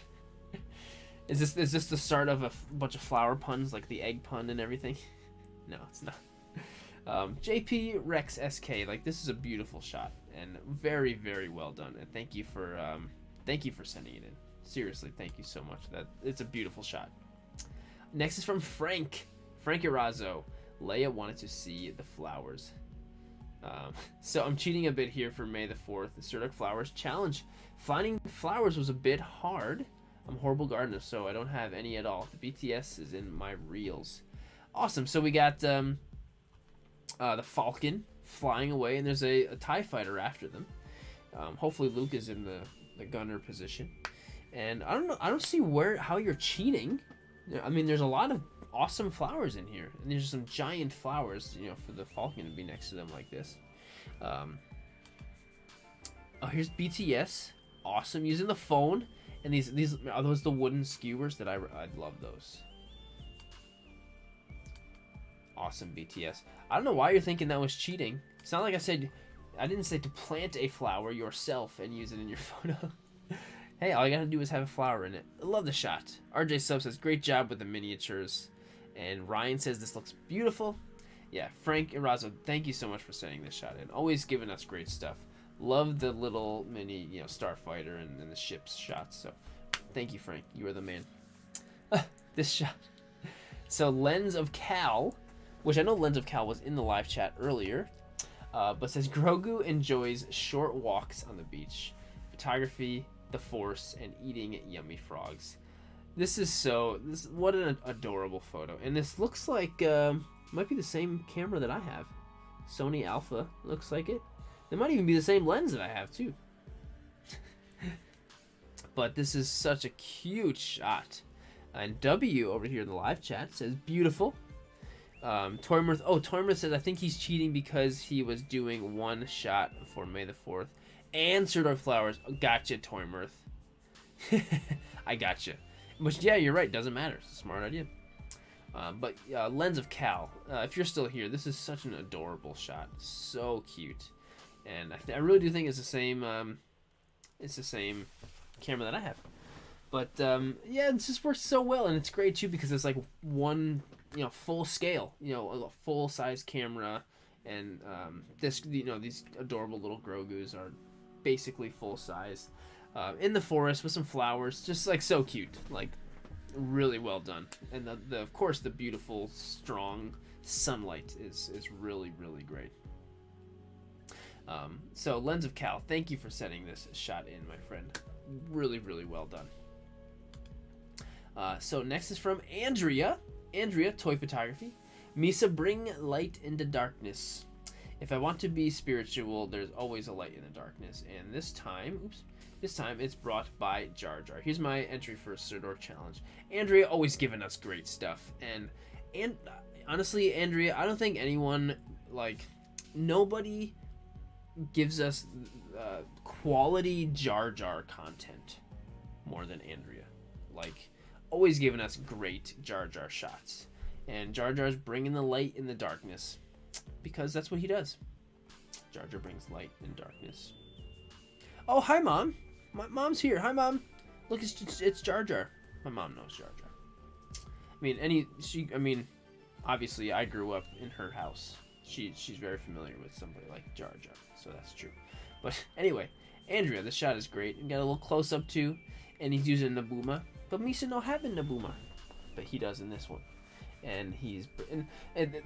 S1: Is this the start of a bunch of flower puns, like the egg pun and everything? No, it's not. JP Rex SK, like, this is a beautiful shot and very, very well done. And thank you for sending it in. Seriously, thank you so much. It's a beautiful shot. Next is from Frank Irazo. Leia wanted to see the flowers. So I'm cheating a bit here for May the 4th. The Sirdork Flowers Challenge. Finding flowers was a bit hard. I'm a horrible gardener, so I don't have any at all. The BTS is in my reels. Awesome. So we got the Falcon flying away, and there's a TIE fighter after them. Hopefully Luke is in the gunner position. And I don't know. I don't see how you're cheating. I mean, there's a lot of awesome flowers in here, and there's some giant flowers, you know, for the Falcon to be next to them like this. Oh, here's BTS. Awesome, using the phone. And these are those the wooden skewers that I love those. Awesome, BTS. I don't know why you're thinking that was cheating. It's not like I didn't say to plant a flower yourself and use it in your photo. Hey, all you gotta do is have a flower in it. I love the shot. RJ Sub says, great job with the miniatures. And Ryan says, this looks beautiful. Yeah, Frank Irazo, thank you so much for sending this shot in. Always giving us great stuff. Love the little mini, you know, starfighter and the ship's shots. So, thank you, Frank. You are the man. This shot. So, Lens of Cal, which I know Lens of Cal was in the live chat earlier, but says Grogu enjoys short walks on the beach, photography, the Force, and eating yummy frogs. What an adorable photo. And this looks like might be the same camera that I have. Sony Alpha, looks like it. It might even be the same lens that I have too. But this is such a cute shot. And W over here in the live chat says beautiful. Toymouth says I think he's cheating because he was doing one shot for May the 4th and Sirdork Flowers. Gotcha, Toymouth. I gotcha. Which, yeah, you're right. Doesn't matter. It's a smart idea. But Lens of Cal, if you're still here, this is such an adorable shot. So cute. And I really do think it's the same camera that I have. But yeah, it just works so well, and it's great too because it's like one, you know, full scale, you know, a full size camera, and this, you know, these adorable little Grogus are basically full size in the forest with some flowers, just like so cute, like really well done. And the of course the beautiful strong sunlight is really, really great. So Lens of Cal, thank you for sending this shot in, my friend. Really, really well done. So next is from Andrea. Andrea, Toy Photography. Misa, bring light into darkness. If I want to be spiritual, there's always a light in the darkness. And this time it's brought by Jar Jar. Here's my entry for a Sirdork challenge. Andrea always giving us great stuff. And honestly, Andrea, I don't think anyone, like, nobody gives us quality Jar Jar content more than Andrea. Like, always giving us great Jar Jar shots. And Jar Jar's bringing the light in the darkness, because that's what he does. Jar Jar brings light and darkness. Oh, hi, Mom. My mom's here. Hi, Mom. Look, it's Jar Jar. My mom knows Jar Jar. I mean, obviously, I grew up in her house. She's very familiar with somebody like Jar Jar, so that's true. But anyway, Andrea, the shot is great. And got a little close up too, and he's using Nabuma. But Misa no having Nabuma, but he does in this one. And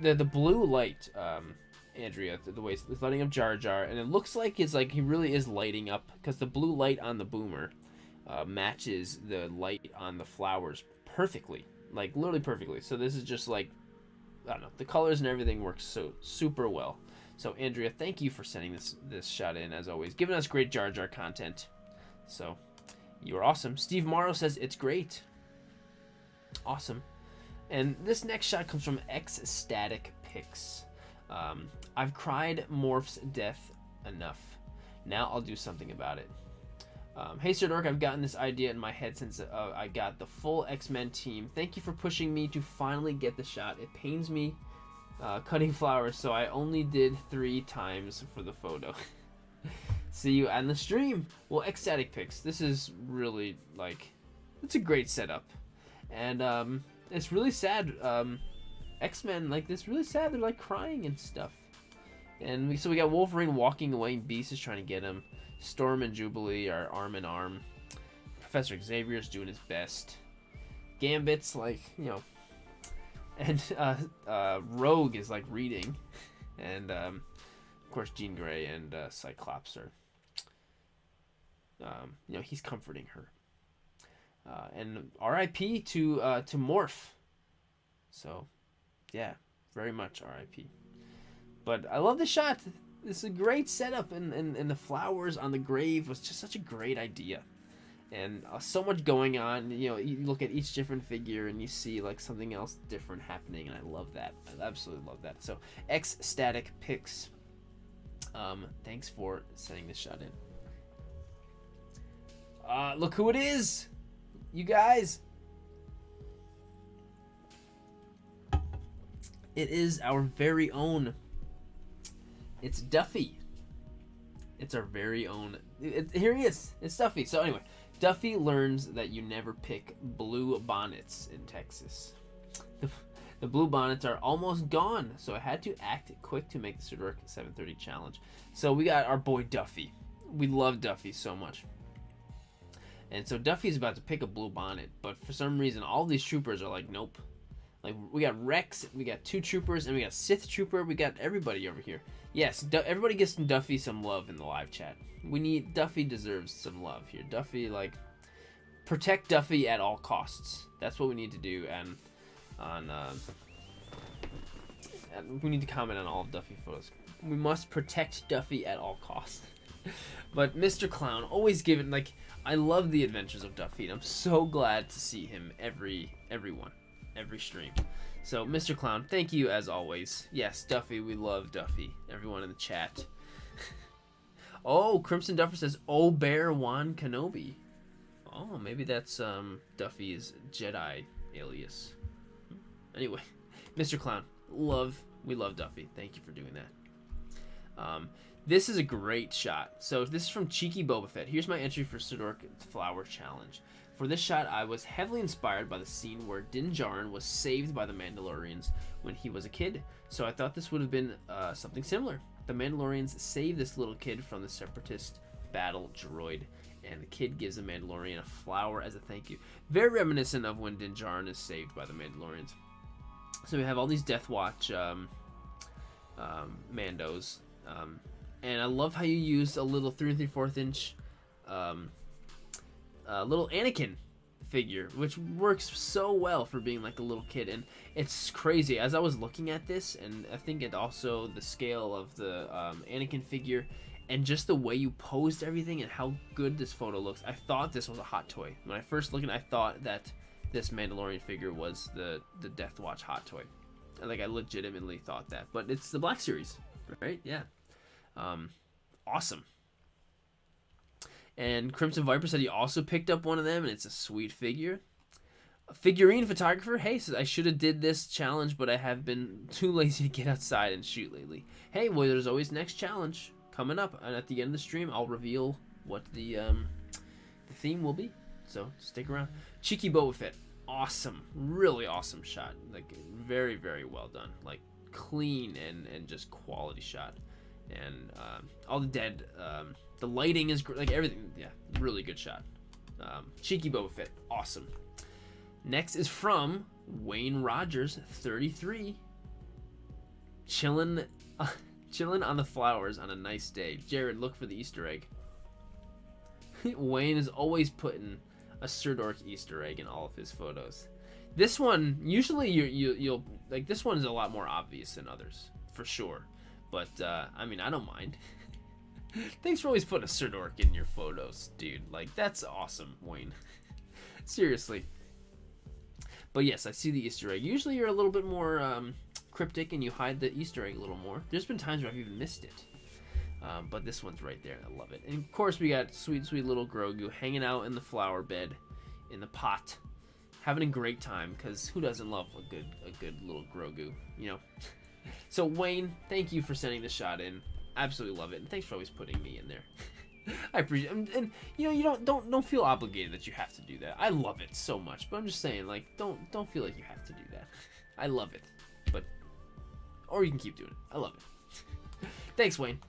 S1: the blue light, Andrea, the way it's lighting up Jar Jar, and it looks like he really is lighting up, because the blue light on the boomer matches the light on the flowers perfectly, like literally perfectly. So this is just like, I don't know, the colors and everything works so super well. So Andrea, thank you for sending this shot in, as always, giving us great Jar Jar content. So you are awesome. Steve Morrow says it's great. Awesome. And this next shot comes from Ecstatic Pics. I've cried Morph's death enough. Now I'll do something about it. Hey Sirdork, I've gotten this idea in my head since I got the full X-Men team. Thank you for pushing me to finally get the shot. It pains me cutting flowers, so I only did 3 times for the photo. See you on the stream. Well, Ecstatic Pics, this is really, like, it's a great setup. And it's really sad. X-Men, like, this really sad. They're like crying and stuff. And so we got Wolverine walking away, and Beast is trying to get him. Storm and Jubilee are arm in arm. Professor Xavier's doing his best. Gambit's like, you know, and Rogue is like reading, and of course Jean Grey and Cyclops are, you know, he's comforting her. And R.I.P. to Morph. So, yeah, very much R.I.P. But I love the shot. This is a great setup, and the flowers on the grave was just such a great idea. And so much going on. You know, you look at each different figure and you see like something else different happening, and I love that. I absolutely love that. So, Ecstatic Pics, thanks for sending this shot in. Look who it is, you guys. It is our very own. It's Duffy. It's our very own. Here he is. It's Duffy. So anyway, Duffy learns that you never pick blue bonnets in Texas. The blue bonnets are almost gone, so I had to act quick to make the Sirdork 730 challenge. So we got our boy Duffy. We love Duffy so much. And so Duffy's about to pick a blue bonnet, but for some reason all these troopers are like, nope. Like, we got Rex, we got 2 troopers, and we got Sith Trooper. We got everybody over here. Yes, everybody gets Duffy some love in the live chat. Duffy deserves some love here. Duffy, like, protect Duffy at all costs. That's what we need to do, and we need to comment on all of Duffy photos. We must protect Duffy at all costs. But Mr. Clown, always giving, like, I love the adventures of Duffy, and I'm so glad to see him every stream. So, Mr. Clown, thank you as always. Yes, Duffy, we love Duffy. Everyone in the chat. Oh, Crimson Duffer says, Obi-Wan Kenobi. Oh, maybe that's Duffy's Jedi alias. Anyway, Mr. Clown, we love Duffy. Thank you for doing that. This is a great shot. So this is from Cheeky Boba Fett. Here's my entry for Sirdork Flower Challenge. For this shot, I was heavily inspired by the scene where Din Djarin was saved by the Mandalorians when he was a kid. So I thought this would have been something similar. The Mandalorians save this little kid from the Separatist battle droid, and the kid gives the Mandalorian a flower as a thank you. Very reminiscent of when Din Djarin is saved by the Mandalorians. So we have all these Death Watch Mandos. And I love how you use a little 3 3/4 inch little Anakin figure, which works so well for being like a little kid. And it's crazy as I was looking at this, and I think it also the scale of the Anakin figure and just the way you posed everything and how good this photo looks. I thought this was a hot toy when I first looked. I thought that this Mandalorian figure was the Death Watch hot toy. Like, I legitimately thought that, but it's the Black Series, right? Yeah. awesome. And Crimson Viper said he also picked up one of them, and it's a sweet figure. A figurine photographer, hey, says I should have did this challenge, but I have been too lazy to get outside and shoot lately. Hey, well, there's always next challenge coming up, and at the end of the stream, I'll reveal what the theme will be. So stick around. Cheeky Boba Fett, awesome, really awesome shot. Like very, very well done. Like clean and just quality shot. And all the dead, the lighting is like everything. Yeah, really good shot. Cheeky Boba Fett, awesome. Next is from Wayne Rogers, 33. Chilling on the flowers on a nice day. Jared, look for the Easter egg. Wayne is always putting a Sirdork Easter egg in all of his photos. This one, usually you'll like, this one is a lot more obvious than others, for sure. But I mean, I don't mind. Thanks for always putting a Sirdork in your photos, dude. Like, that's awesome, Wayne. Seriously. But yes, I see the Easter egg. Usually you're a little bit more cryptic and you hide the Easter egg a little more. There's been times where I've even missed it. But this one's right there, and I love it. And of course, we got sweet, sweet little Grogu hanging out in the flower bed, in the pot, having a great time. Because who doesn't love a good little Grogu, you know? So Wayne, thank you for sending the shot in. Absolutely love it, and thanks for always putting me in there. I appreciate it. And you know, you don't feel obligated that you have to do that. I love it so much, but I'm just saying, like, don't feel like you have to do that. I love it, but or you can keep doing it. I love it. Thanks, Wayne.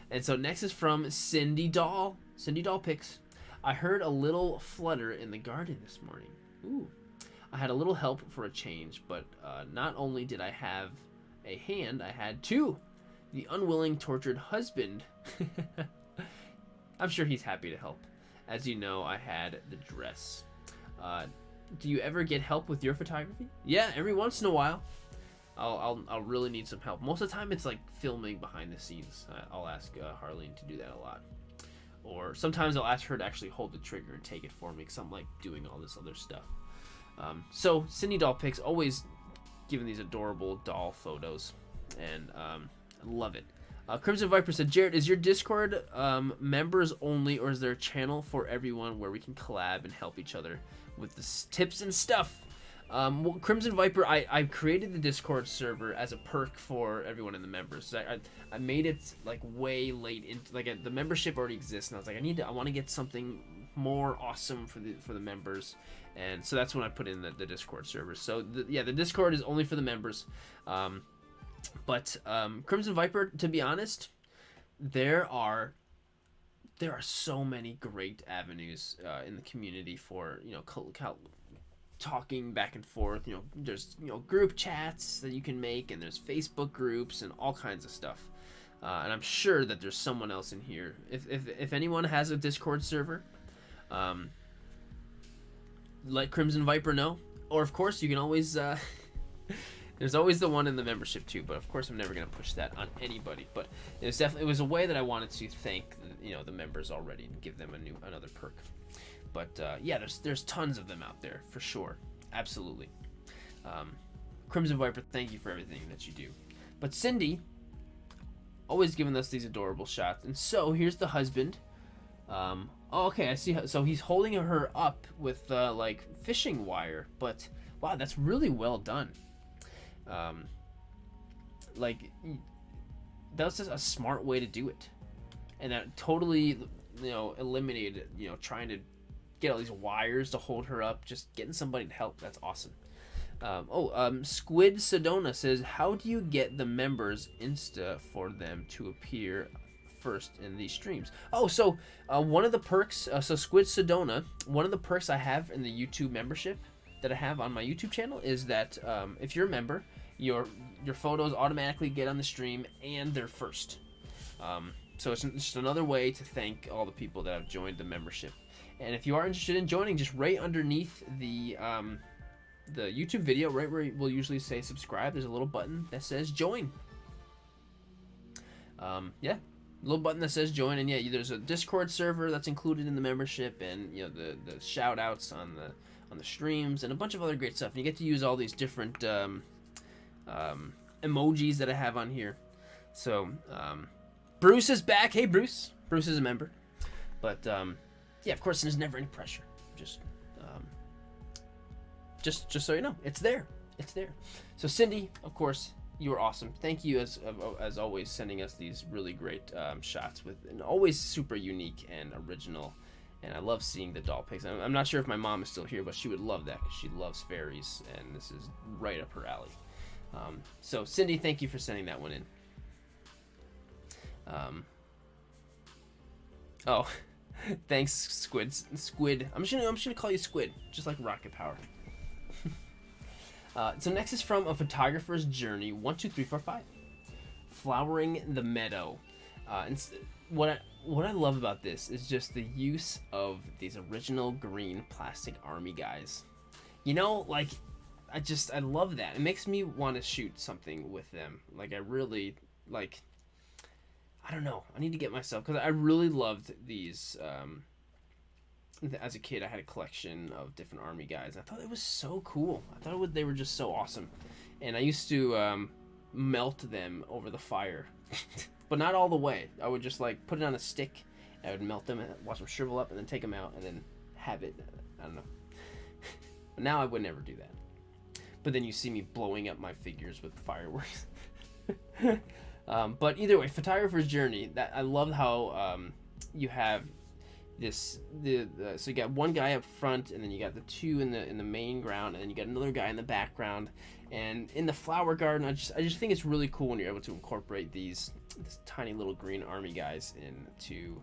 S1: And so next is from Cindy Doll. Cindy Doll Picks. I heard a little flutter in the garden this morning. Ooh. I had a little help for a change, but not only did I have a hand, I had two. The unwilling, tortured husband. I'm sure he's happy to help. As you know, I had the dress. Do you ever get help with your photography? Yeah, every once in a while. I'll really need some help. Most of the time it's like filming behind the scenes. I'll ask Harleen to do that a lot. Or sometimes I'll ask her to actually hold the trigger and take it for me because I'm like doing all this other stuff. So Cindy Doll Picks, always giving these adorable doll photos. And I love it. Crimson Viper said, Jared, is your Discord members only, or is there a channel for everyone where we can collab and help each other with the tips and stuff? Well, Crimson Viper, I created the Discord server as a perk for everyone in the members. I made it like way late into, like, the membership already exists, and I was like, I want to get something more awesome for the members, and so that's when I put in the Discord server. So the Discord is only for the members. But Crimson Viper, to be honest, there are so many great avenues in the community for, you know, talking back and forth. You know, there's, you know, group chats that you can make, and there's Facebook groups and all kinds of stuff. And I'm sure that there's someone else in here. If anyone has a Discord server, let Crimson Viper know. Or of course, you can always. There's always the one in the membership too, but of course I'm never gonna push that on anybody. But it was a way that I wanted to thank, you know, the members already and give them another perk. But yeah, there's tons of them out there for sure, absolutely. Crimson Viper, thank you for everything that you do. But Cindy, always giving us these adorable shots. And so here's the husband. Oh, okay, I see. So he's holding her up with like fishing wire. But wow, that's really well done. Like, that was just a smart way to do it, and that totally, you know, eliminated, you know, trying to get all these wires to hold her up. Just getting somebody to help. That's awesome. Squid Sedona says, how do you get the members Insta for them to appear first in these streams? Oh, so one of the perks, so Squid Sedona, one of the perks I have in the YouTube membership that I have on my YouTube channel is that if you're a member, your photos automatically get on the stream and they're first. So it's just another way to thank all the people that have joined the membership. And if you are interested in joining, just right underneath the YouTube video, right where we'll usually say subscribe, there's a little button that says join. Yeah, little button that says join, and yeah, there's a Discord server that's included in the membership, and you know the shout outs on the streams and a bunch of other great stuff. And you get to use all these different emojis that I have on here. So Bruce is back. Hey, Bruce. Bruce is a member. But, yeah, of course, there's never any pressure. Just so you know, it's there. It's there. So, Cindy, of course, you are awesome. Thank you, as always, sending us these really great shots with, and always super unique and original. And I love seeing the doll pics. I'm not sure if my mom is still here, but she would love that because she loves fairies, and this is right up her alley. So, Cindy, thank you for sending that one in. Oh, thanks, Squid. I'm just gonna call you Squid, just like Rocket Power. So next is from A Photographer's Journey 12345, Flowering the Meadow. And what I love about this is just the use of these original green plastic army guys. You know, like I love that. It makes me want to shoot something with them. Like I really like. I don't know. I need to get myself, because I really loved these. As a kid, I had a collection of different army guys. I thought it was so cool. I thought they were just so awesome, and I used to melt them over the fire, but not all the way. I would just like put it on a stick. I would melt them and watch them shrivel up, and then take them out, and then have it. I don't know. But now I would never do that. But then you see me blowing up my figures with fireworks. But either way, Photographer's Journey. That I love how you have this so you got one guy up front, and then you got the two in the main ground, and then you got another guy in the background, and in the flower garden. I just think it's really cool when you're able to incorporate this tiny little green army guys into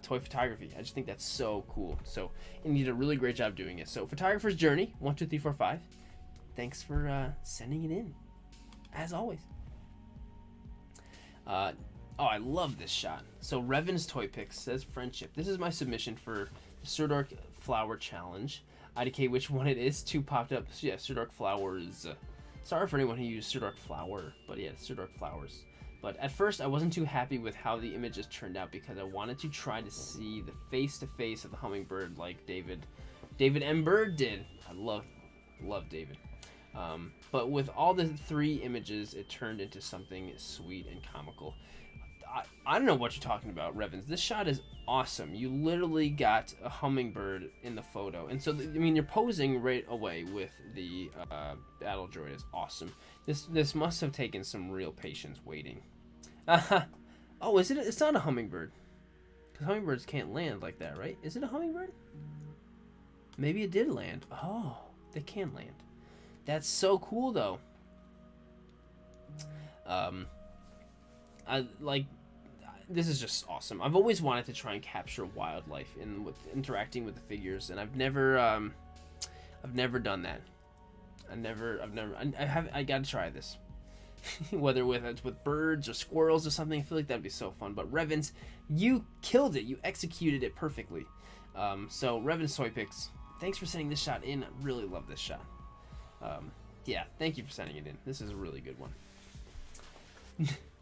S1: toy photography. I just think that's so cool. So, and you did a really great job doing it. So, Photographer's Journey 12345. Thanks for sending it in, as always. Oh, I love this shot. So Revan's Toy Picks says friendship. This is my submission for the Sirdork Flower Challenge. IDK which one it is. 2 popped up. So yeah, Sirdork Flowers. Sorry for anyone who used Sirdork Flower, but yeah, Sirdork Flowers. But at first, I wasn't too happy with how the images turned out because I wanted to try to see the face-to-face of the hummingbird like David M. Bird did. I love David. But with all the 3 images, it turned into something sweet and comical. I don't know what you're talking about, Revens. This shot is awesome. You literally got a hummingbird in the photo. And so, I mean, you're posing right away with the battle droid. It's awesome. This must have taken some real patience waiting. Oh, is it? It's not a hummingbird. Because hummingbirds can't land like that, right? Is it a hummingbird? Maybe it did land. Oh, they can land. That's so cool, though. This is just awesome. I've always wanted to try and capture wildlife interacting with the figures, and I've never done that. I gotta try this. Whether it's with birds or squirrels or something, I feel like that'd be so fun. But Revens, you killed it. You executed it perfectly. So Revens Toy Picks, thanks for sending this shot in. I really love this shot. Yeah, thank you for sending it in. This is a really good one.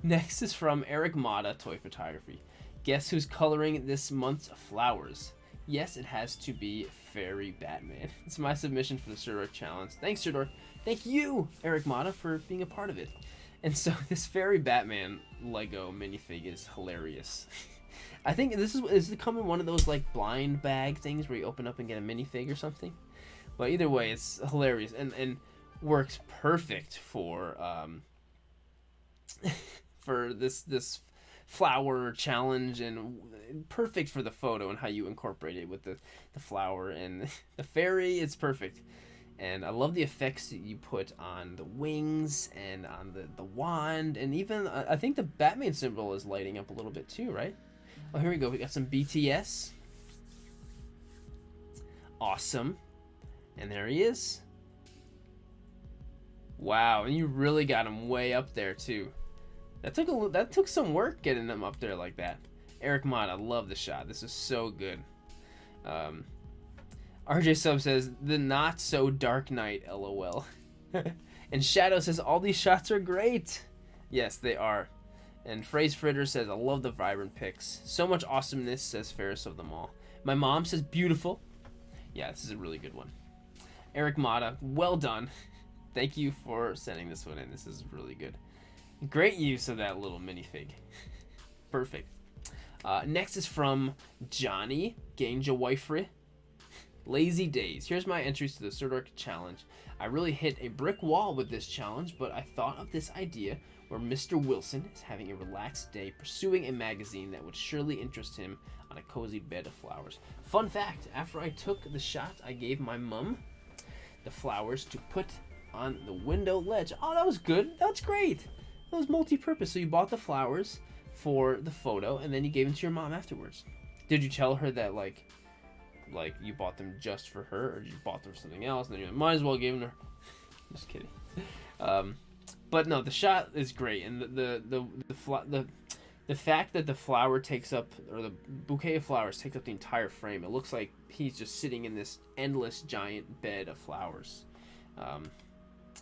S1: Next is from Eric Mata Toy Photography. Guess who's coloring this month's flowers? Yes, it has to be Fairy Batman. It's my submission for the Sirdork Challenge. Thanks, Sirdork. Thank you, Eric Mata, for being a part of it. And so this Fairy Batman Lego minifig is hilarious. I think is it come in one of those like blind bag things where you open up and get a minifig or something? But either way, it's hilarious and works perfect for for this flower challenge, and perfect for the photo and how you incorporate it with the flower and the fairy. It's perfect. And I love the effects that you put on the wings and on the wand, and even I think the Batman symbol is lighting up a little bit too, right? Oh, here we go. We got some BTS. Awesome. And there he is. Wow, and you really got him way up there too. That took some work getting them up there like that. Eric Mott, I love the shot. This is so good. RJ Sub says, the not so dark night, LOL. And Shadow says, all these shots are great. Yes, they are. And Phrase Fritter says, I love the vibrant pics. So much awesomeness, says Ferris of them all. My mom says, beautiful. Yeah, this is a really good one. Eric Mata, well done. Thank you for sending this one in. This is really good. Great use of that little minifig. Perfect. Next is from Johnny Ganja Wifre. Lazy Days. Here's my entries to the Sirdork challenge. I really hit a brick wall with this challenge, but I thought of this idea where Mr. Wilson is having a relaxed day pursuing a magazine that would surely interest him on a cozy bed of flowers. Fun fact, after I took the shot, I gave my mom the flowers to put on the window ledge. Oh, that was good. That's great. That was multi-purpose. So you bought the flowers for the photo, and then you gave them to your mom afterwards. Did you tell her that, like you bought them just for her, or you bought them for something else, and then you might as well give them to her? Just kidding. But no, the shot is great, and the fact that the flower takes up, or the bouquet of flowers takes up the entire frame. It looks like he's just sitting in this endless giant bed of flowers.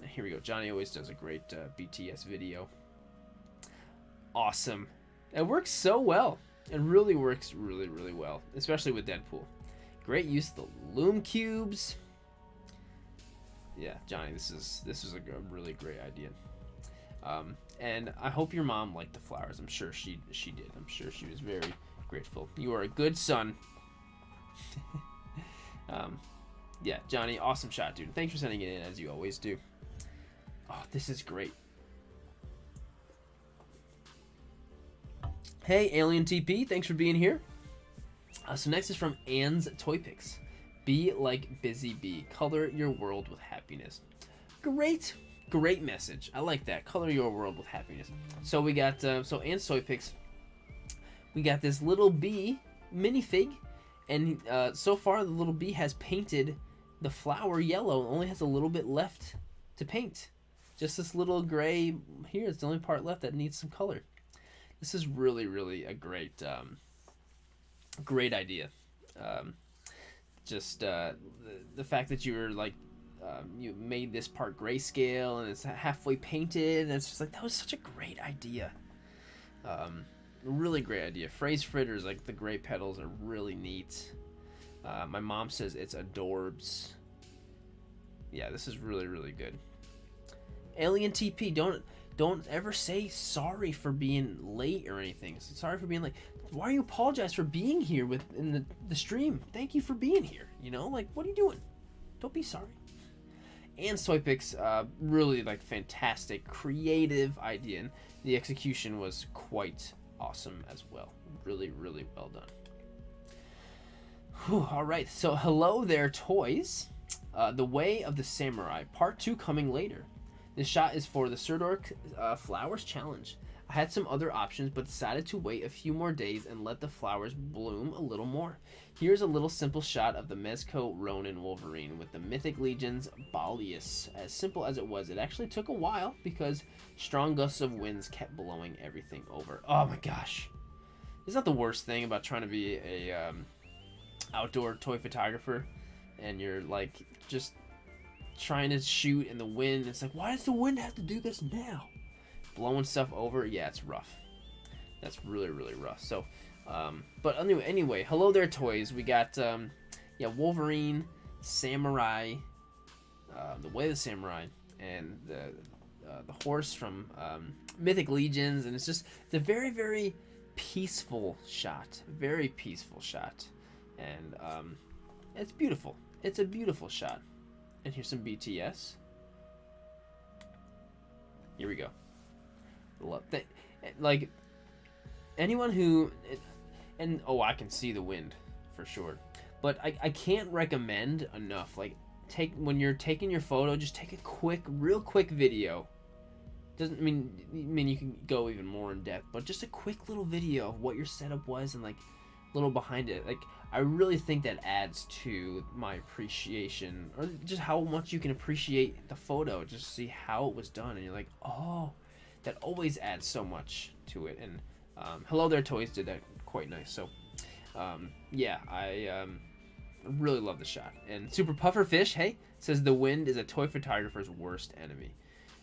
S1: Here we go. Johnny always does a great BTS video. Awesome. It works so well. It really works really, really well, especially with Deadpool. Great use of the Loom Cubes. Yeah, Johnny, this is a really great idea. And I hope your mom liked the flowers. I'm sure she did. I'm sure she was very grateful. You are a good son. Yeah, Johnny, awesome shot, dude. Thanks for sending it in, as you always do. Oh, this is great. Hey, Alien TP, thanks for being here. So next is from Anne's Toy Picks. Be like Busy Bee. Color your world with happiness. Great message. I like that. Color your world with happiness. So we got, so Anne's Toy Picks. We got this little bee minifig. And so far the little bee has painted the flower yellow. Only has a little bit left to paint. Just this little gray here. It's the only part left that needs some color. This is really, really a great idea. The fact that you were like, you made this part grayscale and it's halfway painted, and it's just like, that was such a great idea. Really great idea. Phrase fritters, like the gray petals, are really neat. My mom says it's adorbs. Yeah, this is really, really good. Alien TP, don't ever say sorry for being late or anything. Sorry for being late. Why are you apologize for being here in the stream? Thank you for being here. You know, like, what are you doing? Don't be sorry. And Toy Picks, really like fantastic, creative idea, and the execution was quite awesome as well. Really, really well done. Whew, all right, so hello there, toys. The Way of the Samurai, part 2 coming later. This shot is for the Sirdork Flowers Challenge. I had some other options, but decided to wait a few more days and let the flowers bloom a little more. Here's a little simple shot of the Mezco Ronin Wolverine with the Mythic Legion's Balius. As simple as it was, it actually took a while because strong gusts of winds kept blowing everything over. Oh my gosh. Isn't that the worst thing about trying to be a outdoor toy photographer, and you're like just trying to shoot in the wind? It's like, why does the wind have to do this now? Blowing stuff over, yeah, it's rough. That's really, really rough. So, but anyway, hello there, toys. We got, Wolverine, Samurai, the Way of the Samurai, and the horse from Mythic Legions, and it's a very, very peaceful shot. Very peaceful shot, and it's beautiful. It's a beautiful shot. And here's some BTS. Here we go. Love that. Like, anyone who, and oh, I can see the wind for sure, but I can't recommend enough, like, when you're taking your photo, just take a real quick video. Doesn't mean you can go even more in depth, but just a quick little video of what your setup was and like a little behind it. Like, I really think that adds to my appreciation, or just how much you can appreciate the photo, just see how it was done, and you're like, oh, that always adds so much to it. And Hello There Toys did that quite nice. So yeah, I really love the shot. And Super Puffer Fish, hey, says the wind is a toy photographer's worst enemy.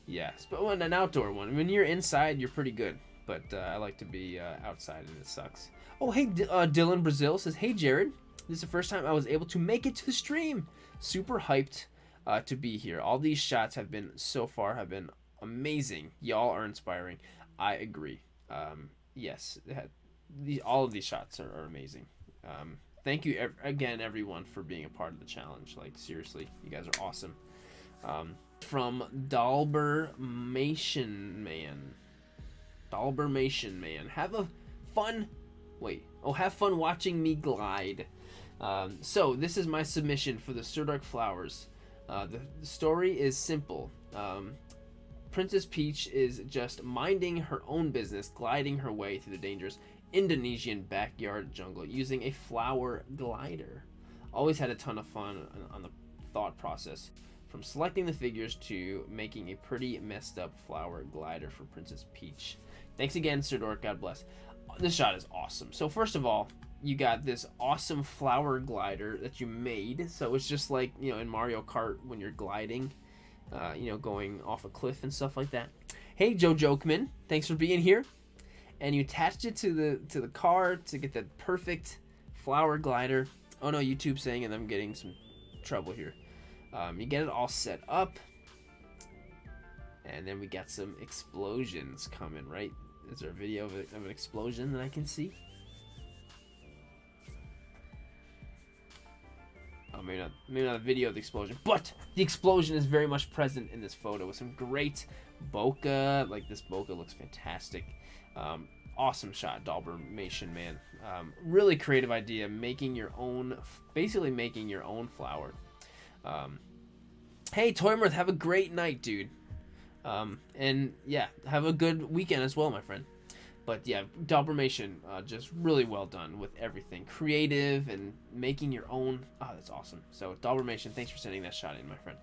S1: Yes, but when an outdoor one, when you're inside, you're pretty good. But I like to be outside, and it sucks. Oh, hey, Dylan Brazil says, hey, Jared. This is the first time I was able to make it to the stream. Super hyped to be here. All these shots so far have been amazing. Y'all are inspiring. I agree. yes, all of these shots are amazing. Thank you again, everyone, for being a part of the challenge. Like, seriously, you guys are awesome. From Dalbermation Man. Dalbermation Man. Have fun watching me glide. So this is my submission for the Sirdork flowers. The story is simple. Princess Peach is just minding her own business, gliding her way through the dangerous Indonesian backyard jungle using a flower glider. Always had a ton of fun on the thought process, from selecting the figures to making a pretty messed up flower glider for Princess Peach. Thanks again, Sirdork. God bless. This shot is awesome. So first of all, you got this awesome flower glider that you made. So it's just like, in Mario Kart when you're gliding, going off a cliff and stuff like that. Hey, Joe Jokeman, thanks for being here. And you attached it to the car to get the perfect flower glider. Oh no, YouTube's saying, and I'm getting some trouble here. You get it all set up, and then we got some explosions coming, right? Is there a video of an explosion that I can see? Oh, maybe not a video of the explosion, but the explosion is very much present in this photo with some great bokeh. Like, this bokeh looks fantastic. Awesome shot, Dalbermation Man. Really creative idea, basically making your own flower. Hey, Toymirth, have a great night, dude. And yeah, have a good weekend as well, my friend. But yeah, Dalbermation, just really well done with everything. Creative and making your own. Oh, that's awesome. So Dalbermation, thanks for sending that shot in, my friend.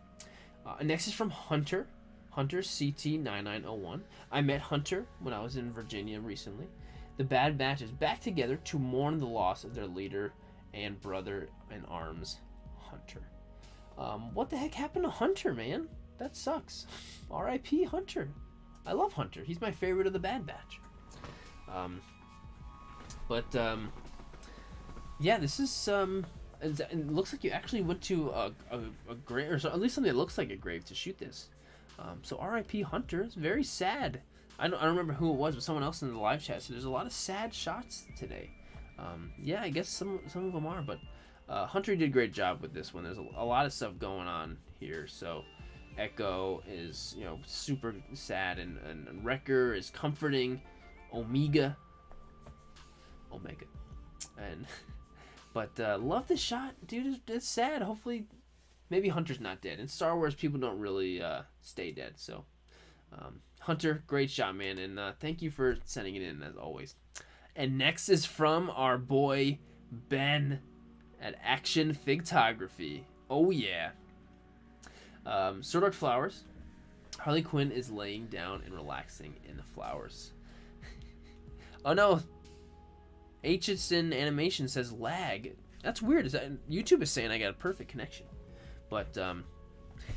S1: Next is from Hunter CT9901. I met Hunter when I was in Virginia recently. The Bad Batch is back together to mourn the loss of their leader and brother in arms, Hunter. What the heck happened to Hunter, man? That sucks. R.I.P. Hunter. I love Hunter. He's my favorite of the Bad Batch. Yeah, this is it looks like you actually went to a grave, or at least something that looks like a grave, to shoot this. So R.I.P. Hunter. It's very sad. I don't remember who it was, but someone else in the live chat. So there's a lot of sad shots today. Yeah, I guess some of them are, but Hunter did a great job with this one. There's a lot of stuff going on here. So Echo is, super sad, and Wrecker is comforting Omega, and but love this shot, dude. It's sad. Hopefully, maybe Hunter's not dead. In Star Wars, people don't really stay dead. So Hunter, great shot, man, and thank you for sending it in as always. And next is from our boy Ben at Action Figtography. Oh yeah. Sirdork flowers. Harley Quinn is laying down and relaxing in the flowers. Oh no. Aitchison Animation says lag. That's weird. YouTube is saying I got a perfect connection. But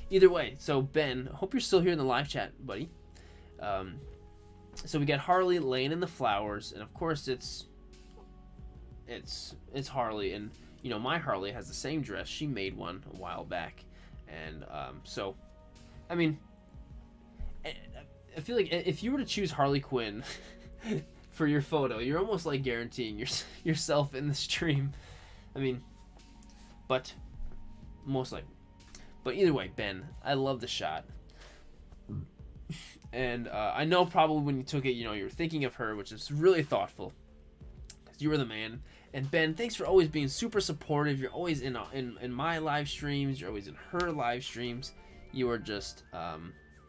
S1: either way, so Ben, hope you're still here in the live chat, buddy. So we got Harley laying in the flowers, and of course it's Harley, and my Harley has the same dress. She made one a while back, and so I mean, I feel like if you were to choose Harley Quinn for your photo, you're almost like guaranteeing yourself in the stream. I mean, but most likely. But either way, Ben, I love the shot. And I know probably when you took it, you were thinking of her, which is really thoughtful, because you were the man. And Ben, thanks for always being super supportive. You're always in my live streams. You're always in her live streams. You are just,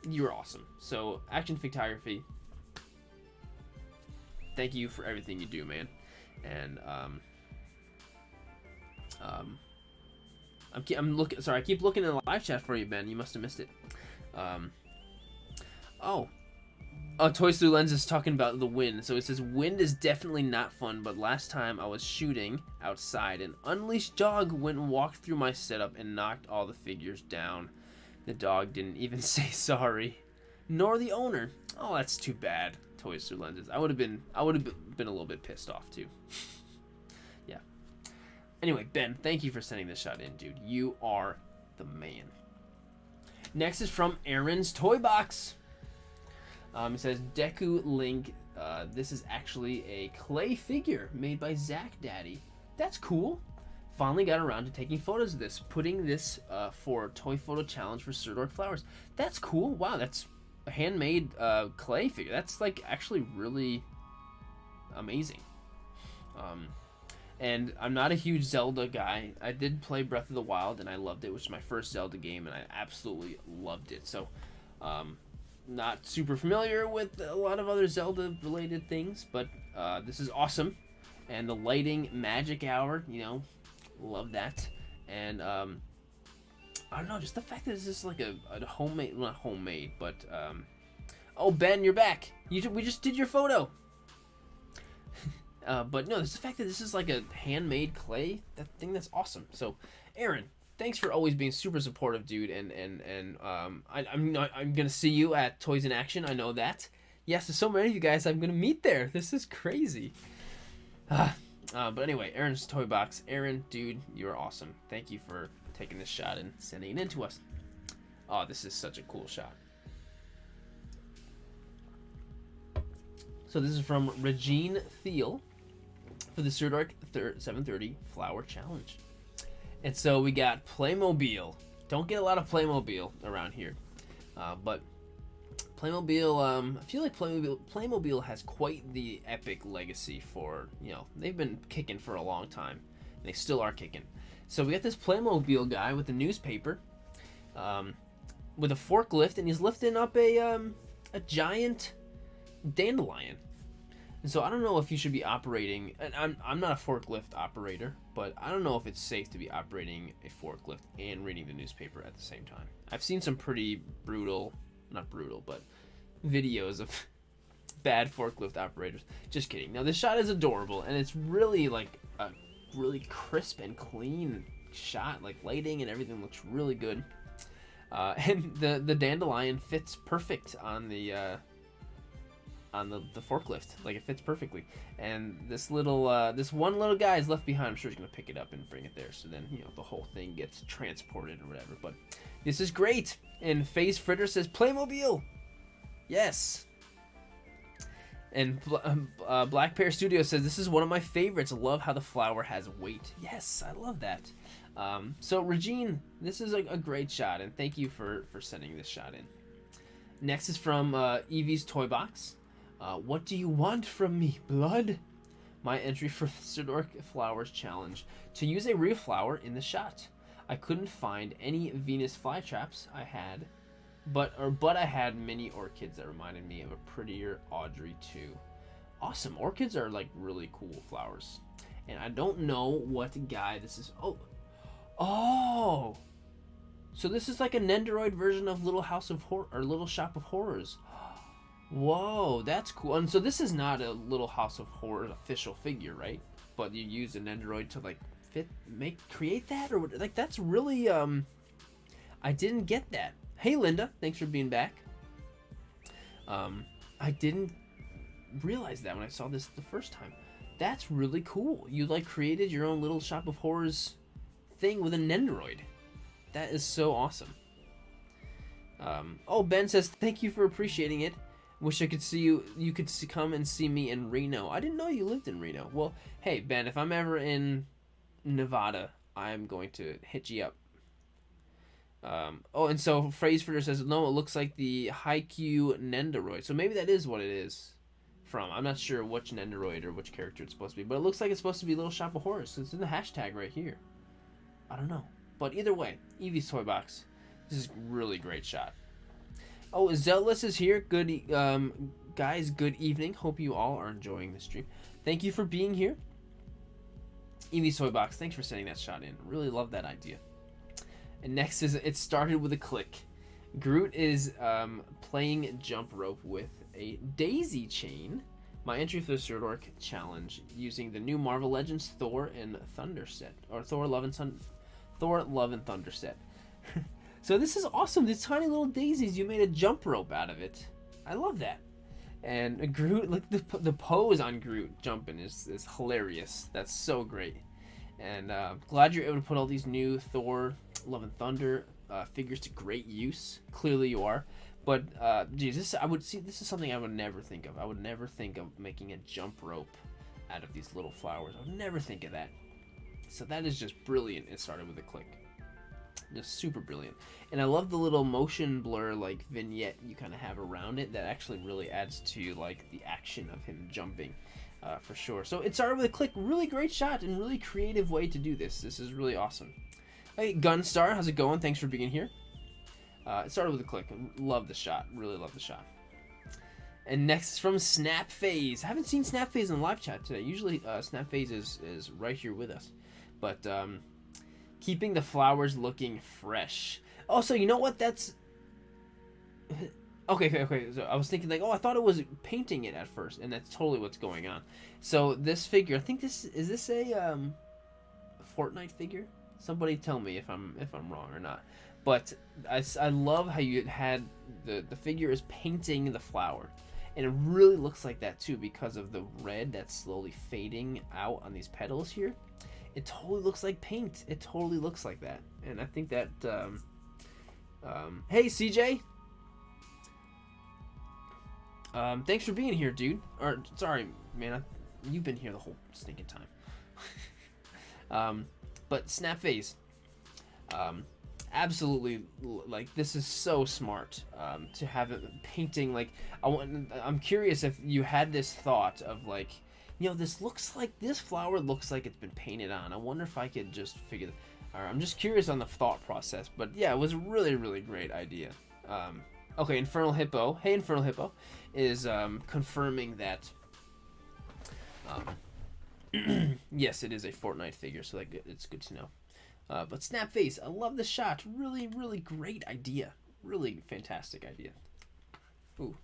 S1: you are awesome. So, Action Photography, thank you for everything you do, man. And I'm looking. Sorry, I keep looking in the live chat for you, Ben. You must have missed it. Toy Stew Lens is talking about the wind. So it says, wind is definitely not fun, but last time I was shooting outside, an unleashed dog went and walked through my setup and knocked all the figures down. The dog didn't even say sorry, nor the owner. Oh, that's too bad, Toy Stew Lenses. I would have been a little bit pissed off too. Yeah. Anyway, Ben, thank you for sending this shot in, dude. You are the man. Next is from Aaron's Toy Box. It says Deku Link this is actually a clay figure made by Zach Daddy. That's cool. Finally got around to taking photos of this, putting this for Toy Photo Challenge for Sirdork Flowers. That's cool. Wow, that's a handmade clay figure. That's like actually really amazing. And I'm not a huge Zelda guy. I did play Breath of the Wild and I loved it, which was my first Zelda game, and I absolutely loved it. So, not super familiar with a lot of other Zelda related things, but this is awesome. And the lighting, magic hour, you know, love that. And I don't know, just the fact that this is like a homemade, not homemade, but oh, Ben, you're back. We just did your photo. But no, it's the fact that this is like a handmade clay. That's awesome. So, Aaron, thanks for always being super supportive, dude. And I'm gonna see you at Toys in Action. I know that. Yes, there's so many of you guys I'm gonna meet there. This is crazy. But anyway, Aaron's Toy Box. Aaron, dude, you're awesome. Thank you for taking this shot and sending it in to us. Oh, this is such a cool shot. So this is from Regine Thiel for the Sirdork 730 Flower Challenge. And so we got Playmobil. Don't get a lot of Playmobil around here. But Playmobil, I feel like Playmobil has quite the epic legacy for, you know, they've been kicking for a long time. And they still are kicking. So we got this Playmobil guy with a newspaper, with a forklift, and he's lifting up a giant dandelion. And so I don't know if you should be operating, and I'm not a forklift operator, but I don't know if it's safe to be operating a forklift and reading the newspaper at the same time. I've seen some pretty brutal, not brutal, but videos of bad forklift operators. Just kidding. Now this shot is adorable, and it's really like a really crisp and clean shot. Like lighting and everything looks really good. And the dandelion fits perfect on the forklift. Like it fits perfectly. And this one little guy is left behind. I'm sure he's gonna pick it up and bring it there. So then, you know, the whole thing gets transported or whatever. But this is great. And Phase Fritter says Playmobil. Yes. And Black Pear Studio says this is one of my favorites. Love how the flower has weight. Yes, I love that. So Regine, this is a great shot, and thank you for sending this shot in. Next is from Evie's Toy Box. What do you want from me, blood? My entry for the Sirdork Flowers Challenge. To use a real flower in the shot. I couldn't find any Venus flytraps I had, but I had mini orchids that reminded me of a prettier Audrey too. Awesome. Orchids are like really cool flowers. And I don't know what guy this is. Oh! So this is like a Nendoroid version of Little Shop of Horrors. Whoa, that's cool. And so this is not a Little House of Horrors official figure, right? But you use a Nendoroid to like create that, or like that's really I didn't get that. Hey Linda, thanks for being back. I didn't realize that when I saw this the first time. That's really cool. You like created your own Little Shop of Horrors thing with a Nendoroid. That is so awesome. Oh, Ben says thank you for appreciating it. Wish I could see you. You could come and see me in Reno. I didn't know you lived in Reno. Well, hey Ben, if I'm ever in Nevada, I'm going to hit you up. Oh, and so Phrase Fritter says no. It looks like the Haikyuu Nendoroid. So maybe that is what it is from. I'm not sure which Nendoroid or which character it's supposed to be, but it looks like it's supposed to be Little Shop of Horrors. It's in the hashtag right here. I don't know, but either way, Evie's Toy Box. This is a really great shot. Oh, Zealous is here. Good, guys. Good evening. Hope you all are enjoying the stream. Thank you for being here. Evie's Toy Box. Thanks for sending that shot in. Really love that idea. And next is It Started With a Click. Groot is playing jump rope with a daisy chain. My entry for the Sirdork Challenge using the new Marvel Legends Thor and Thunder set, or Thor Love and Thunder set. So this is awesome. These tiny little daisies, you made a jump rope out of it. I love that. And Groot, look, the pose on Groot jumping is hilarious. That's so great. And glad you're able to put all these new Thor Love and Thunder figures to great use. Clearly you are. But geez, this is something I would never think of. I would never think of making a jump rope out of these little flowers. I would never think of that. So that is just brilliant. It started with a click. Just super brilliant. And I love the little motion blur like vignette you kind of have around it that actually really adds to like the action of him jumping, for sure. So it started with a click. Really great shot and really creative way to do this. This is really awesome. Hey, Gunstar, how's it going? Thanks for being here. It started with a click. Love the shot. Really love the shot. And next is from Snap Phase. I haven't seen Snap Phase in live chat today. Usually Snap Phase is right here with us. But keeping the flowers looking fresh. Oh, so you know what? That's... Okay. So I was thinking like, oh, I thought it was painting it at first. And that's totally what's going on. So this figure, I think this... Is this a Fortnite figure? Somebody tell me if I'm wrong or not. But I love how you had the figure is painting the flower. And it really looks like that too because of the red that's slowly fading out on these petals here. It totally looks like paint. It totally looks like that. And I think that, hey CJ! Thanks for being here, dude. Or, sorry, man, you've been here the whole stinking time. But Snap Phase. Absolutely, like this is so smart to have it painting. Like I'm curious if you had this thought of like, you know, this flower looks like it's been painted on. I wonder if I could just figure. Alright, I'm just curious on the thought process, but yeah, it was a really great idea. Okay, Infernal Hippo. Hey, Infernal Hippo is confirming that. Yes, it is a Fortnite figure, so like it's good to know. But Snap Face, I love the shot. Really great idea. Really fantastic idea. Ooh.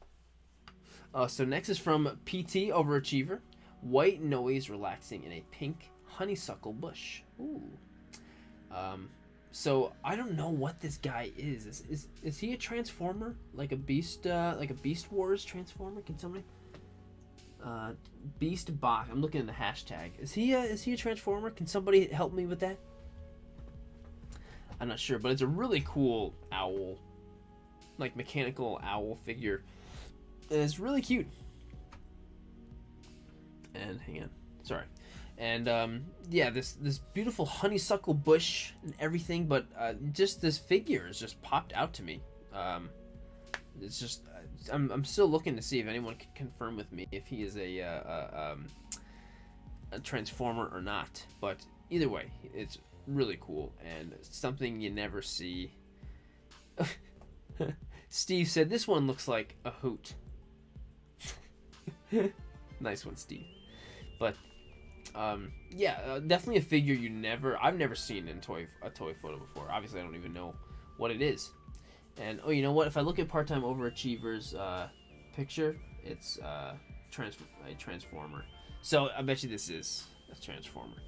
S1: So next is from PT Overachiever. White noise relaxing in a pink honeysuckle bush. Ooh. So I don't know what this guy is. Is he a transformer? Like a Beast Wars transformer? Can somebody? Beast Bach. I'm looking at the hashtag. Is he a transformer? Can somebody help me with that? I'm not sure, but it's a really cool owl, like mechanical owl figure. And it's really cute. And hang on, sorry. And yeah, this beautiful honeysuckle bush and everything, but just this figure has just popped out to me. It's just I'm still looking to see if anyone can confirm with me if he is a transformer or not. But either way, it's really cool and something you never see. Steve said this one looks like a hoot. Nice one, Steve. But yeah, definitely a figure I've never seen in a toy photo before. Obviously, I don't even know what it is. And oh, you know what? If I look at Part-Time Overachiever's picture, it's a transformer. So I bet you this is a transformer.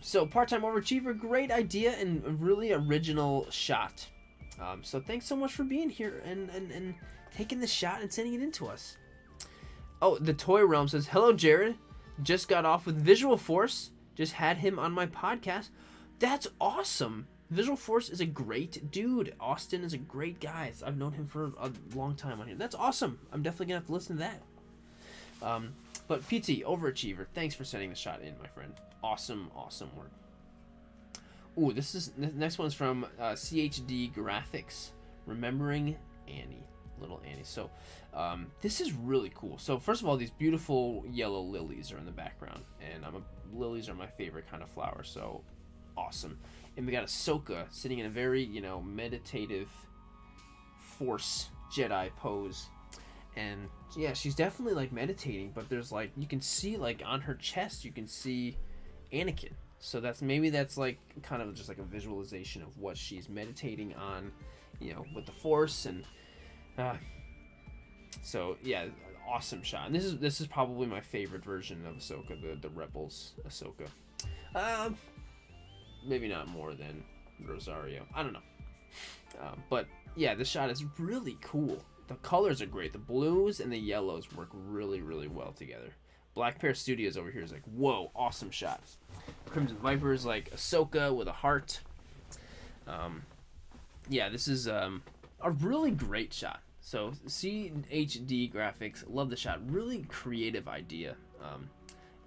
S1: So Part-Time Overachiever, great idea and a really original shot. So thanks so much for being here and taking the shot and sending it in to us. Oh, the Toy Realm says, hello, Jared. Just got off with Visual Force. Just had him on my podcast. That's awesome. Visual Force is a great dude. Austin is a great guy. I've known him for a long time on here. That's awesome. I'm definitely going to have to listen to that. But PT, Overachiever, thanks for sending the shot in, my friend. Awesome work. Ooh, the next one's from CHD Graphics. Remembering Annie. Little Annie. So, this is really cool. So, first of all, these beautiful yellow lilies are in the background. And lilies are my favorite kind of flower. So, awesome. And we got Ahsoka sitting in a very, meditative Force Jedi pose. And, yeah, she's definitely, like, meditating. But there's, like, you can see, like, on her chest, you can see Anakin. So, maybe that's, like, kind of just, like, a visualization of what she's meditating on, with the Force. And, so, yeah, awesome shot. And this is probably my favorite version of Ahsoka, the Rebels Ahsoka. Maybe not more than Rosario. I don't know. But yeah, the shot is really cool. The colors are great. The blues and the yellows work really well together. Black Pear Studios over here is like, whoa, awesome shot. Crimson Viper is like Ahsoka with a heart. Yeah, this is a really great shot. So CHD graphics, love the shot. Really creative idea.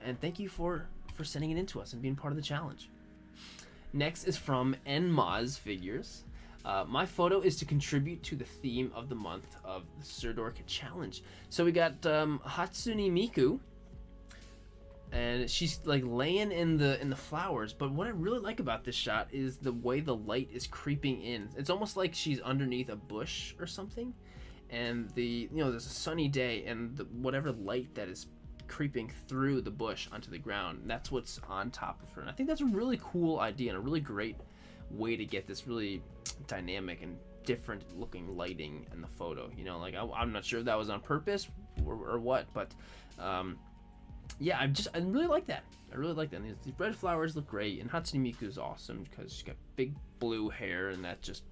S1: And thank you for sending it in to us and being part of the challenge. Next is from Nmaz Figures. My photo is to contribute to the theme of the month of the Sirdork challenge. So we got Hatsune Miku, and she's like laying in the flowers. But what I really like about this shot is the way the light is creeping in. It's almost like she's underneath a bush or something, and there's a sunny day, and whatever light that is creeping through the bush onto the ground, that's what's on top of her. And I think that's a really cool idea and a really great way to get this really dynamic and different looking lighting in the photo. Like I'm not sure if that was on purpose or what, but yeah, I really like that. I really like that. And these red flowers look great, and Hatsune Miku is awesome because she's got big blue hair, and that just,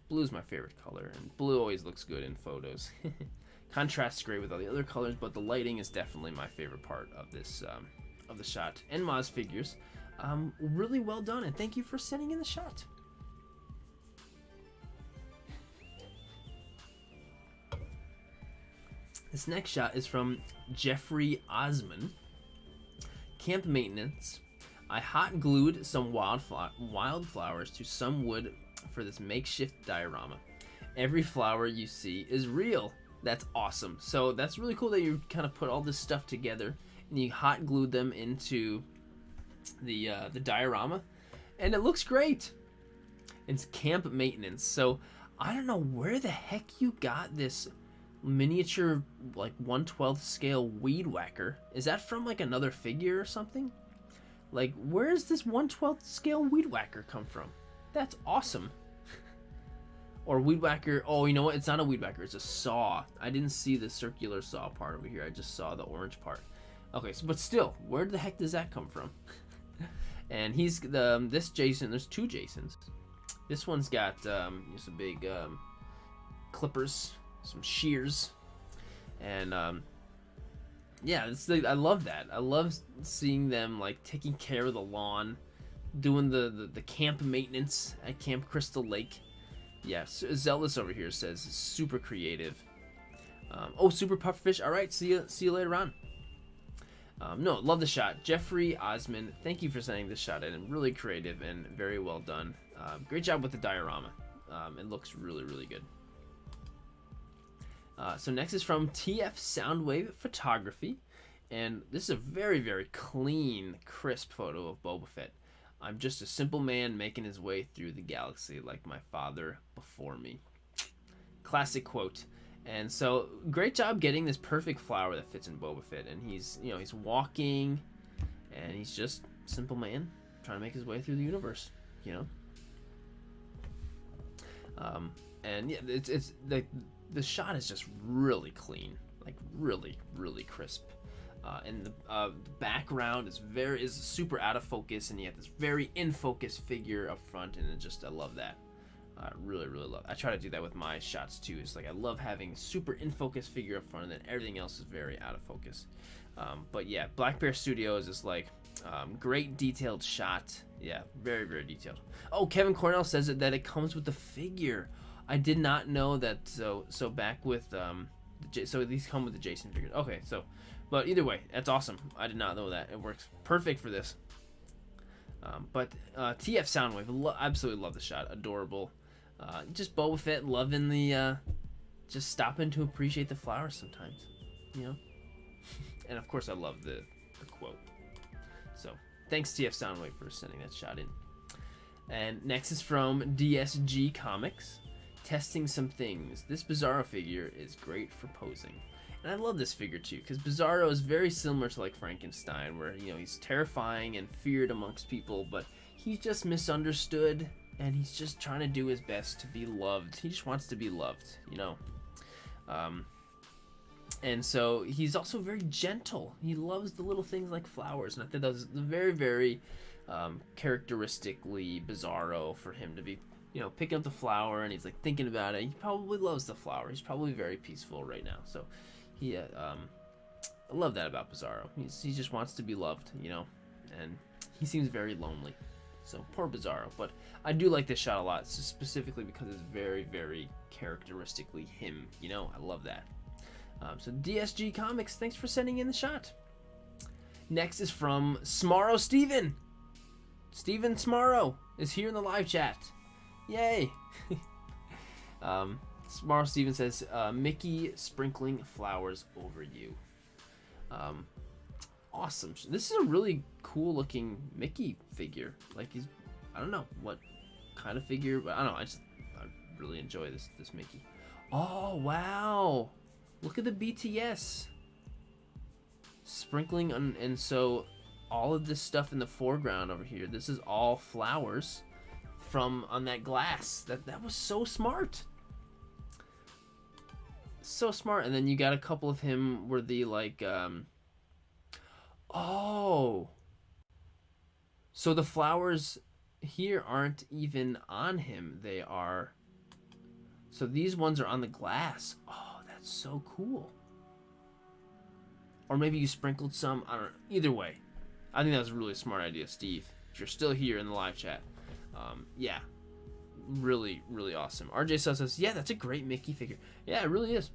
S1: blue is my favorite color, and blue always looks good in photos. Contrasts great with all the other colors, but the lighting is definitely my favorite part of this of the shot. Nmaz Figures, really well done, and thank you for sending in the shot. This next shot is from Jeffrey Osman. Camp maintenance. I hot glued some wildflowers to some wood for this makeshift diorama. Every flower you see is real. That's awesome. So that's really cool that you kind of put all this stuff together and you hot glued them into the diorama, and it looks great. It's camp maintenance. So I don't know where the heck you got this miniature like 1/12 scale weed whacker. Is that from like another figure or something? Like, where's this 1/12 scale weed whacker come from? That's awesome. Or weed whacker. Oh, you know what? It's not a weed whacker. It's a saw. I didn't see the circular saw part over here. I just saw the orange part. Okay, so but still, where the heck does that come from? And he's this Jason. There's two Jasons. This one's got some big clippers, some shears, and yeah, I love that. I love seeing them like taking care of the lawn, doing the camp maintenance at Camp Crystal Lake. Yes, yeah, Zealous over here says super creative. Oh, super pufferfish. All right, see you later on. No, love the shot. Jeffrey Osman, thank you for sending this shot in. Really creative and very well done. Great job with the diorama. It looks really, really good. So next is from TF Soundwave Photography, and this is a very, very clean, crisp photo of Boba Fett. I'm just a simple man making his way through the galaxy like my father before me. Classic quote. And so, great job getting this perfect flower that fits in Boba Fett. And he's walking, and he's just a simple man trying to make his way through the universe, And yeah, it's the shot is just really clean, like really, really crisp. And the background is super out of focus, and you have this very in focus figure up front, and I love that. Really, really love it. I try to do that with my shots too. It's like I love having super in focus figure up front, and then everything else is very out of focus. But yeah, Black Bear Studios is like great detailed shot. Yeah, very, very detailed. Oh, Kevin Cornell says that it comes with the figure. I did not know that. So back with so these come with the Jason figures. Okay, so. But either way, that's awesome. I did not know that. It works perfect for this. But TF Soundwave, absolutely love the shot. Adorable. Just Boba Fett loving the, just stopping to appreciate the flowers sometimes, And of course, I love the quote. So thanks TF Soundwave for sending that shot in. And next is from DSG Comics. Testing some things. This Bizarro figure is great for posing. And I love this figure too, because Bizarro is very similar to like Frankenstein, where he's terrifying and feared amongst people, but he's just misunderstood, and he's just trying to do his best to be loved. He just wants to be loved, And so he's also very gentle. He loves the little things like flowers, and I think that was very, very characteristically Bizarro for him to be, picking up the flower, and he's like thinking about it. He probably loves the flower. He's probably very peaceful right now. So I love that about Bizarro. He just wants to be loved, and he seems very lonely. So poor Bizarro, but I do like this shot a lot, specifically because it's very, very characteristically him. You know, I love that. So DSG Comics, thanks for sending in the shot. Next is from Smarro Steven. Steven Smarro is here in the live chat. Yay! Smarro Steven says, Mickey sprinkling flowers over you. Awesome. This is a really cool looking Mickey figure. Like I don't know what kind of figure, but I don't know. I really enjoy this Mickey. Oh wow! Look at the BTS sprinkling on, and so all of this stuff in the foreground over here. This is all flowers from on that glass. That was so smart. So smart. And then you got a couple of him where the like oh, so the flowers here aren't even on him. They are, so these ones are on the glass. Oh, that's so cool. Or maybe you sprinkled some. I don't know. Either way, I think that was a really smart idea, Steve. If you're still here in the live chat, yeah, really, really awesome. RJ says, yeah, that's a great Mickey figure. Yeah, it really is.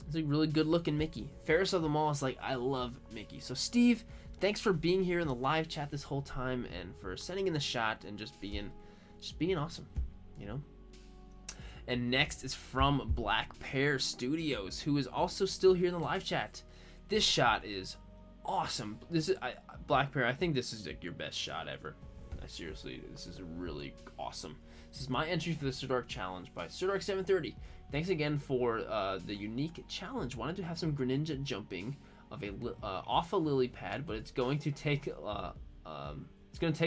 S1: It's a really good looking Mickey. Ferris of the Mall is like, I love Mickey. So Steve, thanks for being here in the live chat this whole time and for sending in the shot and just being awesome, you know. And next is from Black Pear Studios, who is also still here in the live chat. This shot is awesome. This is Black Pear. I think this is like your best shot ever. Seriously, this is really awesome. This is my entry for the Sirdork challenge by Sirdork 730. Thanks again for the unique challenge. Wanted to have some Greninja jumping of off a lily pad, but it's going to take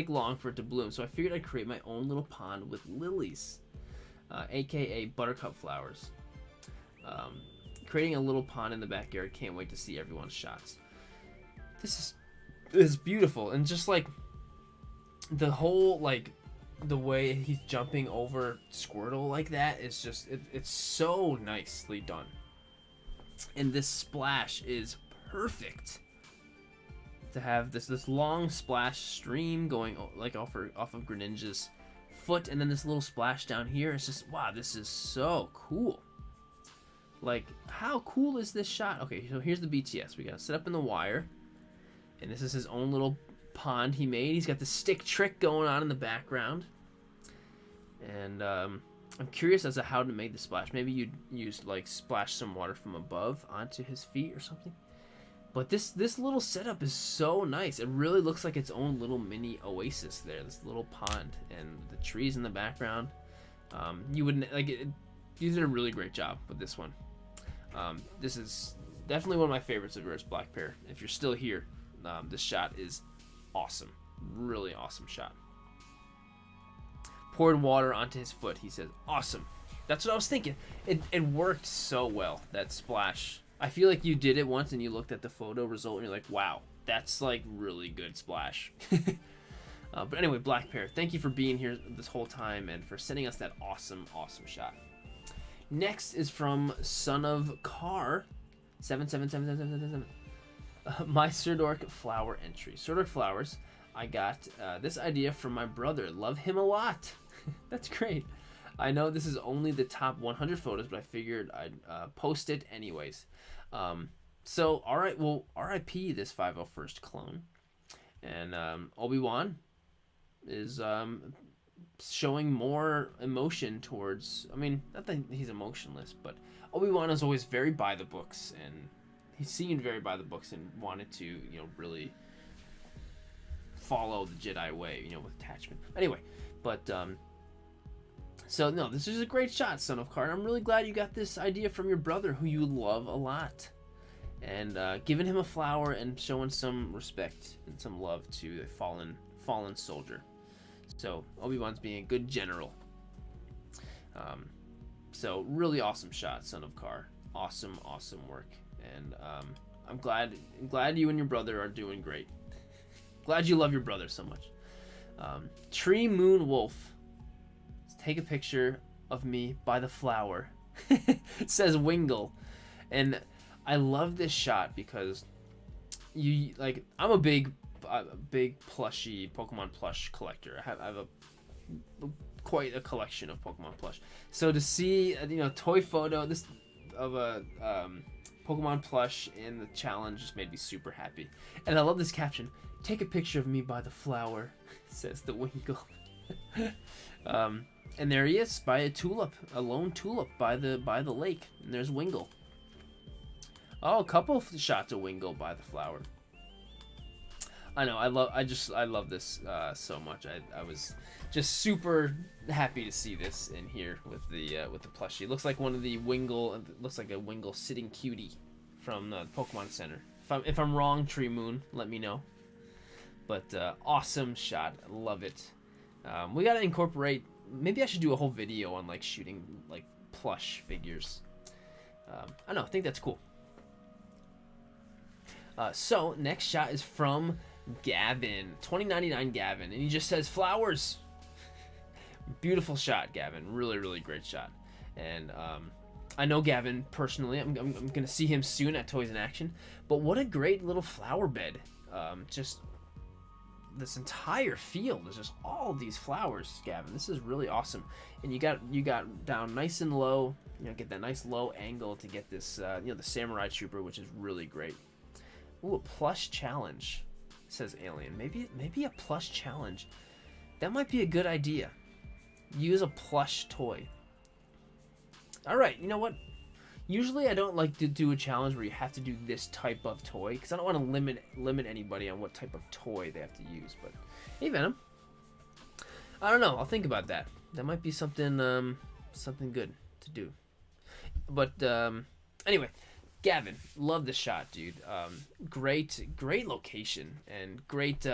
S1: long for it to bloom. So I figured I'd create my own little pond with lilies, aka buttercup flowers. Creating a little pond in the backyard. Can't wait to see everyone's shots. This is beautiful, and just like the whole like the way he's jumping over Squirtle like that is just it's so nicely done. And this splash is perfect to have this long splash stream going like off of Greninja's foot, and then this little splash down here. It's just, wow, this is so cool. Like, how cool is this shot? Okay, so here's the BTS. We got to set up in the wire, and this is his own little pond he made. He's got the stick trick going on in the background, and I'm curious as to how to make the splash. Maybe you'd use like splash some water from above onto his feet or something. But this little setup is so nice. It really looks like its own little mini oasis there. This little pond and the trees in the background. You wouldn't like it. You did a really great job with this one. This is definitely one of my favorites of yours, Black Pear. If you're still here, this shot is awesome. Really awesome shot. Poured water onto his foot, he says. Awesome. That's what I was thinking. It worked so well, that splash. I feel like you did it once and you looked at the photo result and you're like, wow, that's like really good splash. But anyway, Black Pear, thank you for being here this whole time and for sending us that awesome, awesome shot. Next is from Son of Car 7777777. My Sirdork flower entry. Sirdork flowers. I got this idea from my brother. Love him a lot. That's great. I know this is only the top 100 photos, but I figured I'd post it anyways. So, all right, well, RIP this 501st clone. And Obi-Wan is showing more emotion towards, I mean, not that he's emotionless, but Obi-Wan is always very by the books, and he seemed very by the books and wanted to, you know, really follow the Jedi way, you know, with attachment. Anyway, but so no, this is a great shot, Son of Car. I'm really glad you got this idea from your brother, who you love a lot, and giving him a flower and showing some respect and some love to a fallen soldier. So Obi-Wan's being a good general. So really awesome shot, Son of Car. Awesome work, and I'm glad you and your brother are doing great. Glad you love your brother so much. Tree Moon Wolf. Take a picture of me by the flower. It says Wingle, and I love this shot because you like. I'm a big a big plushy Pokemon plush collector. I have quite a collection of Pokemon plush. So to see toy photo this of a Pokemon plush in the challenge just made me super happy. And I love this caption: "Take a picture of me by the flower," says the Wingull. And there he is by a lone tulip by the lake. And there's Wingull. Oh, a couple of shots of Wingull by the flower. I know, I love this so much. I was just super happy to see this in here with the plushie. It looks like one of the Wingull. It looks like a Wingull sitting cutie from the Pokemon Center. If I'm wrong, Tree Moon, let me know. But awesome shot, I love it. We gotta incorporate. Maybe I should do a whole video on like shooting like plush figures. I don't know. I think that's cool. So next shot is from Gavin, 2099 Gavin, and he just says flowers. Beautiful shot, Gavin. Really, really great shot. And I know Gavin personally. I'm gonna see him soon at Toys in Action. But what a great little flower bed. Just this entire field is just all these flowers, Gavin. This is really awesome. And you got down nice and low. Get that nice low angle to get this. The Samurai Trooper, which is really great. Ooh, a plush challenge, says Alien. Maybe a plush challenge. That might be a good idea. Use a plush toy. All right, you know what? Usually I don't like to do a challenge where you have to do this type of toy because I don't want to limit anybody on what type of toy they have to use. But hey, Venom. I don't know. I'll think about that. That might be something something good to do. But anyway. Gavin, love the shot, dude. Great location and great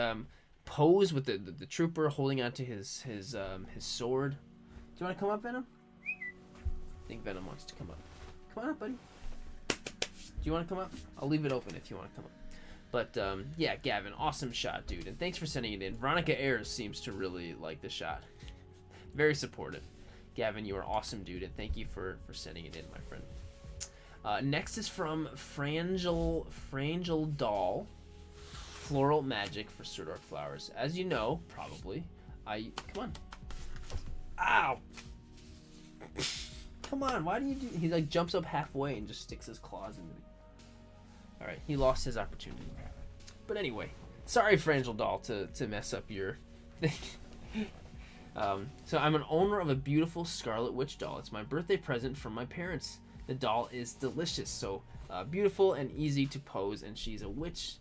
S1: pose with the trooper holding onto his sword. Do you want to come up, Venom? I think Venom wants to come up. Come on up, buddy. Do you want to come up? I'll leave it open if you want to come up. But yeah, Gavin, awesome shot, dude. And thanks for sending it in. Veronica Ayers seems to really like the shot. Very supportive. Gavin, you are awesome, dude, and thank you for sending it in, my friend. Next is from Frangel Doll, Floral Magic for Sirdork Flowers. As you know, probably, come on. Ow! Come on, why do you do? He like jumps up halfway and just sticks his claws into me. All right, he lost his opportunity. But anyway, sorry, Frangel Doll, to mess up your thing. So I'm an owner of a beautiful Scarlet Witch doll. It's my birthday present from my parents. The doll is delicious, so beautiful and easy to pose, and she's a witch,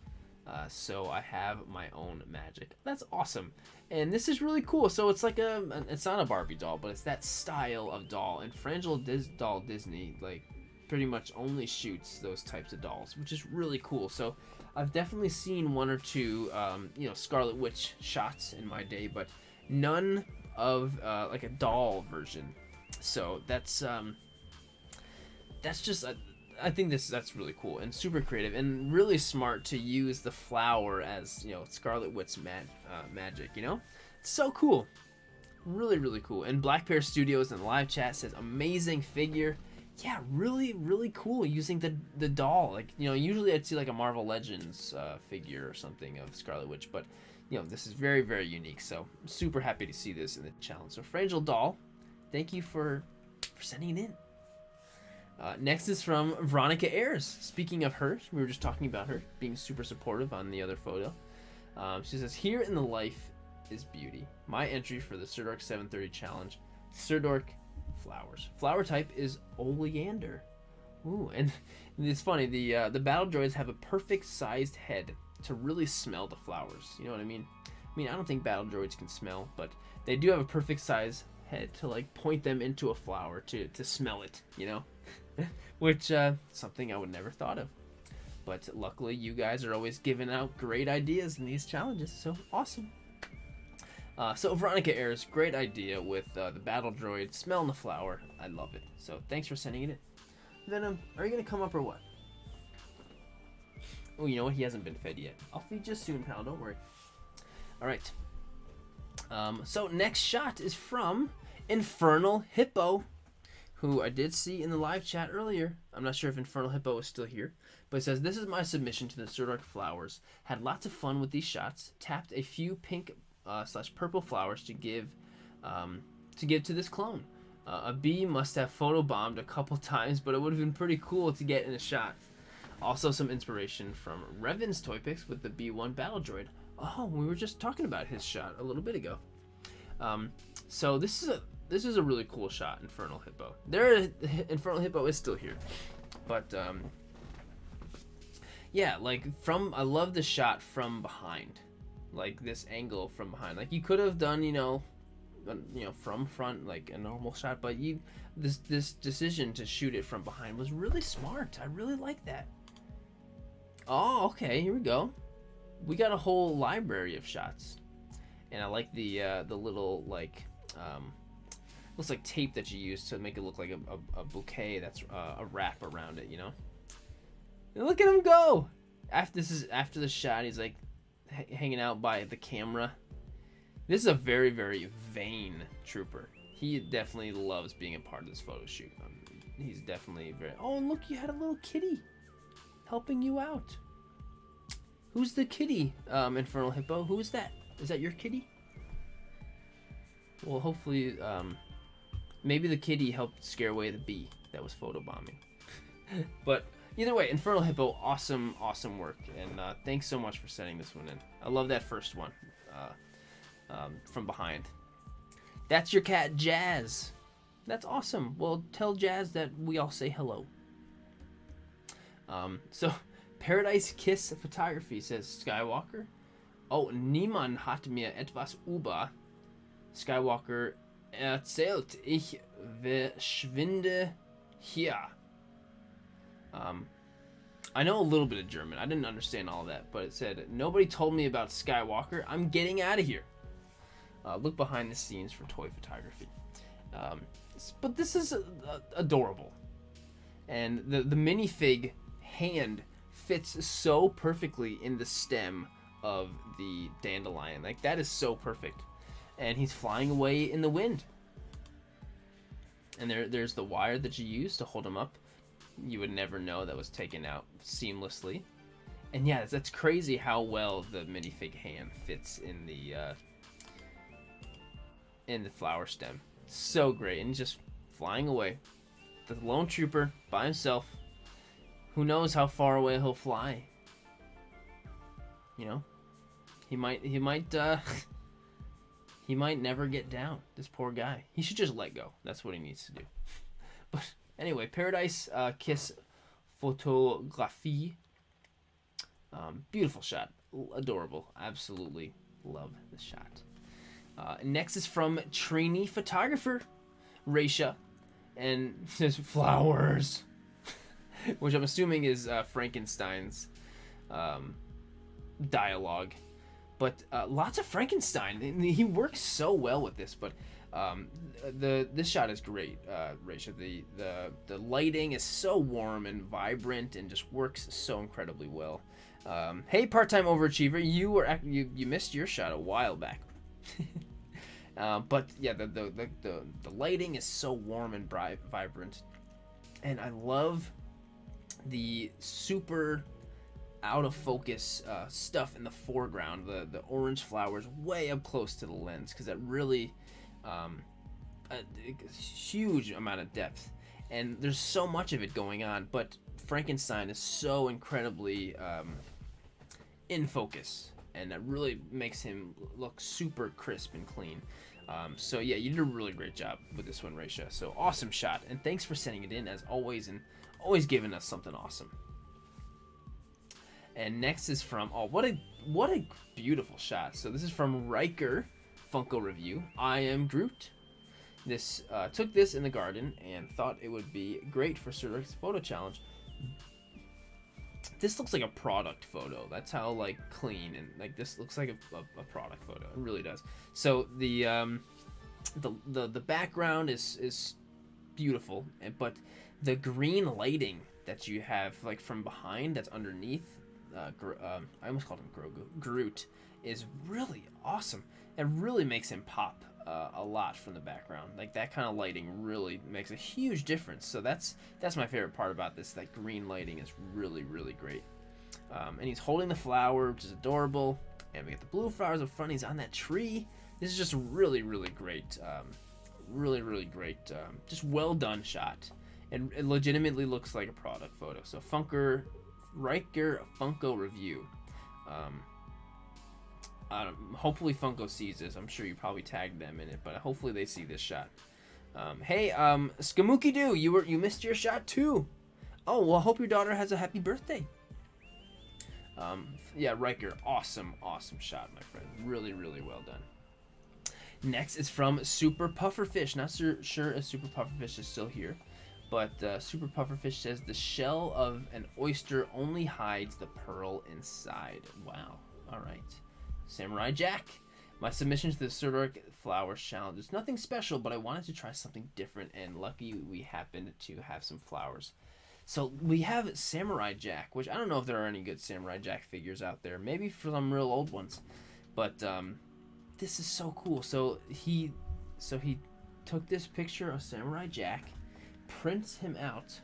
S1: so I have my own magic. That's awesome, and this is really cool. So it's like it's not a Barbie doll, but it's that style of doll, and Frangel Doll Disney like pretty much only shoots those types of dolls, which is really cool. So I've definitely seen one or two, Scarlet Witch shots in my day, but none of like a doll version. So that's just I think that's really cool and super creative and really smart to use the flower as Scarlet Witch's magic. It's so cool, really cool. And Black Pear Studios in the live chat says amazing figure. Yeah, really cool using the doll. Like usually I'd see like a Marvel Legends figure or something of Scarlet Witch, but this is very unique. So I'm super happy to see this in the challenge. So Frangel Doll, thank you for sending it in. Next is from Veronica Ayers. Speaking of her, we were just talking about her being super supportive on the other photo. She says, "Here in the life is beauty. My entry for the Sirdork 730 challenge, Sirdork flowers. Flower type is oleander." Ooh, and it's funny. The battle droids have a perfect sized head to really smell the flowers. You know what I mean? I don't think battle droids can smell, but they do have a perfect size head to like point them into a flower to smell it. Which something I would never thought of, but luckily you guys are always giving out great ideas in these challenges, so awesome. So Veronica Ayers, great idea with the battle droid smelling the flower. I love it, so thanks for sending it in. Venom, are you gonna come up or what? Oh, you know what, he hasn't been fed yet. I'll feed you soon, pal, don't worry. All right, so next shot is from Infernal Hippo. who I did see in the live chat earlier. I'm not sure if Infernal Hippo is still here, but it says, "This is my submission to the Sirdork flowers. Had lots of fun with these shots. Tapped a few pink slash purple flowers to give to this clone. A bee must have photobombed a couple times, but it would have been pretty cool to get in a shot. Also, some inspiration from Revan's Toy Picks with the B1 Battle Droid. Oh, we were just talking about his shot a little bit ago. So this is a really cool shot, Infernal Hippo. Infernal Hippo is still here, but yeah, like I love the shot from behind, like this angle from behind. Like you could have done, from front, like a normal shot, but this decision to shoot it from behind was really smart. I really like that. Oh, okay, here we go. We got a whole library of shots, and I like the little looks like tape that you use to make it look like a bouquet that's a wrap around it, And look at him go! After the shot, he's like hanging out by the camera. This is a very, very vain trooper. He definitely loves being a part of this photo shoot. He's definitely very... Oh, and look, you had a little kitty helping you out. Who's the kitty, Infernal Hippo? Who is that? Is that your kitty? Well, hopefully, maybe the kitty helped scare away the bee that was photobombing. But either way, Infernal Hippo, awesome work. And thanks so much for sending this one in. I love that first one from behind. That's your cat, Jazz. That's awesome. Well, tell Jazz that we all say hello. So, Paradise Kiss Photography says, Skywalker. Oh, niemand hat mir etwas über Skywalker erzählt. Ich verschwinde hier. I know a little bit of German. I didn't understand all that, but it said, nobody told me about Skywalker. I'm getting out of here. Look behind the scenes for toy photography. But this is adorable. And the minifig hand fits so perfectly in the stem of the dandelion. Like, that is so perfect. And he's flying away in the wind. And there's the wire that you use to hold him up. You would never know that was taken out seamlessly. And yeah, that's crazy how well the minifig hand fits in the flower stem. So great. And just flying away. The lone trooper by himself. Who knows how far away he'll fly? He might he might never get down. This poor guy. He should just let go. That's what he needs to do. But anyway, Paradise Kiss Photography. Beautiful shot. Adorable. Absolutely love the shot. Next is from trainee photographer Raisha, and says flowers, which I'm assuming is Frankenstein's dialogue. But lots of Frankenstein. He works so well with this. But this shot is great, Raisha. The lighting is so warm and vibrant and just works so incredibly well. Hey, part-time overachiever, you missed your shot a while back. But yeah, the lighting is so warm and vibrant, and I love the super out of focus stuff in the foreground. The orange flowers way up close to the lens, because that really a huge amount of depth, and there's so much of it going on. But Frankenstein is so incredibly in focus, and that really makes him look super crisp and clean. So yeah, you did a really great job with this one, Raisha. So awesome shot, and thanks for sending it in as always, and always giving us something awesome. And next is from, what a beautiful shot. So this is from Riker Funko Review. I am Groot. This took this in the garden and thought it would be great for Sirdork's photo challenge. This looks like a product photo. That's how like clean and like this looks like a product photo. It really does. So the background is beautiful, but the green lighting that you have like from behind that's underneath, I almost called him Groot, is really awesome. It really makes him pop. a lot from the background. Like that kind of lighting really makes a huge difference. So that's my favorite part about this. That green lighting is really, really great. And he's holding the flower, which is adorable. And we get the blue flowers up front. He's on that tree. This is just really, really great. Really, really great. Just well done shot. And it legitimately looks like a product photo. So Riker Funko review. Hopefully Funko sees this. I'm sure you probably tagged them in it, but hopefully they see this shot. Hey, Skamuki Doo, you missed your shot too. Oh, well, I hope your daughter has a happy birthday. Yeah, Riker, awesome shot, my friend. Really, really well done. Next is from Super Pufferfish. Not sure if Super Pufferfish is still here, but Super Pufferfish says the shell of an oyster only hides the pearl inside. Wow. All right. Samurai Jack. My submission to the Sirdork Flowers Challenge is nothing special, but I wanted to try something different, and lucky we happened to have some flowers. So we have Samurai Jack, which I don't know if there are any good Samurai Jack figures out there. Maybe for some real old ones, but this is so cool. So he took this picture of Samurai Jack, prints him out,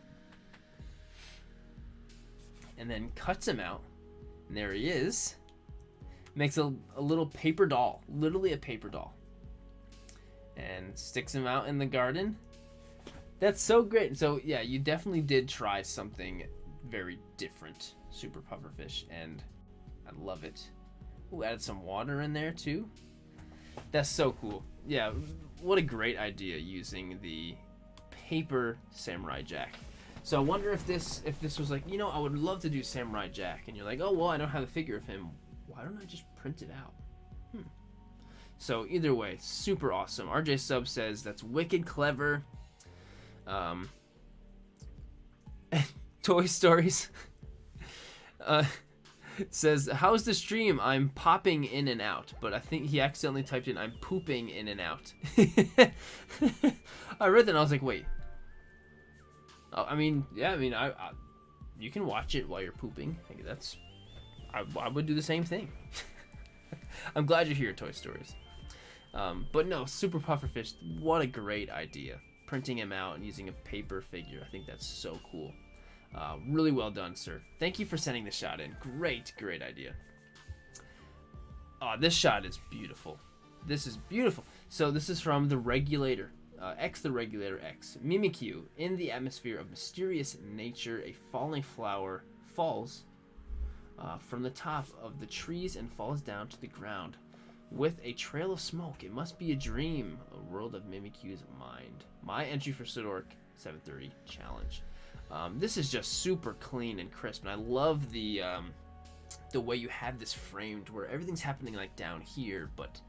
S1: and then cuts him out, and there he is. Makes a little paper doll, literally a paper doll, and sticks him out in the garden. That's so great. So yeah, you definitely did try something very different, Super Pufferfish, and I love it. Ooh, added some water in there too. That's so cool. Yeah, what a great idea using the paper Samurai Jack. So I wonder if this was like, I would love to do Samurai Jack, and you're like, oh well, I don't have a figure of him. Why don't I just print it out? So either way, super awesome. RJ Sub says that's wicked clever. Toy Stories says, how's the stream? I'm popping in and out, but I think he accidentally typed in I'm pooping in and out. I read that and I was like, wait. I mean, you can watch it while you're pooping. I would do the same thing. I'm glad you're here, Toy Stories. But no, Super Pufferfish, what a great idea. Printing him out and using a paper figure. I think that's so cool. Really well done, sir. Thank you for sending the shot in. Great idea. This shot is beautiful. This is beautiful. So this is from the Regulator. The Regulator X. Mimikyu. In the atmosphere of mysterious nature, a falling flower falls from the top of the trees and falls down to the ground with a trail of smoke. It must be a dream, a world of Mimikyu's mind. My entry for Sirdork 730 challenge. This is just super clean and crisp, and I love the way you have this framed where everything's happening like down here, but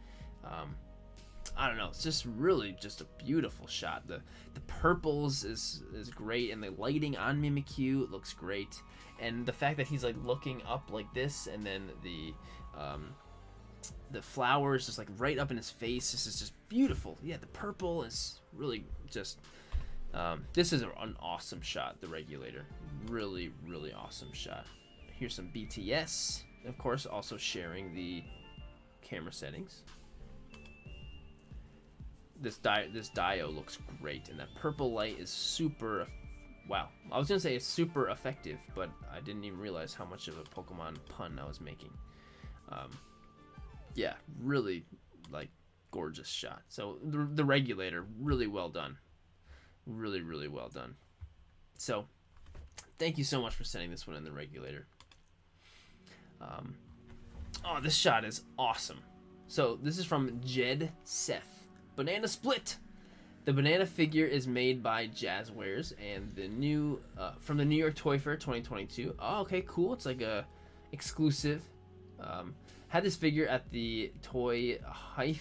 S1: I don't know, it's just really just a beautiful shot. The purples is great, and the lighting on Mimikyu looks great, and the fact that he's like looking up like this, and then the flowers just like right up in his face. This is just beautiful. Yeah, the purple is really just this is an awesome shot. The Regulator, really awesome shot. Here's some BTS, of course, also sharing the camera settings. This Dio looks great, and that purple light is super. Wow, I was gonna say it's super effective, but I didn't even realize how much of a Pokemon pun I was making. Yeah, really like gorgeous shot. So the Regulator, really well done. Really well done. So thank you so much for sending this one in, the Regulator. This shot is awesome. So this is from Jed Seth. Banana Split. The banana figure is made by Jazzwares, and the new from the New York Toy Fair 2022. Oh, okay, cool. It's like a exclusive. Had this figure at the Toy Hype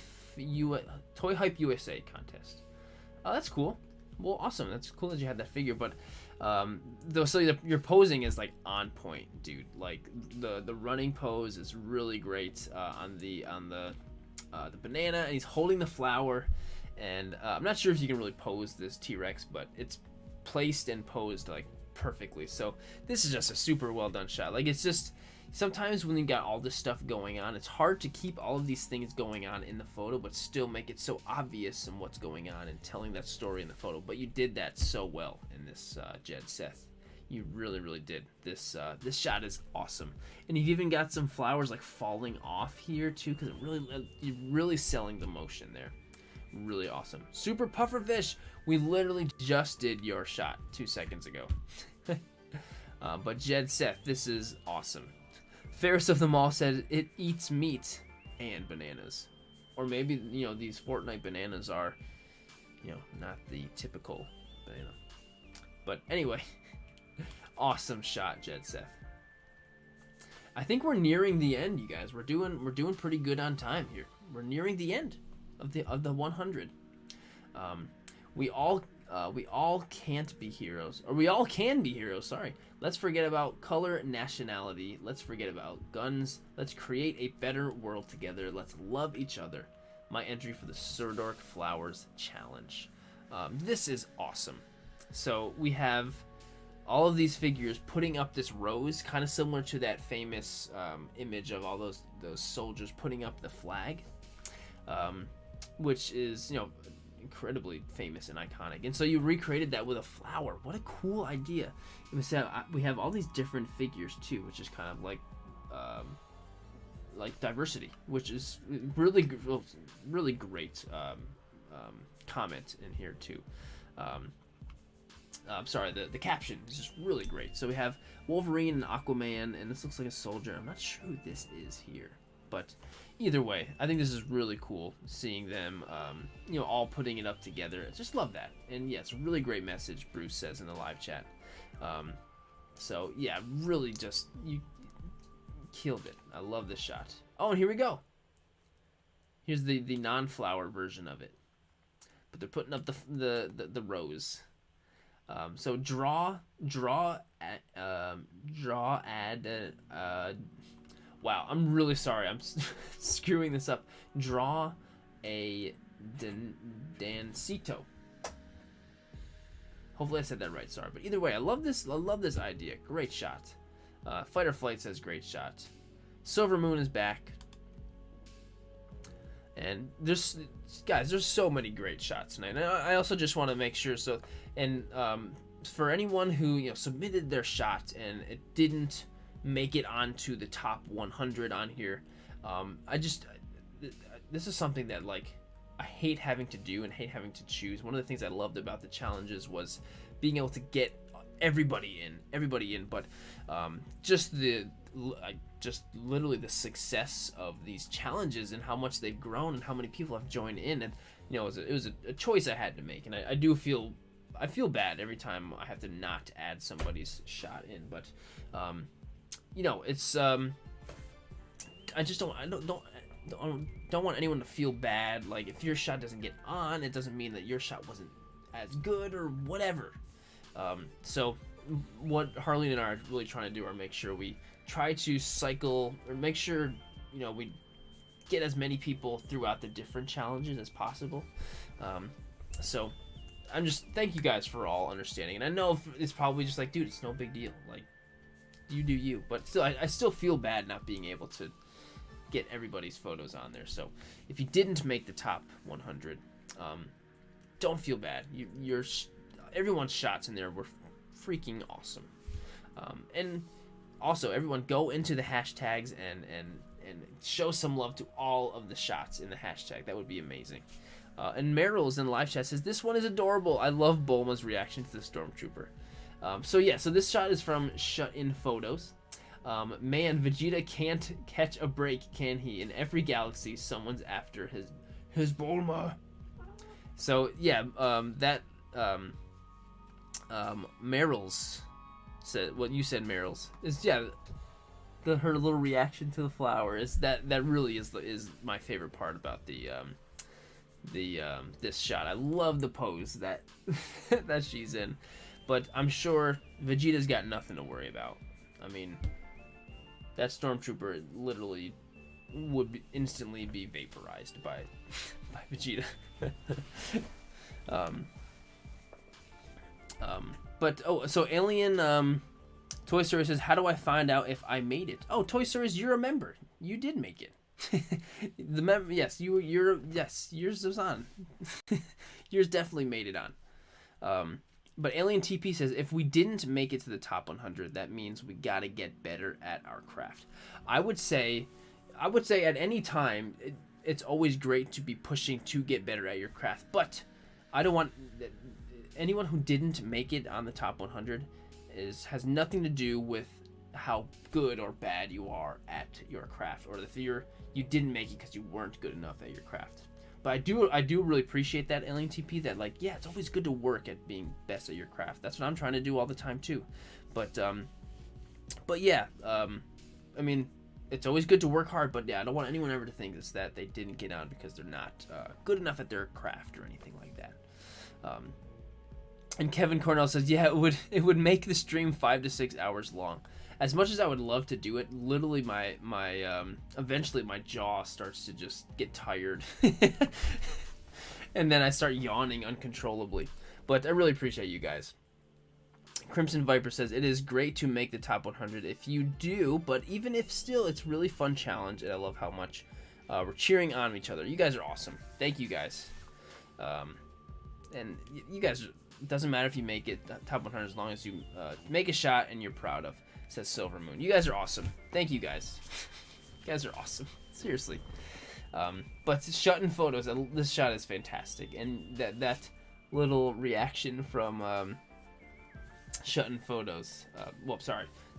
S1: USA contest. Oh, that's cool. Well, awesome. That's cool that you had that figure, but your posing is like on point, dude. Like the running pose is really great on the banana, and he's holding the flower, and I'm not sure if you can really pose this T-Rex, but it's placed and posed like perfectly. So this is just a super well done shot. Like, it's just, sometimes when you got all this stuff going on, it's hard to keep all of these things going on in the photo, but still make it so obvious in what's going on and telling that story in the photo. But you did that so well in this Jed Seth. You really, really did. This shot is awesome, and you've even got some flowers like falling off here too, because you're really selling the motion there. Really awesome. Super Pufferfish. We literally just did your shot 2 seconds ago. But Jed Seth, this is awesome. Fairest of them all said it eats meat and bananas, or maybe these Fortnite bananas are not the typical banana. But anyway. Awesome shot, Jed Seth. I think we're nearing the end, you guys. We're doing pretty good on time here. We're nearing the end of the 100. We all can't be heroes, or we all can be heroes. Sorry. Let's forget about color, nationality. Let's forget about guns. Let's create a better world together. Let's love each other. My entry for the Sirdork Flowers Challenge. This is awesome. So we have all of these figures putting up this rose, kind of similar to that famous image of all those soldiers putting up the flag, which is incredibly famous and iconic. And so you recreated that with a flower. What a cool idea! We have all these different figures too, which is kind of like diversity, which is really great comment in here too. I'm sorry, the caption is just really great. So we have Wolverine and Aquaman, and this looks like a soldier. I'm not sure who this is here, but either way, I think this is really cool seeing them, all putting it up together. I just love that. And yeah, it's a really great message, Bruce says in the live chat. So yeah, really just, you killed it. I love this shot. Oh, and here we go. Here's the non-flower version of it. But they're putting up the rose. So draw, add, wow, I'm really sorry. I'm screwing this up. Draw a Dancito. Hopefully I said that right. Sorry, but either way, I love this idea. Great shot. Fight or Flight says great shot. Silver Moon is back. And there's so many great shots tonight. And I also just want to make sure for anyone who submitted their shot and it didn't make it onto the top 100 on here, this is something that I hate having to do and hate having to choose. One of the things I loved about the challenges was being able to get everybody in, but just literally the success of these challenges and how much they've grown and how many people have joined in, and it was a choice I had to make, and I feel bad every time I have to not add somebody's shot in, but it's I just don't want anyone to feel bad. Like, if your shot doesn't get on, it doesn't mean that your shot wasn't as good or whatever. So what Harleen and I are really trying to do are make sure we try to cycle, or make sure we get as many people throughout the different challenges as possible. So I'm just, thank you guys for all understanding, and I know it's probably just like, dude, it's no big deal, like, you do you, but still, I still feel bad not being able to get everybody's photos on there. So if you didn't make the top 100, don't feel bad. Everyone's shots in there were freaking awesome. And also, everyone go into the hashtags and show some love to all of the shots in the hashtag. That would be amazing. And Meryl's in live chat says, this one is adorable. I love Bulma's reaction to the Stormtrooper. So this shot is from Shut In Photos. Man, Vegeta can't catch a break, can he? In every galaxy, someone's after his Bulma. So yeah, Meryl's said what you said. Meryl's is her little reaction to the flower is that really is my favorite part about this shot. I love the pose that that she's in, but I'm sure Vegeta's got nothing to worry about. I mean, that Stormtrooper literally would instantly be vaporized by Vegeta. So Alien Toy Story says, how do I find out if I made it? Oh, Toy Stories, you're a member. You did make it. Yes, yours was on. Yours definitely made it on. But Alien TP says, if we didn't make it to the top 100, that means we gotta get better at our craft. I would say at any time, it's always great to be pushing to get better at your craft. But I don't want anyone who didn't make it on the top 100 has nothing to do with how good or bad you are at your craft, or if you didn't make it because you weren't good enough at your craft. But I do really appreciate that, Alien TP, that like, yeah, it's always good to work at being best at your craft. That's what I'm trying to do all the time too. But yeah, I mean, it's always good to work hard, but yeah, I don't want anyone ever to think that they didn't get on because they're not good enough at their craft or anything like that. And Kevin Cornell says, yeah, it would make the stream 5 to 6 hours long. As much as I would love to do it, literally my eventually my jaw starts to just get tired. And then I start yawning uncontrollably. But I really appreciate you guys. Crimson Viper says, it is great to make the top 100 if you do, but even if still, it's really fun challenge, and I love how much we're cheering on each other. You guys are awesome. Thank you guys. And you guys, it doesn't matter if you make it top 100 as long as you make a shot and you're proud of, says Silver Moon. You guys are awesome. Thank you guys. You guys are awesome. Seriously. But shut in photos, this shot is fantastic. And that little reaction from shut in photos,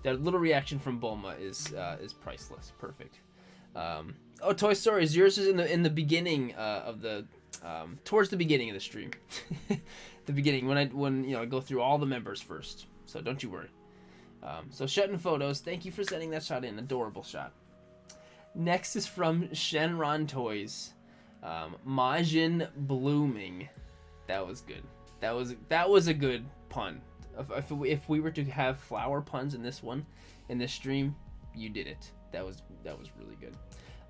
S1: that little reaction from Bulma is priceless. Perfect. Oh, Toy Story, yours is in the beginning of the towards the beginning of the stream. The beginning when I go through all the members first. So don't you worry. So shut in photos, thank you for sending that shot in. Adorable shot. Next is from Shenron Toys. Majin Blooming. That was good. That was a good pun. If we were to have flower puns in this stream, you did it. That was really good.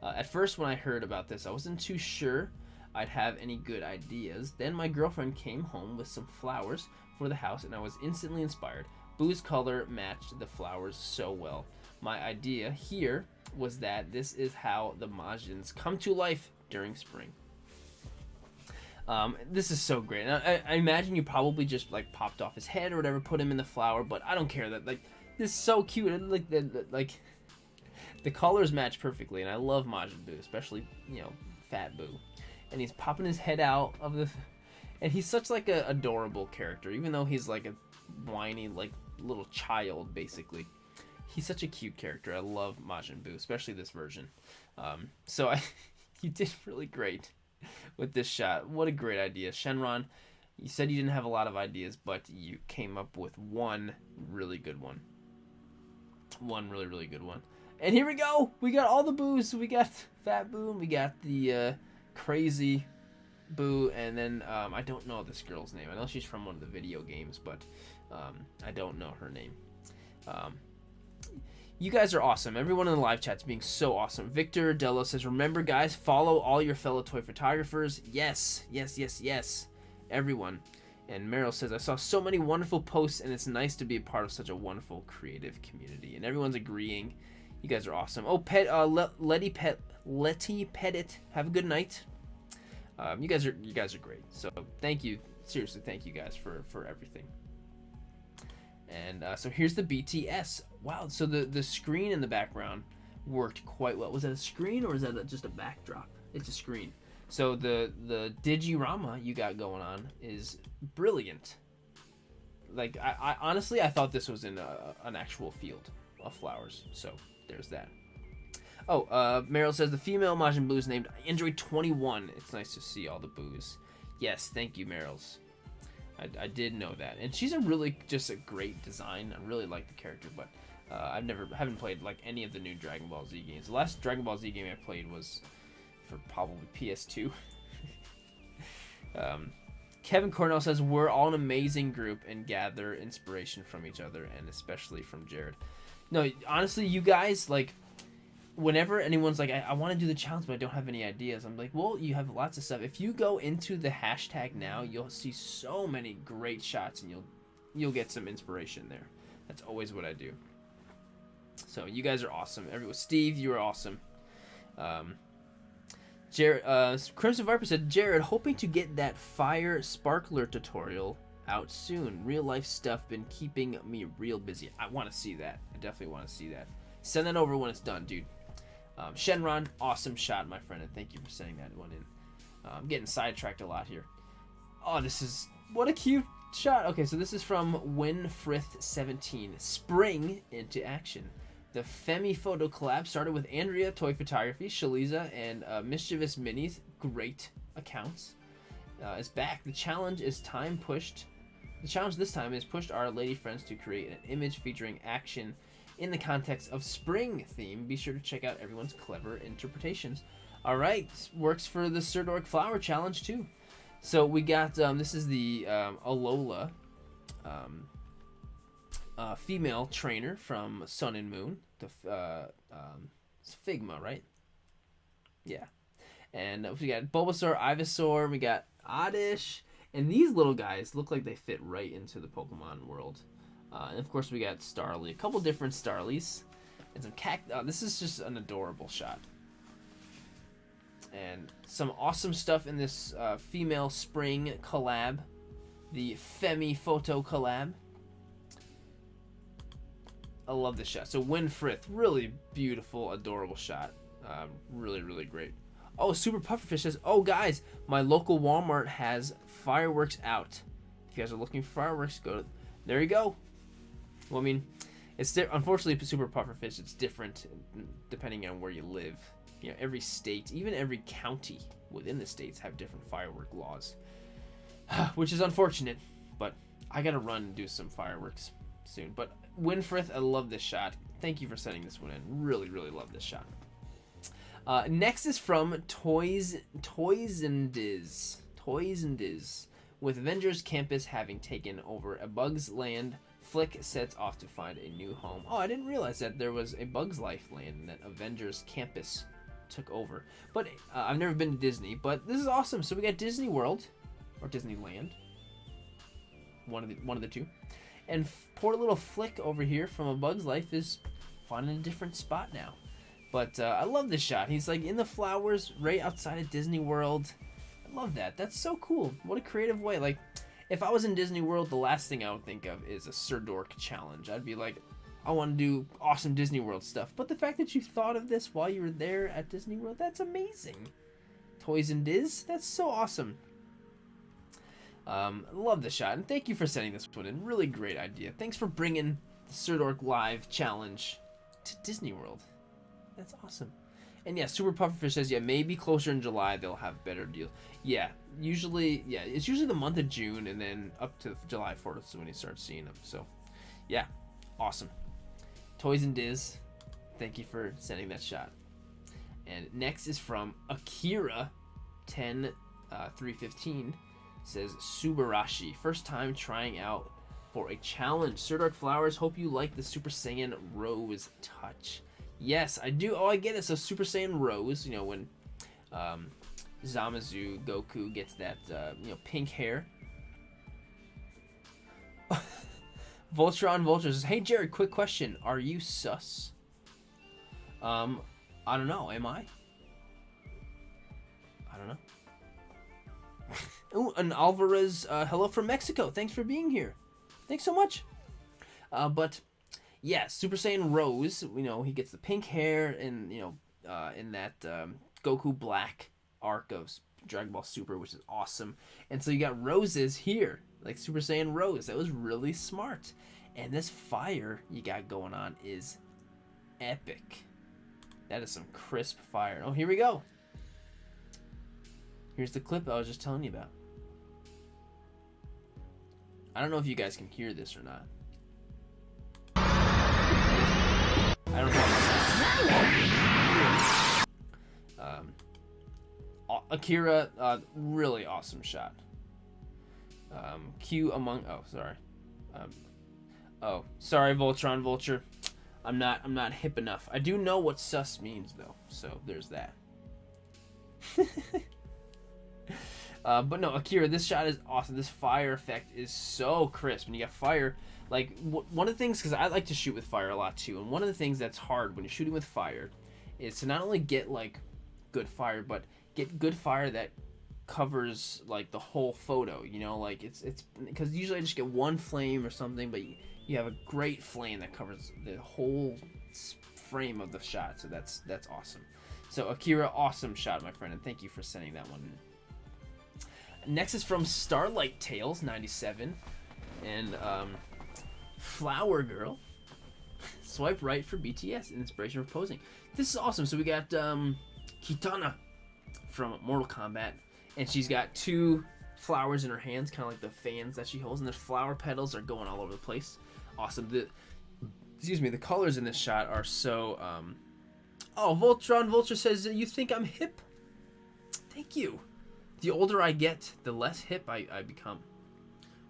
S1: At first, when I heard about this, I wasn't too sure I'd have any good ideas. Then my girlfriend came home with some flowers for the house, and I was instantly inspired. Boo's color matched the flowers so well. My idea here was that this is how the Majins come to life during spring. This is so great. Now, I imagine you probably just like popped off his head or whatever, put him in the flower, but I don't care. That like this is so cute. And, like the colors match perfectly, and I love Majin Buu, especially Fat Buu, and he's popping his head out of the, and he's such like a adorable character, even though he's like a whiny like little child basically. He's such a cute character. I love Majin Buu, especially this version. So you did really great with this shot. What a great idea, Shenron. You said you didn't have a lot of ideas, but you came up with one really good one. One really, really good one. And here we go. We got all the Boos. We got Fat Boo, and we got the crazy Boo, and then I don't know this girl's name. I know she's from one of the video games, but I don't know her name. You guys are awesome. Everyone in the live chat's being so awesome. Victor Dello says, remember guys, follow all your fellow toy photographers. Yes. Everyone. And Meryl says, I saw so many wonderful posts, and it's nice to be a part of such a wonderful creative community. And everyone's agreeing. You guys are awesome. Oh, Letty Pettit, have a good night. You guys are great. So thank you. Seriously, thank you guys for everything. And so here's the BTS. Wow, so the screen in the background worked quite well. Was that a screen or is that just a backdrop? It's a screen. So the digirama you got going on is brilliant. Like I honestly I thought this was in an actual field of flowers. So there's that. Oh, Meryl says the female Majin Buu is named Android 21. It's nice to see all the Boos. Yes, thank you, Meryl's. I did know that, and she's just a great design. I really like the character, but I haven't played like any of the new Dragon Ball Z games. The last Dragon Ball Z game I played was for probably PS2. Kevin Cornell says we're all an amazing group and gather inspiration from each other, and especially from Jared. No, honestly, you guys like. Whenever anyone's like, I want to do the challenge, but I don't have any ideas, I'm like, well, you have lots of stuff. If you go into the hashtag now, you'll see so many great shots, and you'll get some inspiration there. That's always what I do. So you guys are awesome. Steve, you are awesome. Jared, Crimson Viper said, Jared, hoping to get that fire sparkler tutorial out soon. Real life stuff been keeping me real busy. I want to see that. I definitely want to see that. Send that over when it's done, dude. Shenron, awesome shot, my friend, and thank you for sending that one in. I'm getting sidetracked a lot here. Oh, what a cute shot. Okay, so this is from Winfrith17. Spring into action. The Femi photo collab started with Andrea Toy Photography, Shaliza, and Mischievous Minis. Great accounts. Is back. The challenge this time is pushed our lady friends to create an image featuring action in the context of spring theme. Be sure to check out everyone's clever interpretations. All right, works for the Sirdork Flower Challenge too. So we got this is the Alola female trainer from Sun and Moon. It's Figma, right? Yeah. And we got Bulbasaur, Ivysaur, we got Oddish, and these little guys look like they fit right into the Pokemon world. And of course we got Starly, a couple different Starlies, and some this is just an adorable shot. And some awesome stuff in this female spring collab, the Femi photo collab. I love this shot. So Winfrith, really beautiful, adorable shot. Really, really great. Oh, Super Pufferfish says, oh guys, my local Walmart has fireworks out. If you guys are looking for fireworks, there you go. Well, I mean, unfortunately, Super Pufferfish, it's different depending on where you live. You know, every state, even every county within the states have different firework laws, which is unfortunate, but I gotta run and do some fireworks soon. But Winfrith, I love this shot. Thank you for sending this one in. Really, really love this shot. Next is from Toys and Diz. With Avengers Campus having taken over a Bug's Land, Flick sets off to find a new home. Oh, I didn't realize that there was a Bug's Life land and that Avengers Campus took over. But I've never been to Disney, but this is awesome. So we got Disney World, or Disneyland. One of the two. And poor little Flick over here from A Bug's Life is finding a different spot now. But I love this shot. He's like in the flowers right outside of Disney World. I love that. That's so cool. What a creative way. Like, if I was in Disney World, the last thing I would think of is a Sirdork challenge. I'd be like, I want to do awesome Disney World stuff. But the fact that you thought of this while you were there at Disney World, that's amazing. Toys and Diz, that's so awesome. Love the shot, and thank you for sending this one in. Really great idea. Thanks for bringing the Sirdork Live challenge to Disney World. That's awesome. And yeah, Super Pufferfish says, yeah, maybe closer in July they'll have better deals. Yeah, it's usually the month of June, and then up to July 4th is when you start seeing them. So, yeah, awesome. Toys and Diz, thank you for sending that shot. And next is from Akira 10315. Says Subarashi, first time trying out for a challenge. Sirdork Flowers, hope you like the Super Saiyan Rose touch. Yes, I do. Oh, I get it. So Super Saiyan Rose, you know, when Zamazu Goku gets that pink hair. Voltron Vulture says, hey Jared, quick question. Are you sus? I don't know. Am I? I don't know. Ooh, and Alvarez, hello from Mexico. Thanks for being here. Thanks so much. But yeah, Super Saiyan Rose, you know, he gets the pink hair and, you know, in that Goku Black arc of Dragon Ball Super, which is awesome. And so you got roses here, like Super Saiyan Rose. That was really smart. And this fire you got going on is epic. That is some crisp fire. Oh, here we go. Here's the clip I was just telling you about. I don't know if you guys can hear this or not. I don't know. Akira, really awesome shot. Q among. Oh, sorry. Sorry, Voltron Vulture. I'm not hip enough. I do know what sus means though, so there's that. But no, Akira, this shot is awesome. This fire effect is so crisp. And you got fire. Like, one of the things, because I like to shoot with fire a lot too, and one of the things that's hard when you're shooting with fire is to not only get, like, good fire, but get good fire that covers, like, the whole photo, you know? Like, it's because usually I just get one flame or something, but you have a great flame that covers the whole frame of the shot, so that's awesome. So, Akira, awesome shot, my friend, and thank you for sending that one in. Next is from Starlight Tales 97, and Flower Girl. Swipe right for BTS, inspiration for posing. This is awesome. So we got Kitana from Mortal Kombat, and she's got 2 flowers in her hands, kind of like the fans that she holds, and the flower petals are going all over the place. Awesome. The colors in this shot are so. Oh, Voltron Vulture says, "You think I'm hip?" Thank you. The older I get, the less hip I become,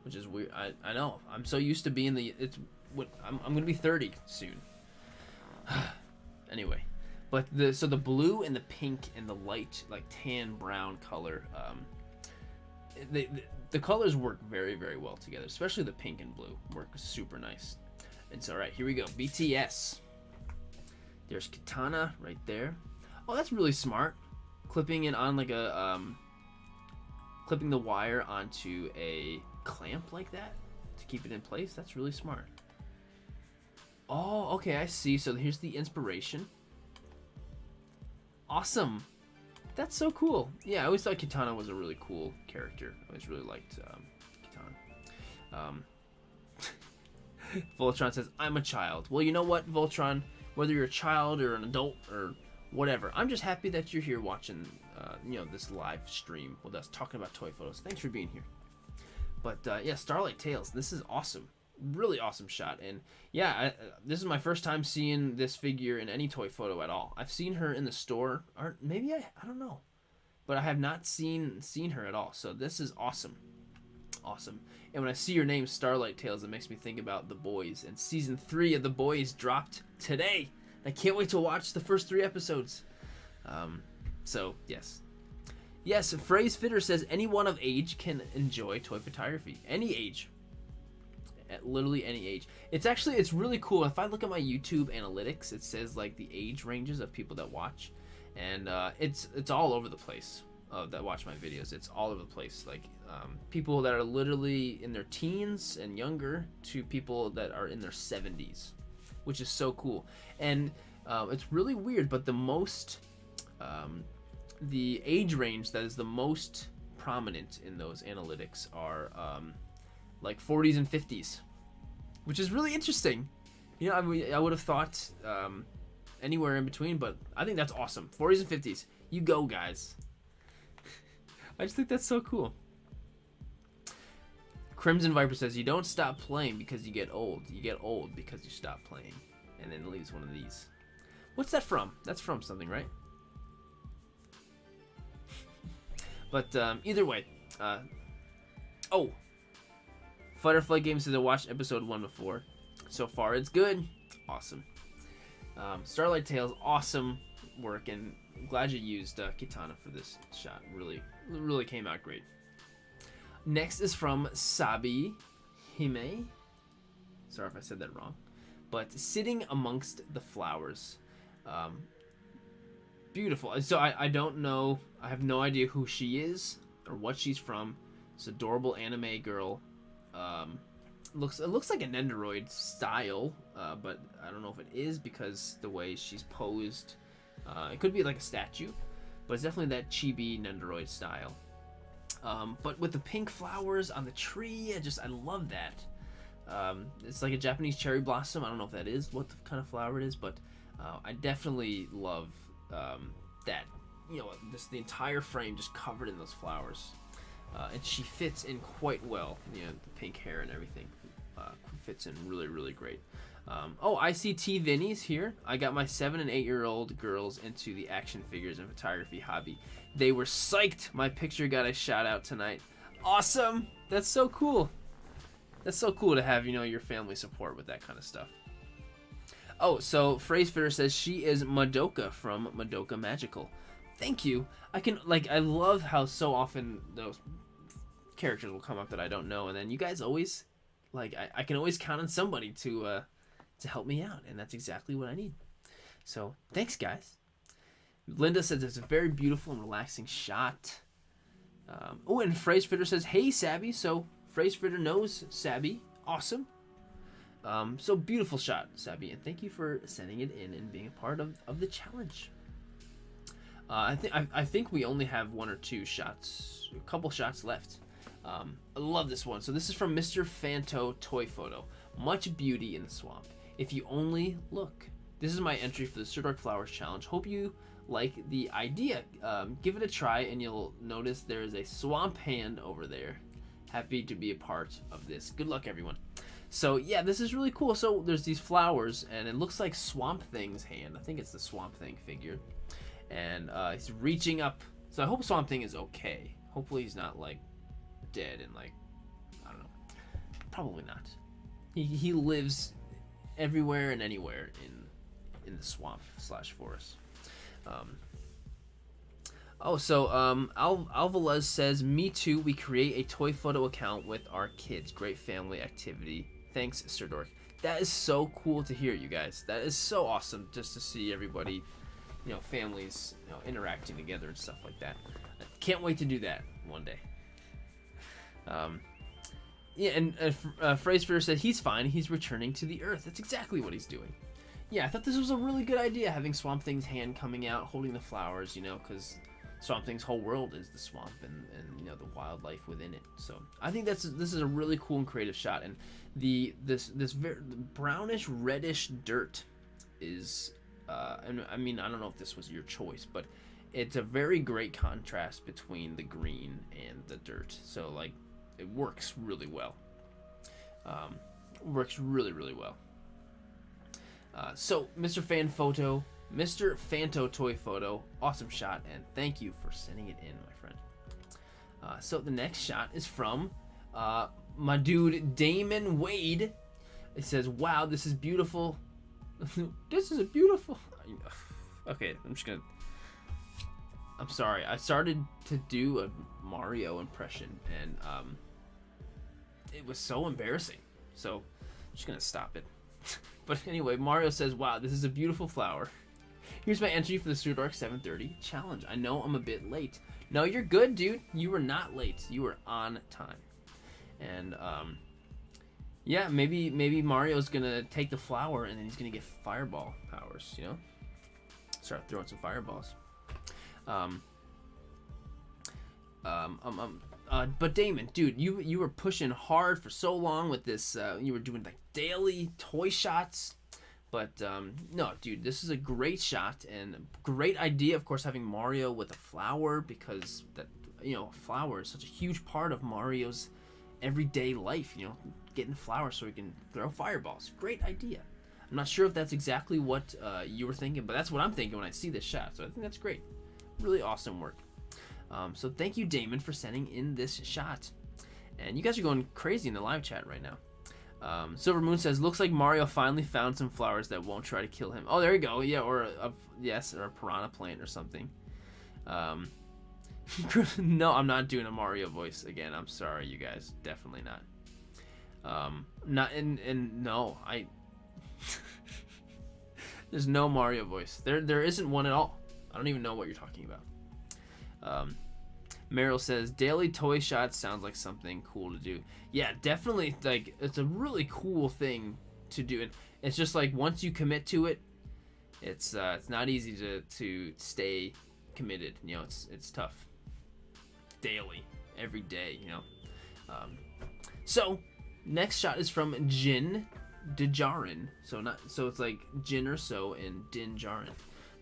S1: which is weird. I know. I'm so used to being I'm gonna be 30 soon. Anyway, but the blue and the pink and the light, like, tan brown color, the colors work very, very well together. Especially the pink and blue work super nice. And so, all right, here we go. BTS. There's Kitana right there. Oh, that's really smart. Clipping it on like a clipping the wire onto a clamp like that to keep it in place. That's really smart. Oh, okay, I see. So here's the inspiration. Awesome. That's so cool. Yeah, I always thought Kitana was a really cool character. I always really liked Kitana. Voltron says, "I'm a child." Well, you know what, Voltron? Whether you're a child or an adult or whatever, I'm just happy that you're here watching, this live stream with us talking about toy photos. Thanks for being here. But yeah, Starlight Tales. This is awesome. Really awesome shot. And yeah, this is my first time seeing this figure in any toy photo at all. I've seen her in the store, or maybe I don't know, but I have not seen her at all. So this is awesome. Awesome. And when I see your name, Starlight Tales, it makes me think about The Boys. And season 3 of The Boys dropped today. I can't wait to watch the first 3 episodes. So yes. Yes, Phrase Fitter says anyone of age can enjoy toy photography. Any age. At literally any age. It's really cool. If I look at my YouTube analytics, it says like the age ranges of people that watch, and it's all over the place. That watch my videos. It's all over the place. Like people that are literally in their teens and younger to people that are in their 70s, which is so cool. And it's really weird, but the age range that is the most prominent in those analytics are like 40s and 50s, which is really interesting. You know, I would have thought anywhere in between, but I think that's awesome. 40s and 50s, you go, guys. I just think that's so cool. Crimson Viper says, "You don't stop playing because you get old. You get old because you stop playing." And then leaves one of these. What's that from? That's from something, right? But either way, Butterfly Game says I watched episode 1 before. So far, it's good. Awesome. Starlight Tales, awesome work, and I'm glad you used Kitana for this shot. Really came out great. Next is from Sabi Hime. Sorry if I said that wrong. But Sitting Amongst the Flowers. Beautiful. So I don't know. I have no idea who she is or what she's from. It's an adorable anime girl. It looks like an Nendoroid style, but I don't know if it is because the way she's posed. It could be like a statue, but it's definitely that chibi Nendoroid style. But with the pink flowers on the tree, I love that. It's like a Japanese cherry blossom. I don't know if that is what the kind of flower it is, but I definitely love that. You know, the entire frame just covered in those flowers. And she fits in quite well. You know, the pink hair and everything fits in really great. I see T Vinny's here. I got my 7 and 8-year-old girls into the action figures and photography hobby. They were psyched. My picture got a shout out tonight. Awesome. That's so cool. That's so cool to have, your family support with that kind of stuff. Oh, so Phrase Fitter says she is Madoka from Madoka Magical. Thank you. I love how so often those characters will come up that I don't know, and then you guys always, I can always count on somebody to help me out, and that's exactly what I need. So thanks, guys. Linda says it's a very beautiful and relaxing shot. And Phrase Fitter says, hey, Sabby. So Phrase Fitter knows Sabby. Awesome. So beautiful shot, Sabby, and thank you for sending it in and being a part of the challenge. I think we only have one or two shots, a couple shots left. I love this one. So this is from Mr. Fanto Toy Photo. Much beauty in the swamp. If you only look. This is my entry for the Sirdork Flowers Challenge. Hope you like the idea. Give it a try and you'll notice there is a swamp hand over there. Happy to be a part of this. Good luck, everyone. So yeah, this is really cool. So there's these flowers and it looks like Swamp Thing's hand. I think it's the Swamp Thing figure. And he's reaching up. So I hope Swamp Thing is okay. Hopefully he's not like dead and like, I don't know. Probably not. He lives everywhere and anywhere in the swamp / forest. Alvarez says, me too, we create a toy photo account with our kids. Great family activity. Thanks, Sirdork. That is so cool to hear, you guys. That is so awesome just to see everybody, families, interacting together and stuff like that. I can't wait to do that one day. Phrase Fear said he's fine. He's returning to the earth. That's exactly what he's doing. Yeah, I thought this was a really good idea, having Swamp Thing's hand coming out, holding the flowers, because Swamp Thing's whole world is the swamp and the wildlife within it. So I think this is a really cool and creative shot. And this very brownish reddish dirt is, and I mean, I don't know if this was your choice, but it's a very great contrast between the green and the dirt. So like, it works really well. Works really, really well. So Mr. Fanto Toy Photo, awesome shot, and thank you for sending it in, my friend. So the next shot is from my dude Damon Wade. It says, wow, this is beautiful. This is a beautiful. Okay, I'm sorry. I started to do a Mario impression, and it was so embarrassing. So I'm just gonna stop it. But anyway, Mario says, wow, this is a beautiful flower. Here's my entry for the Sirdork 730 challenge. I know I'm a bit late. No, you're good, dude. You were not late. You were on time. And yeah, maybe Mario's gonna take the flower and then he's gonna get fireball powers. Start throwing some fireballs. But Damon, dude, you were pushing hard for so long with this. You were doing like daily toy shots, but no, dude, this is a great shot and great idea. Of course, having Mario with a flower, because that flower is such a huge part of Mario's everyday life. Getting flowers so he can throw fireballs. Great idea. I'm not sure if that's exactly what you were thinking, but that's what I'm thinking when I see this shot. So I think that's great. Really awesome work. So thank you, Damon, for sending in this shot. And you guys are going crazy in the live chat right now. Silver Moon says, looks like Mario finally found some flowers that won't try to kill him. Oh, there you go. Yeah, or a piranha plant or something. No, I'm not doing a Mario voice again. I'm sorry, you guys. Definitely not. No, there's no Mario voice. There isn't one at all. I don't even know what you're talking about. Meryl says, daily toy shots sounds like something cool to do. Yeah, definitely. Like, it's a really cool thing to do. And it's just like, once you commit to it, it's not easy to stay committed. It's tough. Daily, every day. So next shot is from Jin Dejarin. So it's like Jin or so and Din Jarin.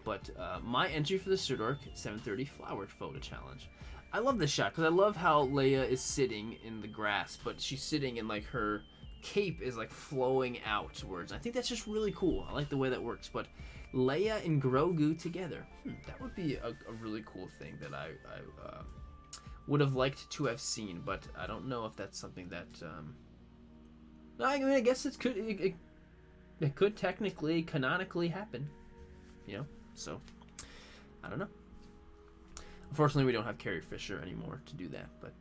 S1: But my entry for the Sirdork 730 Flower Photo Challenge. I love this shot because I love how Leia is sitting in the grass, but she's sitting and like her cape is like flowing outwards. I think that's just really cool. I like the way that works. But Leia and Grogu together, that would be a really cool thing that I would have liked to have seen, but I don't know if that's something that. I mean, I guess it could technically, canonically happen. So I don't know. Unfortunately, we don't have Carrie Fisher anymore to do that, but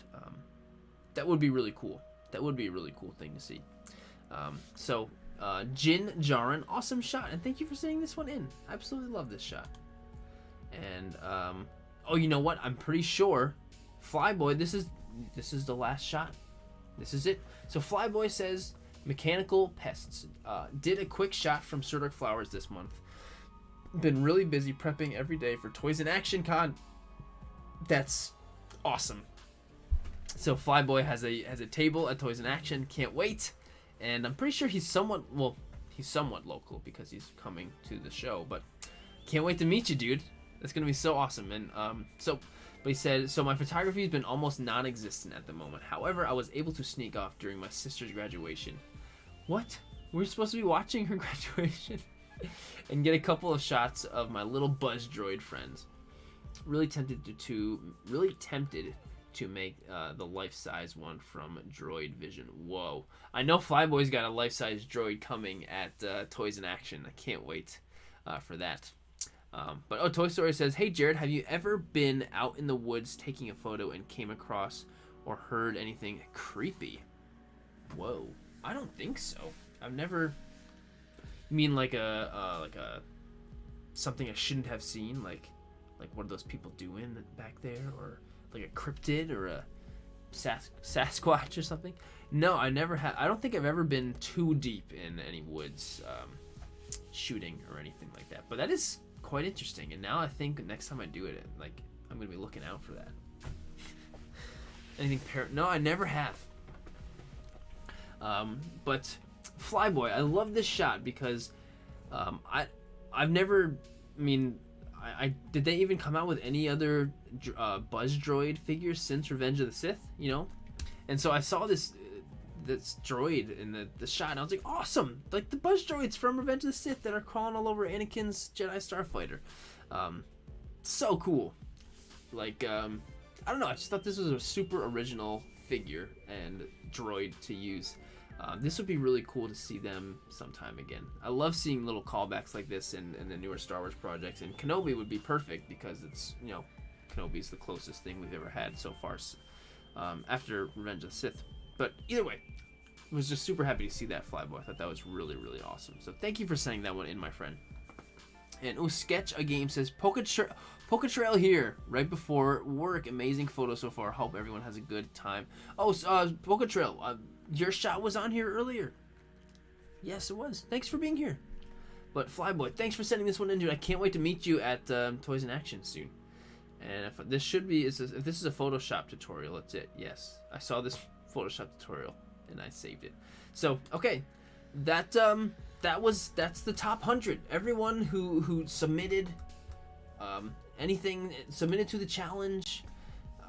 S1: that would be really cool. That would be a really cool thing to see. So, Jin Jarin, awesome shot, and thank you for sending this one in. I absolutely love this shot. And oh, you know what? I'm pretty sure Flyboy. This is the last shot. This is it. So Flyboy says mechanical pests. Did a quick shot from Sirdork Flowers this month. Been really busy prepping every day for Toys in Action Con. That's awesome. So Flyboy has a table at Toys in Action. Can't wait. And I'm pretty sure he's somewhat local because he's coming to the show. But can't wait to meet you, dude. That's gonna be so awesome. And but he said, so my photography has been almost non-existent at the moment. However, I was able to sneak off during my sister's graduation. What? We're supposed to be watching her graduation? And get a couple of shots of my little Buzz Droid friends. Really tempted to make the life-size one from Droid Vision. Whoa. I know Flyboy's got a life-size droid coming at Toys in Action. I can't wait for that. But Toy Story says, hey Jared, have you ever been out in the woods taking a photo and came across or heard anything creepy? Whoa, I don't think so. I've never. You mean like a something I shouldn't have seen, like what are those people doing back there, or like a cryptid or a Sasquatch or something? No, I never have. I don't think I've ever been too deep in any woods shooting or anything like that. But that is quite interesting, and now I think next time I do it, like, I'm gonna be looking out for that. Anything no, I never have. But Flyboy, I love this shot because I've never. I mean, I did they even come out with any other Buzz Droid figures since Revenge of the Sith? You know, and so I saw this droid in the shot, and I was like, awesome, like the Buzz Droids from Revenge of the Sith that are crawling all over Anakin's Jedi Starfighter. So cool. Like, I don't know, I just thought this was a super original figure and droid to use. This would be really cool to see them sometime again. I love seeing little callbacks like this in the newer Star Wars projects, and Kenobi would be perfect because it's, you know, Kenobi's the closest thing we've ever had so far after Revenge of the Sith. But either way, I was just super happy to see that Flyboy. I thought that was really, really awesome. So thank you for sending that one in, my friend. And Sketch a Game says, Poke Trail here, right before work. Amazing photo so far. Hope everyone has a good time. Poke Trail, your shot was on here earlier. Yes, it was. Thanks for being here. But Flyboy, thanks for sending this one in, dude. I can't wait to meet you at Toys in Action soon. And if this should be, if this is a Photoshop tutorial, that's it. Yes, I saw this Photoshop tutorial and I saved it. So okay, that's the top 100. Everyone who submitted anything submitted to the challenge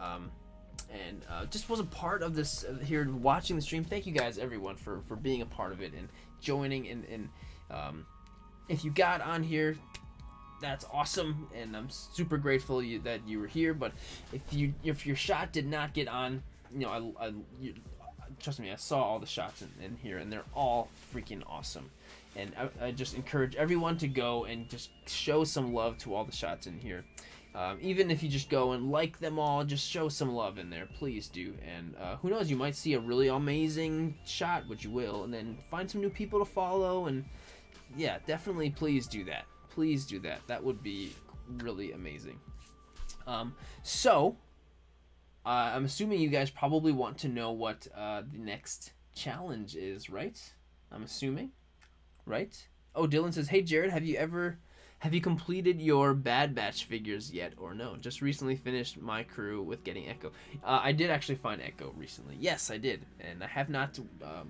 S1: and just was a part of this here watching the stream. Thank you guys, everyone, for being a part of it and joining. And if you got on here, that's awesome, and I'm super grateful that you were here. But if your shot did not get on, you know, trust me, I saw all the shots in here, and they're all freaking awesome. And I just encourage everyone to go and just show some love to all the shots in here. Even if you just go and like them all, just show some love in there, please do. And who knows, you might see a really amazing shot, which you will, and then find some new people to follow. And yeah, definitely please do that. Please do that. That would be really amazing. So I'm assuming you guys probably want to know what the next challenge is, right? I'm assuming, right? Oh, Dylan says, hey Jared, have you completed your Bad Batch figures yet or no? Just recently finished my crew with getting Echo. I did actually find Echo recently. Yes, I did, and I have not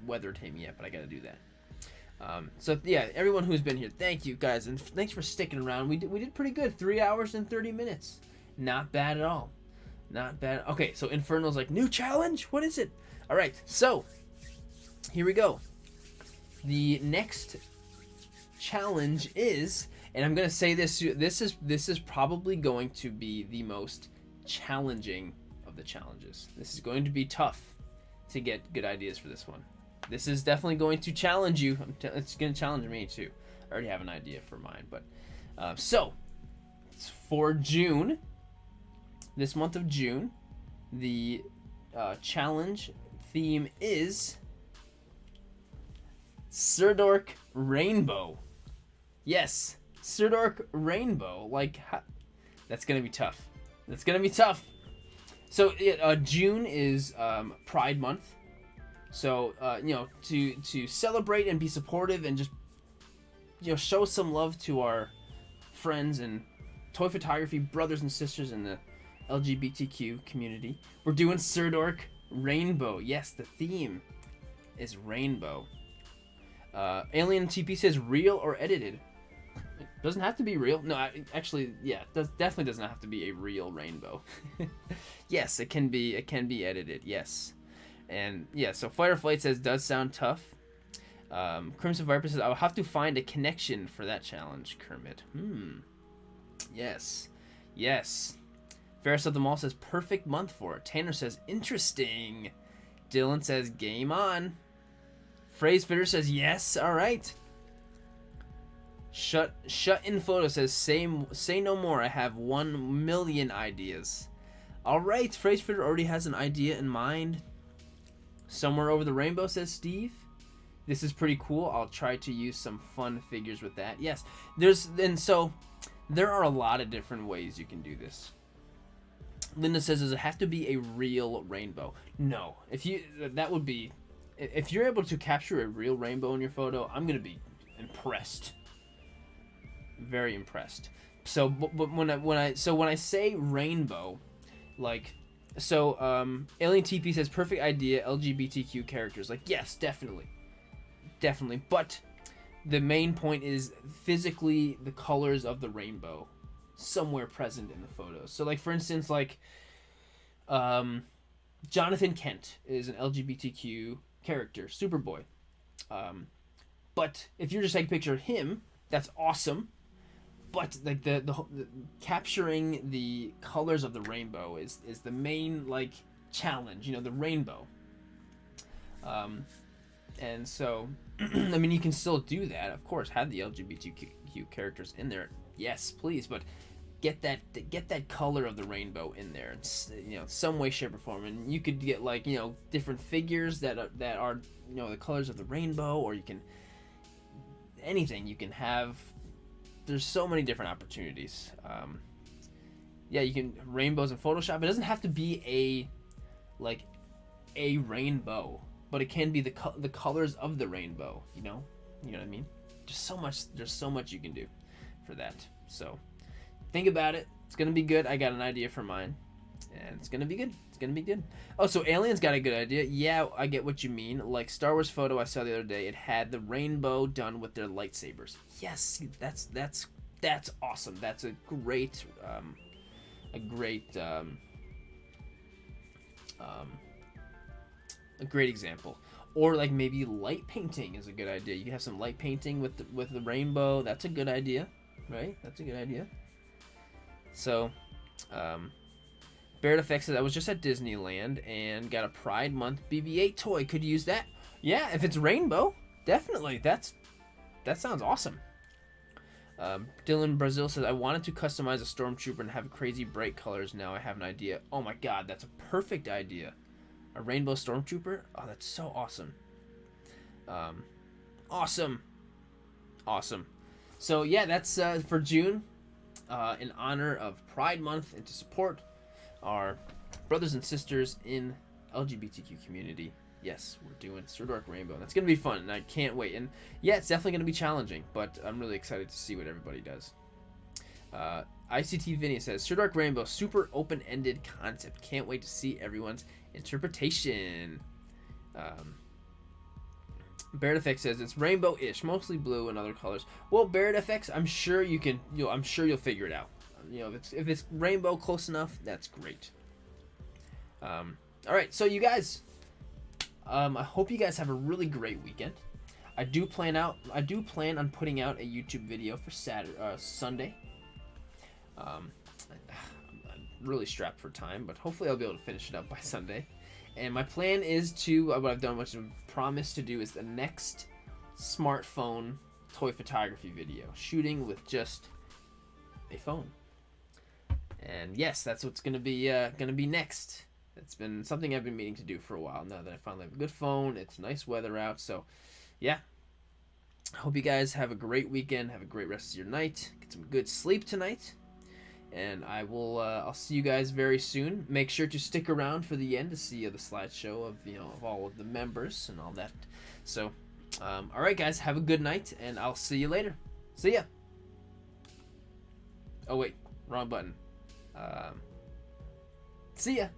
S1: weathered him yet, but I gotta do that. So yeah, everyone who's been here, thank you guys, and thanks for sticking around. We did pretty good. 3 hours and 30 minutes. Not bad at all. Not bad. Okay, so Inferno's like, new challenge? What is it? All right, so here we go. The next challenge is, and I'm gonna say this is probably going to be the most challenging of the challenges. This is going to be tough to get good ideas for this one. This is definitely going to challenge you. It's going to challenge me too. I already have an idea for mine, but so for June, this month of June, the challenge theme is Sirdork Rainbow. Yes, Sirdork Rainbow. Like, that's gonna be tough. That's gonna be tough. So June is Pride Month. So to celebrate and be supportive and just show some love to our friends and toy photography brothers and sisters in the LGBTQ community, we're doing Sirdork Rainbow. Yes, the theme is rainbow. Alien TP says real or edited. It doesn't have to be real. No, actually, yeah, it definitely does not have to be a real rainbow. Yes, it can be edited. Yes, and yeah. So Fighter Flight says does sound tough. Crimson Viper says I'll have to find a connection for that challenge. Kermit. Yes. Ferris of the Mall says perfect month for it. Tanner says interesting. Dylan says game on. Phrase Fitter says yes. All right. Shut in photo says say no more. I have 1 million ideas. All right. Phrase Fitter already has an idea in mind. Somewhere over the rainbow says Steve. This is pretty cool. I'll try to use some fun figures with that. Yes. There are a lot of different ways you can do this. Linda says, does it have to be a real rainbow? No. If you're able to capture a real rainbow in your photo, I'm gonna be impressed. Very impressed. So, but when I say rainbow, like, Alien TP says perfect idea. LGBTQ characters, like, yes, definitely. But the main point is physically the colors of the rainbow somewhere present in the photos. So, like, for instance, like Jonathan Kent is an LGBTQ character, Superboy. But if you're just taking a picture of him, that's awesome. But like the capturing the colors of the rainbow is the main like challenge. The rainbow. And so, I mean, you can still do that, of course. Have the LGBTQ characters in there, yes, please. But get that color of the rainbow in there, some way, shape, or form. And you could get like different figures that are the colors of the rainbow, or you can anything you can have. There's so many different opportunities. You can rainbows in Photoshop. It doesn't have to be a rainbow, but it can be the colors of the rainbow. You know what I mean? There's so much you can do for that. So think about it. It's gonna be good. I got an idea for mine, and it's gonna be good. Oh, so Alien's got a good idea. Yeah, I get what you mean. Like Star Wars photo I saw the other day, it had the rainbow done with their lightsabers. Yes, that's awesome. That's a great example. Or like maybe light painting is a good idea. You can have some light painting with the rainbow. That's a good idea, right? That's a good idea. So, Barrett Effects says I was just at Disneyland and got a Pride Month BB-8 toy. Could use that. Yeah, if it's rainbow, definitely. That sounds awesome. Dylan Brazil says I wanted to customize a stormtrooper and have crazy bright colors. Now I have an idea. Oh my god, that's a perfect idea. A rainbow stormtrooper? Oh, that's so awesome. Awesome. So yeah, that's for June, in honor of Pride Month and to support our brothers and sisters in LGBTQ community. Yes, we're doing Sirdork Rainbow. That's going to be fun, and I can't wait. And yeah, it's definitely going to be challenging, but I'm really excited to see what everybody does. ICT Vinny says, Sirdork Rainbow, super open-ended concept. Can't wait to see everyone's interpretation. Barrett FX says, it's rainbow-ish, mostly blue and other colors. Well, Barrett FX, I'm sure you'll figure it out. If it's rainbow close enough, that's great. All right, so you guys, I hope you guys have a really great weekend. I do plan on putting out a YouTube video for Sunday. I'm really strapped for time, but hopefully I'll be able to finish it up by Sunday. And my plan is to, what I've done, which I've promised to do, is the next smartphone toy photography video, shooting with just a phone. And yes, that's what's gonna be next. It's been something I've been meaning to do for a while now that I finally have a good phone. It's nice weather out, so yeah. I hope you guys have a great weekend. Have a great rest of your night. Get some good sleep tonight. And I'll see you guys very soon. Make sure to stick around for the end to see the slideshow of of all of the members and all that. So, all right, guys, have a good night, and I'll see you later. See ya. Oh wait, wrong button. See ya.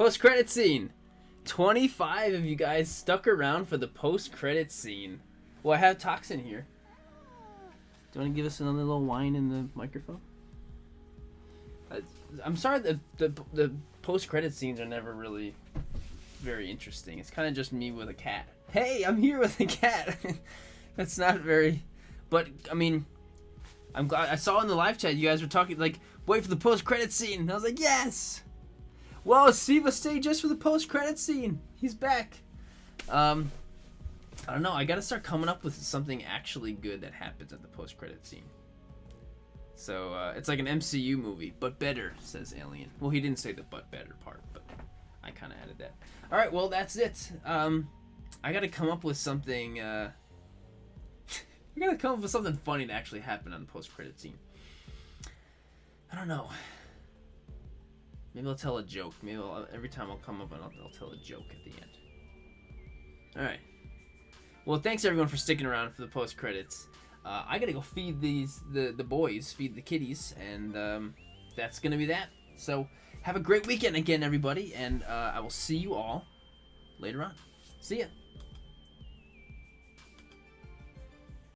S1: Post-credit scene. 25 of you guys stuck around for the post-credit scene. Well, I have Toxin here. Do you want to give us another little whine in the microphone? I'm sorry, the post-credit scenes are never really very interesting. It's kind of just me with a cat. Hey, I'm here with a cat. That's not very... But, I mean, I'm glad... I saw in the live chat you guys were talking, like, wait for the post-credit scene. And I was like, yes! Whoa, Siva stayed just for the post-credit scene. He's back. I don't know. I gotta start coming up with something actually good that happens at the post-credit scene. So, it's like an MCU movie, but better, says Alien. Well, he didn't say the but better part, but I kind of added that. Alright, well, that's it. I gotta come up with something, I gotta come up with something funny to actually happen on the post-credit scene. I don't know. Maybe I'll tell a joke. Maybe every time I'll come up and I'll tell a joke at the end. Alright. Well, thanks everyone for sticking around for the post-credits. I gotta go feed the boys, feed the kitties, and that's gonna be that. So, have a great weekend again, everybody, and I will see you all later on. See ya.